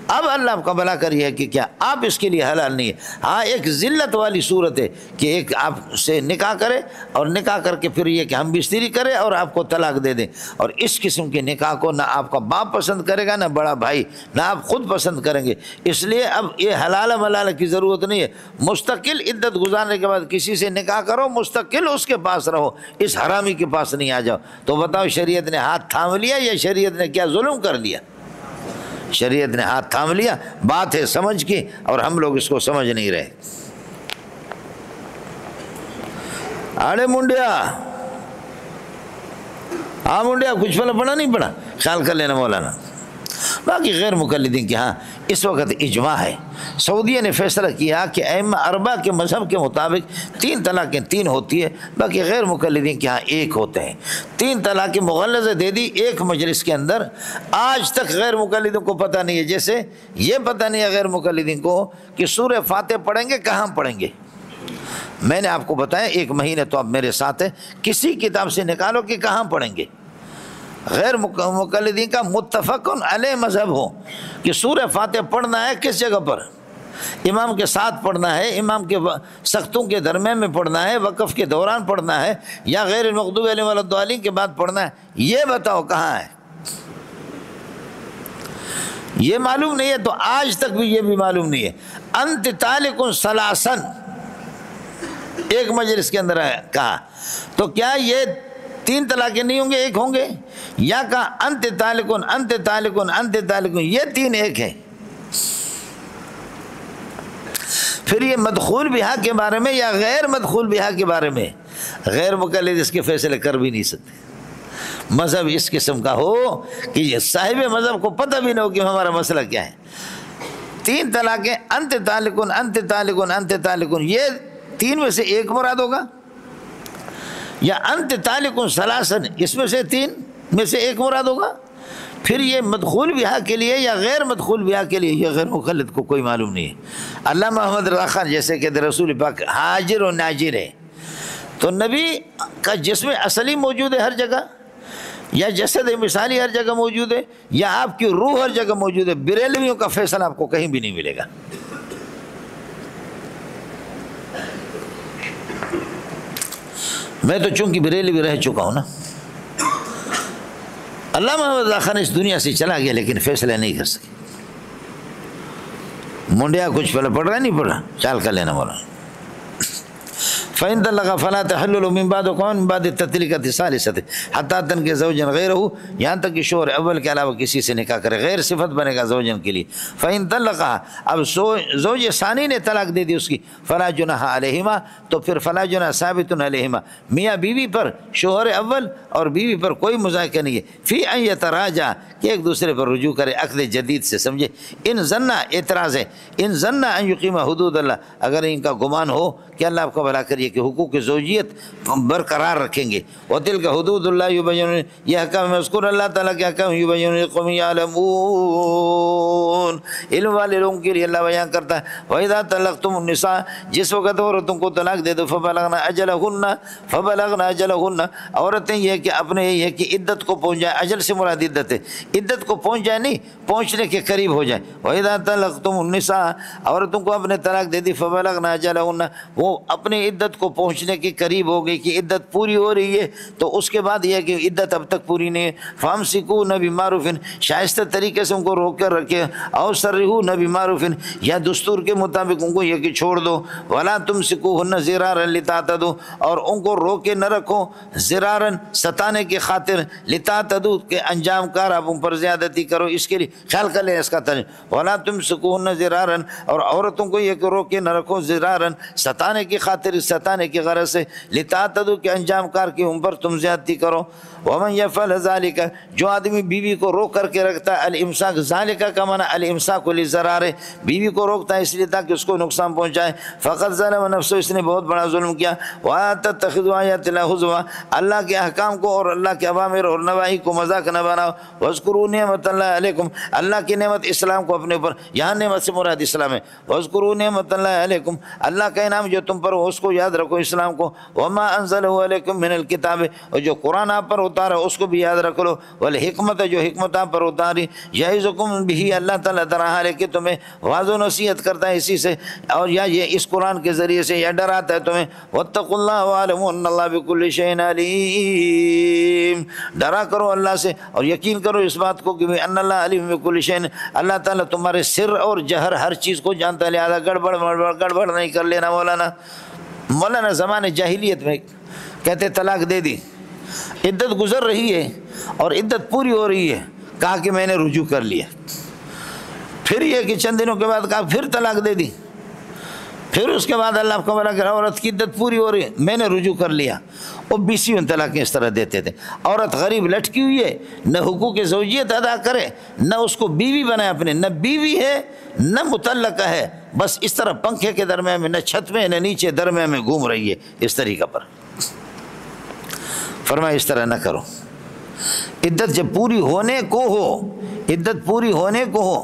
اب اللہ آپ کا بھلا کری ہے کہ کیا آپ اس کے لیے حلال نہیں ہے۔ ہاں ایک ذلت والی صورت ہے کہ ایک آپ سے نکاح کرے اور نکاح کر کے پھر یہ کہ ہم بستری کرے اور آپ کو طلاق دے دیں، اور اس قسم کے نکاح کو نہ آپ کا باپ پسند کرے گا نہ بڑا بھائی، نہ آپ خود پسند کریں گے۔ اس لیے اب یہ حلال ملال کی ضرورت نہیں ہے، مستقل عدت گزارنے کے بعد کسی سے نکاح کرو، مستقل اس کے پاس رہو، اس حرامی کے پاس نہیں آ جاؤ۔ تو بتاؤ شریعت نے ہاتھ تھام لیا یا شریعت نے کیا ظلم کر لیا؟ شریعت نے ہاتھ تھام لیا، بات ہے سمجھ کی، اور ہم لوگ اس کو سمجھ نہیں رہے۔ آڑے منڈیا، ہاں منڈیا، کچھ پڑھا نہیں پڑھا، خیال کر لینا مولانا۔ باقی غیر مقلدین کے ہاں اس وقت اجماع ہے، سعودیہ نے فیصلہ کیا کہ ائمہ اربعہ کے مذہب کے مطابق 3 طلاقیں 3 ہوتی ہے، باقی غیر مقلدین کے ہاں 1 ہوتے ہیں۔ 3 طلاقیں مغلظہ دے دی ایک مجلس کے اندر، آج تک غیر مقلدوں کو پتہ نہیں ہے، جیسے یہ پتہ نہیں ہے غیر مقلدین کو کہ سورہ فاتح پڑھیں گے کہاں پڑھیں گے۔ میں نے آپ کو بتایا 1 مہینے تو اب میرے ساتھ ہے، کسی کتاب سے نکالو کہ کہاں پڑھیں گے۔ غیر مقلدین کا متفق علیہ مذہب ہو کہ سورہ فاتح پڑھنا ہے کس جگہ پر، امام کے ساتھ پڑھنا ہے، امام کے سختوں کے درمیان میں پڑھنا ہے، وقف کے دوران پڑھنا ہے، یا غیر المغضوب علیہم ولا الضالین کے بعد پڑھنا ہے، یہ بتاؤ کہاں ہے۔ یہ معلوم نہیں ہے، تو آج تک بھی یہ بھی معلوم نہیں ہے۔ انت طالق ثلاثا ایک مجلس کے اندر کہا، تو کیا یہ 3 طلاقیں نہیں ہوں گے، 1 ہوں گے؟ یا کہا انت طالقن انت طالقن انت طالقن، یہ 3 1 ہے۔ پھر یہ مدخول بہا کے بارے میں یا غیر مدخول بہا کے بارے میں غیر مقلد اس کے فیصلے کر بھی نہیں سکتے۔ مذہب اس قسم کا ہو کہ یہ صاحب مذہب کو پتہ بھی نہ ہو کہ ہمارا مسئلہ کیا ہے۔ 3 طلاقیں انت طالقن انت طالقن انت طالقن، یہ 3 میں سے 1 مراد ہوگا، یا انت طالقن ثلاثا اس میں سے 3 میں سے 1 مراد ہوگا۔ پھر یہ مدخول بہا کے لیے یا غیر مدخول بہا کے لیے یہ غیر مقلد کو کوئی معلوم نہیں ہے۔ علامہ محمد رضا خان جیسے کہ رسول پاک حاجر و ناجر ہے، تو نبی کا جسم اصلی موجود ہے ہر جگہ، یا جسد مثالی ہر جگہ موجود ہے، یا آپ کی روح ہر جگہ موجود ہے۔ بریلویوں کا فیصلہ آپ کو کہیں بھی نہیں ملے گا۔ میں تو چونکہ بریلوی رہ چکا ہوں نا، علامہ محمد رضا خان اس دنیا سے چلا گیا لیکن فیصلہ نہیں کر سکے۔ منڈیا کچھ پہلے پڑھ رہا نہیں پڑھ رہا، خیال کر لینا مولانا۔ فَإِن طَلَّقَ فَلَا تَحِلُّ لَهُ مِن بَعْدُ قَوْمٍ مِن بَعْدِ التَّطْلِيقَةِ الثَّالِثَةِ حَتَّىٰ تَنكِحَ زَوْجًا غَيْرَهُ، یہاں تک کہ شوہر اول کے علاوہ کسی سے نکاح کرے، غیر صفت بنے گا زوجن کے لیے۔ فَإِن طَلَّقَهَا، اب زوج ثانی نے طلاق دے دی اس کی، فَلَا جُنَاحَ عَلَيْهِمَا، تو پھر فَلَا جُنَاحَ ثَابِتٌ عَلَيْهِمَا، میاں بیوی پر، شوہر اول اور بیوی پر کوئی مذاکرہ نہیں ہے۔ فِي أَن يَتَرَاجَعَا، کہ ایک دوسرے پر رجوع کرے عقد جدید سے، سمجھے۔ ان ظنّا، اعتراض ہے، ان ظنّا ان یقیم حدود اللہ، اگر ان کا گمان ہو کہ اللہ آپ کو بھلا کریے کہ حقوق زوجیت برقرار رکھیں گے۔ وَتِلْكَ حُدُودُ اللَّهِ يُبَيِّنُ، یہ احکام مذکور اللہ تعالیٰ کے احکام يُبَيِّنُ لِقَوْمٍ يَعْلَمُونَ، علم والے لوگوں کے لیے اللہ بیان کرتا ہے۔ وَإِذَا طَلَّقْتُمُ النِّسَاءَ، جس وقت عورتوں کو طلاق دے دو، فَبَلَغْنَ أَجَلَهُنَّ، عورتیں یہ کہ اپنے یہ کہ عدت کو پہنچ جائے، اجل سے مراد عدت ہے، عدت کو پہنچ جائے نہیں، پہنچنے کے قریب ہو جائے۔ وَإِذَا طَلَّقْتُمُ النِّسَاءَ، عورتوں کو اپنے طلاق دے دی، فَبَلَغْنَ أَجَلَهُنَّ، وہ اپنے عدت کو پہنچنے کے قریب ہو گئی کہ عدت پوری ہو رہی ہے، تو اس کے بعد یہ کہ عدت اب تک پوری نہیں ہے، فَأَمْسِكُوهُنَّ بِمَعْرُوفٍ، شائستہ طریقے سے ان کو روک کر رکھے، أَوْ سَرِّحُوهُنَّ بِمَعْرُوفٍ، یا دستور کے مطابق ان کو یہ کہ چھوڑ دو، وَلَا تُمْسِكُوهُنَّ ضِرَارًا لِتَعْتَدُوا، اور ان کو روکے نہ رکھو ضرارًا ستانے کی خاطر، لِتَعْتَدُوا کہ انجام کار آپ ان پر زیادتی کرو، اس کے لیے خیال کر لیں اس کا ترجمہ۔ وَلَا تُمْسِكُوهُنَّ ضِرَارًا، اور عورتوں کو یہ کہ روکے نہ رکھو ضرارًا ستانے کی خاطر، بتانے کی غرض سے، لتعتدوا کہ انجام کار کے اوپر تم زیادتی کرو۔ ومن یفعل ذلک، جو آدمی بیوی کو روک کر کے رکھتا ہے، الامساک، ذالک کا معنی الامساک للضرار، بیوی کو روکتا ہے اس لیے تاکہ اس کو نقصان پہنچائے، فقد ظلم نفسه، اس نے بہت بڑا ظلم کیا۔ وَلَا تَتَّخِذُوا آیَاتِ اللَّهِ هُزُوًا، اللہ کے احکام کو اور اللہ کے اوامر اور نواہی کو مذاق نہ بناؤ۔ وَاذْكُرُوا نِعْمَتَ اللَّهِ عَلَيْكُمْ، اللہ کی نعمت اسلام کو اپنے اوپر، یہاں نعمت سے مراد اسلام ہے۔ وَاذْكُرُوا نِعْمَتَ اللَّهِ عَلَيْكُمْ، اللہ کا انعام جو تم پر ہو اس کو یاد رکھو، اسلام کو۔ وَمَا أَنزَلَهُ عَلَيْكُمْ مِنَ الْكِتَابِ، اور جو قرآن آپ پر اتارا اس کو بھی یاد رکھ لو۔ والحکمت، جو حکمت آپ پر اتاری، یعظکم بہ، اللہ تعالیٰ طرح ہے کہ تمہیں واضح و نصیحت کرتا ہے اسی سے، اور یا یہ اس قرآن کے ذریعے سے یا ڈراتا ہے تمہیں۔ واتقوا اللہ واعلموا ان اللہ بکل شیء علیم، ڈرا کرو اللہ سے اور یقین کرو اس بات کو کہ ان اللہ علیم بکل شیء، اللہ تعالیٰ تمہارے سر اور جہر ہر چیز کو جانتا ہے، لہذا گڑبڑ نہیں کر لینا۔ مولانا زمانے جاہلیت میں کہتے طلاق دے دی، عدت گزر رہی ہے اور عدت پوری ہو رہی ہے، کہا کہ میں نے رجوع کر لیا، پھر یہ کہ چند دنوں کے بعد کہا پھر طلاق دے دی، پھر اس کے بعد اللہ کو بلا کہ عورت کی عدت پوری ہو رہی ہے، میں نے رجوع کر لیا۔ وہ 20 طلاقیں اس طرح دیتے تھے۔ عورت غریب لٹکی ہوئی ہے، نہ حقوق زوجیت ادا کرے، نہ اس کو بیوی بنائے اپنے، نہ بیوی ہے نہ متعلقہ ہے، بس اس طرح پنکھے کے درمیان میں، نہ چھت میں نہ نیچے، درمیان میں گھوم رہی ہے اس طریقہ پر۔ فرمایا اس طرح نہ کرو، عدت جب پوری ہونے کو ہو، عدت پوری ہونے کو ہو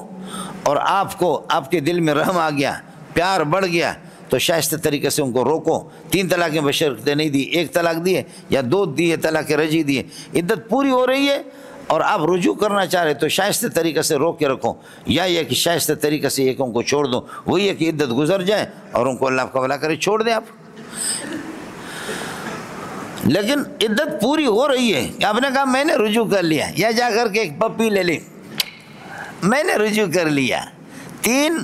اور آپ کو آپ کے دل میں رحم آ گیا، پیار بڑھ گیا، تو شائستہ طریقے سے ان کو روکو۔ 3 طلاقیں بشرطے نہیں دی، 1 طلاق دی ہے یا 2 دی ہے، طلاق رجعی دی ہے، عدت پوری ہو رہی ہے اور آپ رجوع کرنا چاہ رہے تو شائستہ طریقے سے روک کے رکھو، یا یہ کہ شائستہ طریقے سے ایک ان کو چھوڑ دو، وہی ہے کہ عدت گزر جائے اور ان کو اللہ کا بھلا کرے چھوڑ دیں آپ۔ لیکن عدت پوری ہو رہی ہے، آپ نے کہا میں نے رجوع کر لیا، یا جا کر کے ایک پپی لے لی، میں نے رجوع کر لیا، 3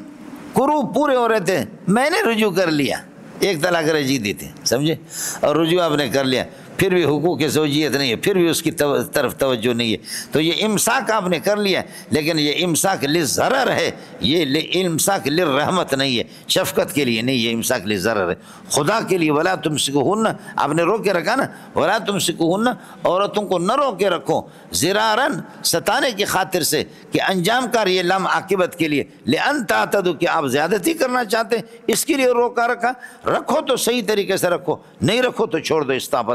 قروء پورے ہو رہے تھے، میں نے رجوع کر لیا، 1 طلاق رجعی دی تھی، سمجھے، اور رجوع آپ نے کر لیا، پھر بھی حقوق زوجیت نہیں ہے، پھر بھی اس کی طرف توجہ نہیں ہے، تو یہ امساک آپ نے کر لیا، لیکن یہ امساک للضرر ہے، یہ امساک للرحمت نہیں ہے، شفقت کے لیے نہیں، یہ امساک للضرر ہے، خدا کے لیے۔ ولا تمسکوہن، آپ نے روک کے رکھا نا، ولا تمسکوہن، عورتوں کو نہ روک کے رکھو، ضرارن، ستانے کی خاطر سے، کہ انجام کار یہ لام عاقبت کے لیے، لأن تعتدوا، کہ آپ زیادتی کرنا چاہتے ہیں، اس کے لیے روکا رکھا، رکھو تو صحیح طریقے سے رکھو، نہیں رکھو تو چھوڑ دو، استعفا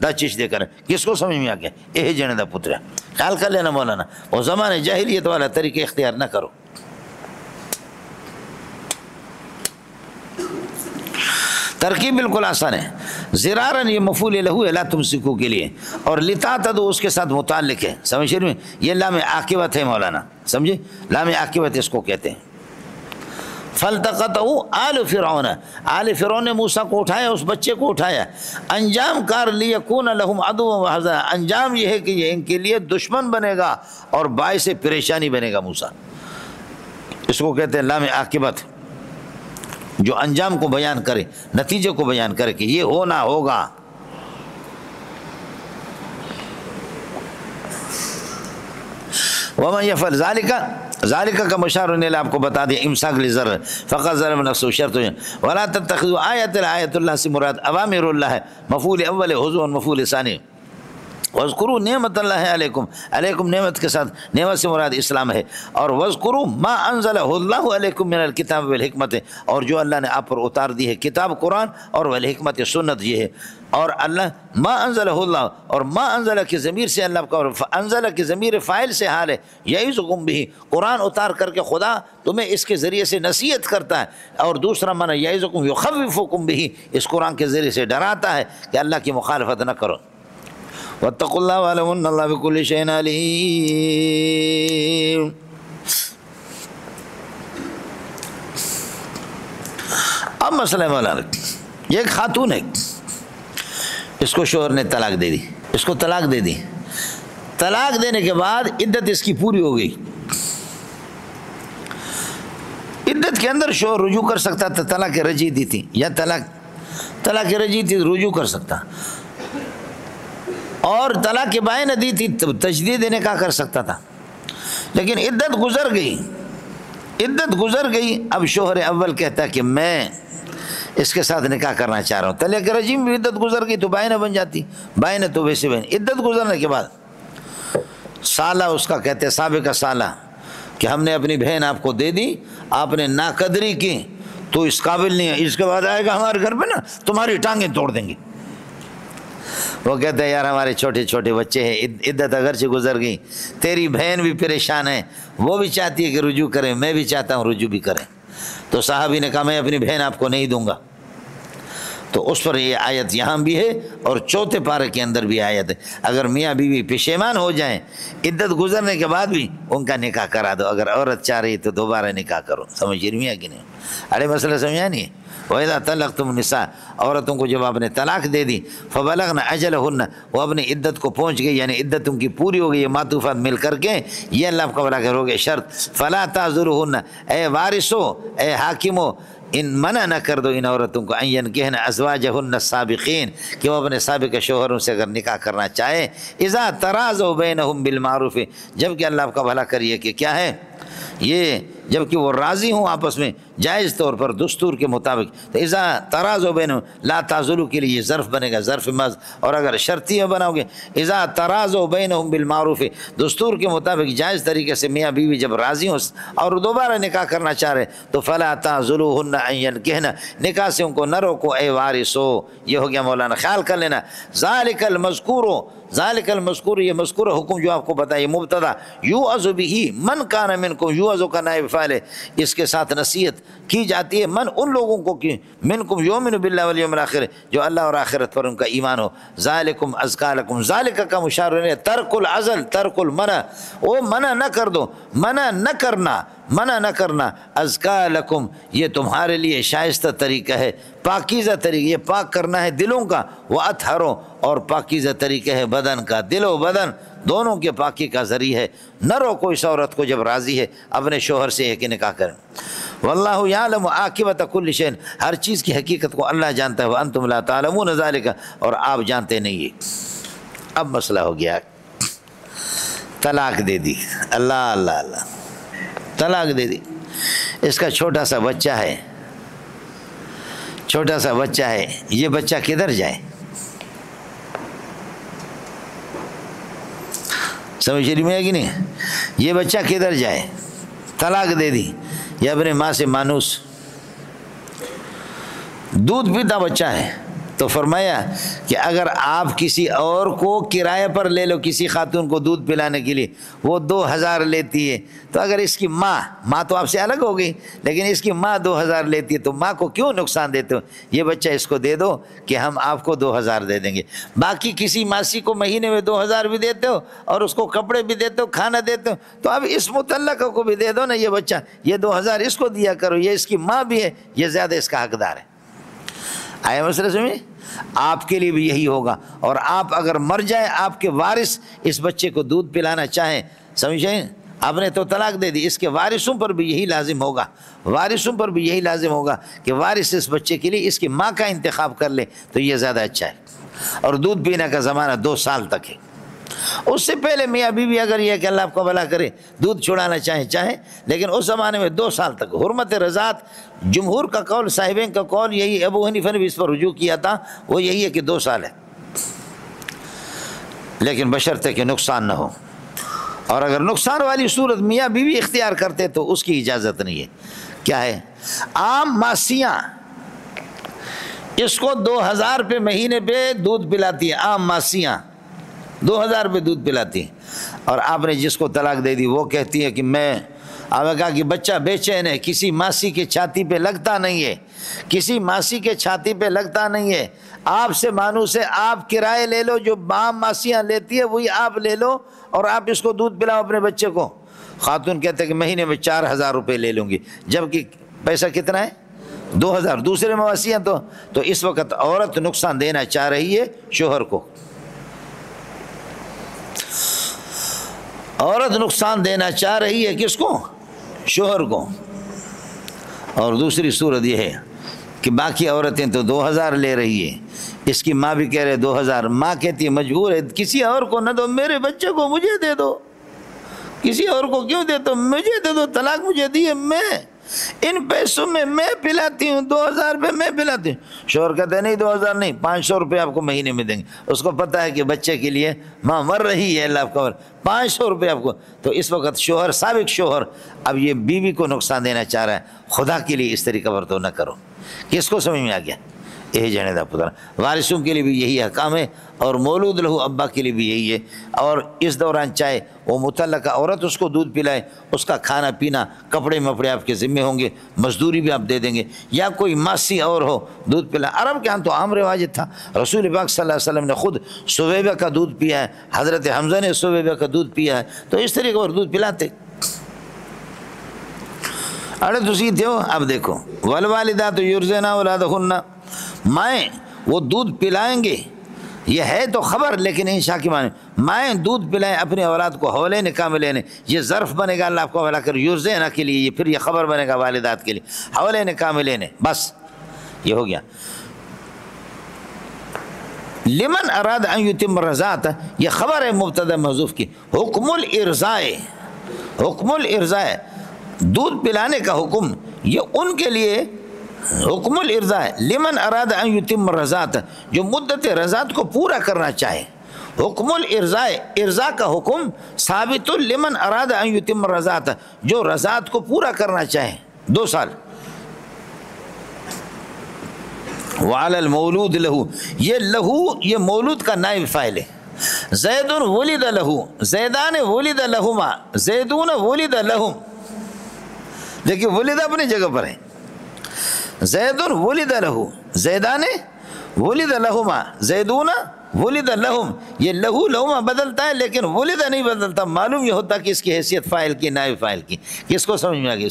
دا چیز دے کر۔ کس کو سمجھ میں آ گیا؟ یہ جنے دا پتر، خیال کر لینا مولانا، وہ زمانے جاہلیت والا طریقہ اختیار نہ کرو۔ ترکیب بالکل آسان ہے، زرارن یہ مفعول لہو ہے لا تمسکو کے لیے، اور لتعتدوا اس کے ساتھ متعلق ہے، سمجھ رہے ہیں، یہ لام عاقبت ہے مولانا، سمجھے، لام عاقبت اس کو کہتے ہیں۔ فَالْتَقَطَهُ آلُ فرعون، آل فرعون نے موسیٰ کو اٹھایا، اس بچے کو اٹھایا، انجام کار لِيَكُونَ لَهُمْ عَدُوًّا وَحَزَنًا، انجام یہ ہے کہ یہ ان کے لیے دشمن بنے گا اور باعث پریشانی بنے گا موسیٰ، اس کو کہتے ہیں لام عاقبت، جو انجام کو بیان کرے، نتیجے کو بیان کرے کہ یہ ہونا ہوگا۔ وَمَنْ يَفْعَلْ ذَلِكَ کا مشار الیہ آپ کو بتا دیا، امساک للضرر، فقط ظلم نفسه، شرط ہے۔ وَلَا تَتَّخِذُوا آیَاتِ اللَّهِ سے مراد اوامر اللہ ہے، مفعول اول حضو مفعول ثانی۔ وَاذْكُرُوا نعمت اللہ علیکم، علیکم نعمت کے ساتھ، نعمت سے مراد اسلام ہے، اور وَاذْكُرُوا مَا أَنزَلَهُ اللَّهُ علیکم من الکتاب والحکمت، اور جو اللہ نے آپ پر اتار دی ہے کتاب قرآن اور والحکمت سنت، یہ ہے۔ اور اللہ ما انزلہ اللہ، اور ما انزلہ کی ضمیر سے اللہ کا، اور انزلہ کی ضمیر فاعل سے حال ہے، یعظکم بہ، قرآن اتار کر کے خدا تمہیں اس کے ذریعے سے نصیحت کرتا ہے، اور دوسرا معنی یعظکم یخوفکم بہ، اس قرآن کے ذریعے سے ڈراتا ہے کہ اللہ کی مخالفت نہ کرو۔ واتقوا اللہ واعلموا ان اللہ بکل شیء علیم۔ اب مسئلہ مولانا، یہ ایک خاتون ہے، اس کو شوہر نے طلاق دے دی، اس کو طلاق دے دی، طلاق دینے کے بعد عدت اس کی پوری ہو گئی، عدت کے اندر شوہر رجوع کر سکتا تھا، طلاق رجعی دی تھی، یا طلاق رجعی تھی رجوع کر سکتا، اور طلاق بائن دی تھی تجدید نکاح کر سکتا تھا، لیکن عدت گزر گئی، عدت گزر گئی، اب شوہر اول کہتا کہ میں اس کے ساتھ نکاح کرنا چاہ رہا ہوں. طلاق رجیم بھی عدت گزر گئی تو بائنہ بن جاتی. بائنہ تو ویسے بہن عدت گزرنے کے بعد سالہ اس کا کہتے ہیں سابقہ سالہ کہ ہم نے اپنی بہن آپ کو دے دی, آپ نے ناقدری کی تو اس قابل نہیں ہے, اس کے بعد آئے گا ہمارے گھر پہ نا تمہاری ٹانگیں توڑ دیں گے. وہ کہتے ہیں یار ہمارے چھوٹے چھوٹے بچے ہیں, عدت اگرچہ گزر گئی, تیری بہن بھی پریشان ہے, وہ بھی چاہتی ہے کہ رجوع کریں, میں بھی چاہتا ہوں رجوع بھی کریں. تو صحابی نے کہا میں اپنی بہن آپ کو نہیں دوں گا. تو اس پر یہ آیت یہاں بھی ہے اور چوتھے پارے کے اندر بھی آیت ہے, اگر میاں بیوی پشیمان ہو جائیں عدت گزرنے کے بعد بھی ان کا نکاح کرا دو. اگر عورت چاہ رہی تو دوبارہ نکاح کرو. سمجھ رہی میاں کہ نہیں؟ ارے مسئلہ سمجھا نہیں ہے؟ وَإِذَا طَلَّقْتُمُ النِّسَاءَ, عورتوں کو جب آپ نے طلاق دے دی, فَبَلَغْنَ أَجَلَهُنَّ, وہ اپنی عدت کو پہنچ گئی, یعنی عدت ان کی پوری ہو گئی, یہ معطوفات مل کر کے یہ اللہ آپ کا بلا کرو گے شرط. فَلَا تَعْذُرُهُنَّ, اے وارثو اے حاکمو ان منع نہ کر دو ان عورتوں کو, ان ينكحن ازواجهن السابقین, کہ وہ اپنے سابق شوہروں سے اگر نکاح کرنا چاہے, اذا تراضوا بینہم بالمعروف, جب کہ اللہ آپ کا بھلا کریے کہ کیا ہے یہ, جب کہ وہ راضی ہوں آپس میں جائز طور پر دستور کے مطابق. تو اذا تراضوا بینہم, لا تعذلوا کے لیے یہ ظرف بنے گا, ظرف مز, اور اگر شرطیہ بناؤ گے اذا تراضوا بینہم بالمعروف, دستور کے مطابق جائز طریقے سے میاں بیوی جب راضی ہوں اور دوبارہ نکاح کرنا چاہ رہے, تو فلا تعذلوهن ان ينكحن, نکاح سے ان کو نہ روکو اے وارثو. یہ ہو گیا مولانا, خیال کر لینا. ذالک المذکور, ذالک المذکور, یہ مذکور حکم جو آپ کو بتایا مبتدا, یوعظ بہ من کان منکم, یوعظ کا نائب فاعل ہے, اس کے ساتھ نصیحت کی جاتی ہے من ان لوگوں کو کہ منکم یؤمن باللہ والیوم الاخر, جو اللہ اور آخرت پر ان کا ایمان ہو. ذالکم ازکا لکم, ذالک کا مشار ہے ترک العزل, ترک المنع, وہ منع نہ کر دو, منع نہ کرنا, منع نہ کرنا. ازکا لکم, یہ تمہارے لیے شائستہ طریقہ ہے, پاکیزہ طریقہ, یہ پاک کرنا ہے دلوں کا. وہ اطہرو, اور پاکیزہ طریقہ ہے بدن کا, دل و بدن دونوں کے پاکی کا ذریعہ ہے. نہ روکو اس عورت کو جب راضی ہے اپنے شوہر سے ایک نکاح کریں. واللہ یعلم عاقبۃ کل شیء, ہر چیز کی حقیقت کو اللہ جانتا ہے. وانتم لا تعلمون ذلک, اور آپ جانتے نہیں. اب مسئلہ ہو گیا, طلاق دے دی, اللہ اللہ اللہ, طلاق دے دی. اس کا چھوٹا سا بچہ ہے, چھوٹا سا بچہ ہے, یہ بچہ کدھر جائے؟ سمجھ رہی میں کہ نہیں؟ یہ بچہ کدھر جائے؟ طلاق دے دی, یہ اپنے ماں سے مانوس, دودھ پیتا بچہ ہے. تو فرمایا کہ اگر آپ کسی اور کو کرایہ پر لے لو, کسی خاتون کو دودھ پلانے کے لیے, وہ 2000 لیتی ہے, تو اگر اس کی ماں تو آپ سے الگ ہو گئی, لیکن اس کی ماں 2000 لیتی ہے, تو ماں کو کیوں نقصان دیتے ہو؟ یہ بچہ اس کو دے دو کہ ہم آپ کو 2000 دے دیں گے. باقی کسی ماسی کو مہینے میں 2000 بھی دیتے ہو اور اس کو کپڑے بھی دیتے ہو, کھانا دیتے ہو, تو اب اس متعلقہ کو بھی دے دو نا یہ بچہ, یہ 2000 اس کو دیا کرو, یہ اس کی ماں بھی ہے, یہ زیادہ اس کا حقدار ہے. آیا مسئلہ سمجھے؟ آپ کے لیے بھی یہی ہوگا, اور آپ اگر مر جائیں آپ کے وارث اس بچے کو دودھ پلانا چاہیں, سمجھیں, آپ نے تو طلاق دے دی, اس کے وارثوں پر بھی یہی لازم ہوگا, وارثوں پر بھی یہی لازم ہوگا کہ وارث اس بچے کے لیے اس کی ماں کا انتخاب کر لے, تو یہ زیادہ اچھا ہے. اور دودھ پینے کا زمانہ 2 سال تک ہے. اس سے پہلے میاں بیوی اگر یہ کہ اللہ آپ کو بھلا کرے دودھ چھڑانا چاہیں, لیکن اس زمانے میں 2 سال تک. حرمت رضاعت جمہور کا قول, صاحبین کا قول یہی, ابو حنیفہ نے بھی اس پر رجوع کیا تھا, وہ یہی ہے کہ 2 سال ہے, لیکن بشرطے کہ نقصان نہ ہو. اور اگر نقصان والی صورت میاں بیوی اختیار کرتے تو اس کی اجازت نہیں ہے. کیا ہے؟ عام ماسیاں اس کو 2000 روپے مہینے پہ دودھ پلاتی ہیں, عام ماسیاں 2000 روپے دودھ پلاتی ہیں, اور آپ نے جس کو طلاق دے دی وہ کہتی ہے کہ آپ نے کہا کہ بچہ بے چین ہے, کسی ماسی کے چھاتی پہ لگتا نہیں ہے, کسی ماسی کے چھاتی پہ لگتا نہیں ہے, آپ سے مانوس ہے, آپ کرائے لے لو, جو عام ماسیاں لیتی ہے وہی آپ لے لو, اور آپ اس کو دودھ پلاؤ اپنے بچے کو. خاتون کہتے ہیں کہ مہینے میں 4000 روپے لے لوں گی, جبکہ پیسہ کتنا ہے؟ 2000. دوسرے مواسیاں تو اس وقت عورت نقصان دینا چاہ رہی ہے شوہر کو, عورت نقصان دینا چاہ رہی ہے کس کو؟ شوہر کو. اور دوسری صورت یہ ہے کہ باقی عورتیں تو 2000 لے رہی ہے, اس کی ماں بھی کہہ رہے 2000, ماں کہتی ہے مجبور ہے, کسی اور کو نہ دو, میرے بچے کو مجھے دے دو, کسی اور کو کیوں دے دو, مجھے دے دو, طلاق مجھے دی ہے, ان پیسوں میں پلاتی ہوں، 2000 روپے میں پلاتی ہوں۔ شوہر کہتے ہیں نہیں 2000 نہیں، 500 روپے آپ کو مہینے میں دیں گے۔ اس کو پتہ ہے کہ بچے کے لیے ماں مر رہی ہے، اللہ آپ کا 500 روپے آپ کو۔ تو اس وقت شوہر، سابق شوہر اب یہ بیوی کو نقصان دینا چاہ رہا ہے، خدا کے لیے اس طریقہ پر تو نہ کرو۔ کس کو سمجھ میں آ گیا؟ یہ جنے دا پتر، وارثوں کے لیے بھی یہی حکام ہے، اور مولود لہو ابا کے لیے بھی یہی ہے۔ اور اس دوران چاہے وہ متعلقہ عورت اس کو دودھ پلائے، اس کا کھانا پینا، کپڑے مپڑے آپ کے ذمے ہوں گے، مزدوری بھی آپ دے دیں گے، یا کوئی ماسی اور ہو دودھ پلائے۔ عرب کے ہاں تو عام رواج تھا، رسول پاک صلی اللہ علیہ وسلم نے خود سویبہ کا دودھ پیا ہے، حضرت حمزہ نے سویبہ کا دودھ پیا ہے، تو اس طریقے پر دودھ پلاتے۔ ارے تو سیدھے ہو۔ اب دیکھو والوالدات یرضعن اولادہن، مائیں وہ دودھ پلائیں گے، یہ ہے تو خبر لیکن انشاء کی معنی، مائیں دودھ پلائیں اپنے اولاد کو حولے نکاملے نے، یہ ظرف بنے گا اللہ آپ کو حوالہ کر یرضعن کے لیے، یہ پھر یہ خبر بنے گا والدات کے لیے، حولے نکاملے نے، بس یہ ہو گیا۔ لمن اراد ان یتم الرضاعۃ، یہ خبر ہے مبتدا محذوف کی۔ حکم الارضاء، حکم الارضاء، دودھ پلانے کا حکم یہ ان کے لیے، حکم الارضاء لمن اراد ان یتم الرضاعۃ، جو مدت رضاعت کو پورا کرنا چاہے۔ حکم الارضاء، ارضاء کا حکم ثابت لمن اراد ان یتم الرضاعۃ، جو رضاعت کو پورا کرنا چاہے 2 سال۔ وعلی المولود لہو، یہ لہو یہ مولود کا نائب فاعل ہے۔ زید ولد لہو، زیدان ولد لہما، زیدون ولد لہم، دیکھیے ولد اپنی جگہ پر ہے۔ زید ولد لہو، زیدان ولد لہما، زیدون ولد لہم، یہ لہو لہما بدلتا ہے لیکن ولد نہیں بدلتا، معلوم یہ ہوتا کہ اس کی حیثیت فاعل کی، نائب فاعل کی۔ کس کو سمجھ میں آ گئی؟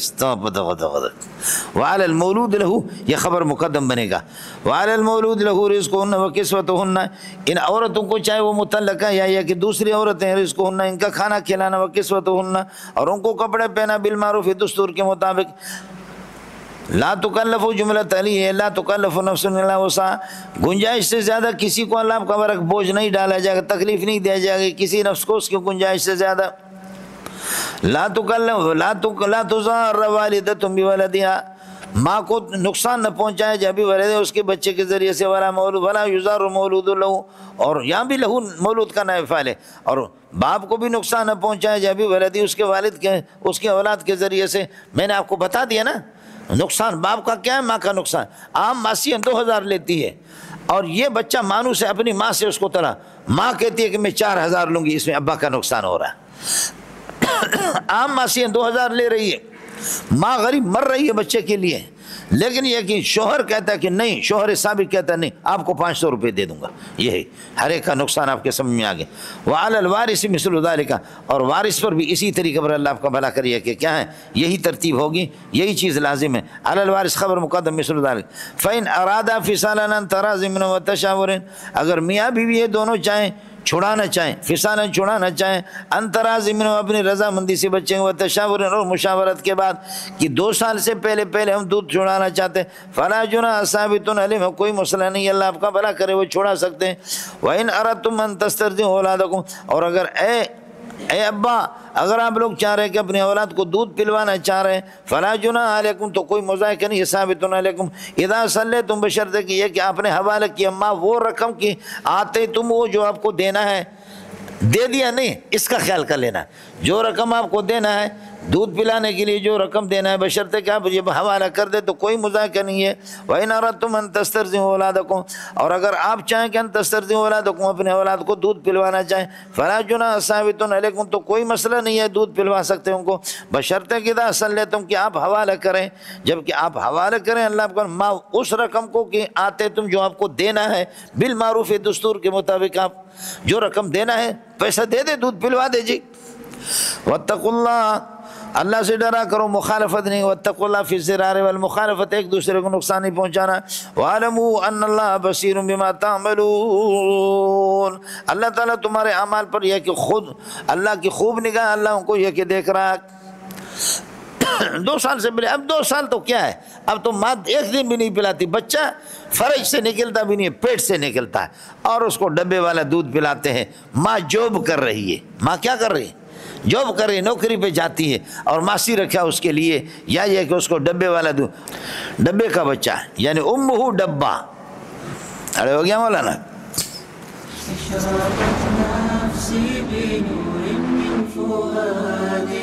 وعلی المولود لہو، یہ خبر مقدم بنے گا۔ وعلی المولود لہو رزقہن وکسوتہن، ان عورتوں کو چاہے وہ مطلقہ یا کہ دوسری عورتیں، رزقہن ان کا کھانا کھلانا، وکسوتہن اور ان کو کپڑے پہنا، بالمعروف دستور کے مطابق۔ لا تکلف جملہ تعلیہ، لا تکلف نفس الا وسعها، گنجائش سے زیادہ کسی کو اللہ کا برک بوجھ نہیں ڈالا جائے گا، تکلیف نہیں دیا جائے گا کسی نفس کو اس کی گنجائش سے زیادہ۔ لا تکلف لا تضار والدۃ بولدها، ماں کو نقصان نہ پہنچائے جب بھی ولد اس کے بچے کے ذریعے سے، ولا مولود ولا یضار مولود لہو، اور یہاں بھی لہو مولود کا نائب فاعل ہے، اور باپ کو بھی نقصان نہ پہنچائے جب بھی ولدی اس کے والد کے اس کے اولاد کے ذریعے سے۔ میں نے آپ کو بتا دیا نا نقصان باپ کا کیا ہے، ماں کا نقصان۔ عام ماسیاں 2000 لیتی ہے اور یہ بچہ مانوس ہے اپنی ماں سے اس کو طرح، ماں کہتی ہے کہ میں 4000 لوں گی، اس میں ابا کا نقصان ہو رہا ہے۔ عام ماسیاں 2000 لے رہی ہے، ماں غریب مر رہی ہے بچے کے لیے، لیکن یہ کہ شوہر کہتا ہے کہ نہیں، شوہر سابق کہتا ہے نہیں آپ کو 500 روپے دے دوں گا، یہی ہر ایک کا نقصان آپ کے سمجھ میں آ گیا۔ وعلی الوارث مثل ذلک، اور وارث پر بھی اسی طریقے پر اللہ آپ کا بھلا کریے کہ کیا ہے، یہی ترتیب ہوگی، یہی چیز لازم ہے۔ علی الوارث خبر مقدم مثل ذلک۔ فإن أرادا فصالا عن تراض منهم وتشاور، اگر میاں بیوی یہ دونوں چاہیں چھڑانا چاہیں، فصالا چھڑانا چاہیں، ان تراض منهم اپنی رضامندی سے بچیں، وتشاور اور مشاورت کے بعد کہ 2 سال سے پہلے ہم دودھ چھڑانا چاہتے ہیں، فلا جناح ثابت علیہم، کوئی مسئلہ نہیں، اللہ آپ کا بھلا کرے وہ چھڑا سکتے ہیں۔ وإن أردتم أن تسترضعوا أولادكم، اور اگر اے ابا اگر آپ لوگ چاہ رہے ہیں کہ اپنے اولاد کو دودھ پلوانا چاہ رہے ہیں، فلا جناح علیکم، تو کوئی مذائقہ نہیں، ثابت علیکم اذا صلیتم، بشرط کہ یہ کہ آپ نے حوالہ کیا، ماں وہ رقم کی آتے تم، وہ جو آپ کو دینا ہے دے دیا نہیں، اس کا خیال کر لینا، جو رقم آپ کو دینا ہے دودھ پلانے کے لیے، جو رقم دینا ہے بشرط کہ آپ یہ حوالہ کر دے تو کوئی مذائقہ نہیں ہے۔ وَإِنْ أَرَدْتُمْ أَن تَسْتَرْضِعُوا أَوْلَادَكُمْ، اور اگر آپ چاہیں کہ أَن تَسْتَرْضِعُوا أَوْلَادَكُمْ اپنے اولاد کو دودھ پلوانا چاہیں، فَلَا جُنَاحَ ثَابِتٌ عَلَيْكُمْ، تو کوئی مسئلہ نہیں ہے، دودھ پلوا سکتے ہیں ان کو، بشرط کہ اذا صلیتم، کہ آپ حوالہ کریں، جب کہ آپ حوالہ کریں اللہ آپ کو ماں اس رقم کو کہ آتے تم جو آپ کو دینا ہے، بالمعروف دستور کے مطابق آپ جو رقم دینا ہے پیسہ دے دے، دودھ پلوا دے جی۔ واتقوا اللہ، اللہ سے ڈرا کرو، مخالفت نہیں، واتقوا اللہ فی الضرار والمخالفت، ایک دوسرے کو نقصان نہیں پہنچانا۔ وَاعْلَمُوا أَنَّ اللَّهَ بَصِيرٌ بِمَا تَعْمَلُونَ، اللہ تعالیٰ تمہارے اعمال پر یہ کہ خود اللہ کی خوب نگاہ، اللہ ان کو یہ کہ دیکھ رہا ہے۔ 2 سال سے پہلے، اب 2 سال تو کیا ہے، اب تو ماں 1 دن بھی نہیں پلاتی، بچہ فرج سے نکلتا بھی نہیں ہے، پیٹ سے نکلتا ہے، اور اس کو ڈبے والا دودھ پلاتے ہیں، ماں جوب کر رہی ہے، ماں کیا کر رہی ہے، جاب کرے نوکری پہ جاتی ہے اور ماسی رکھا اس کے لیے، یا یہ کہ اس کو ڈبے والا دوں، ڈبے کا بچہ یعنی امہ ڈبہ. ارے ہو گیا مولانا. اشرقت نفسي بنور من فؤادي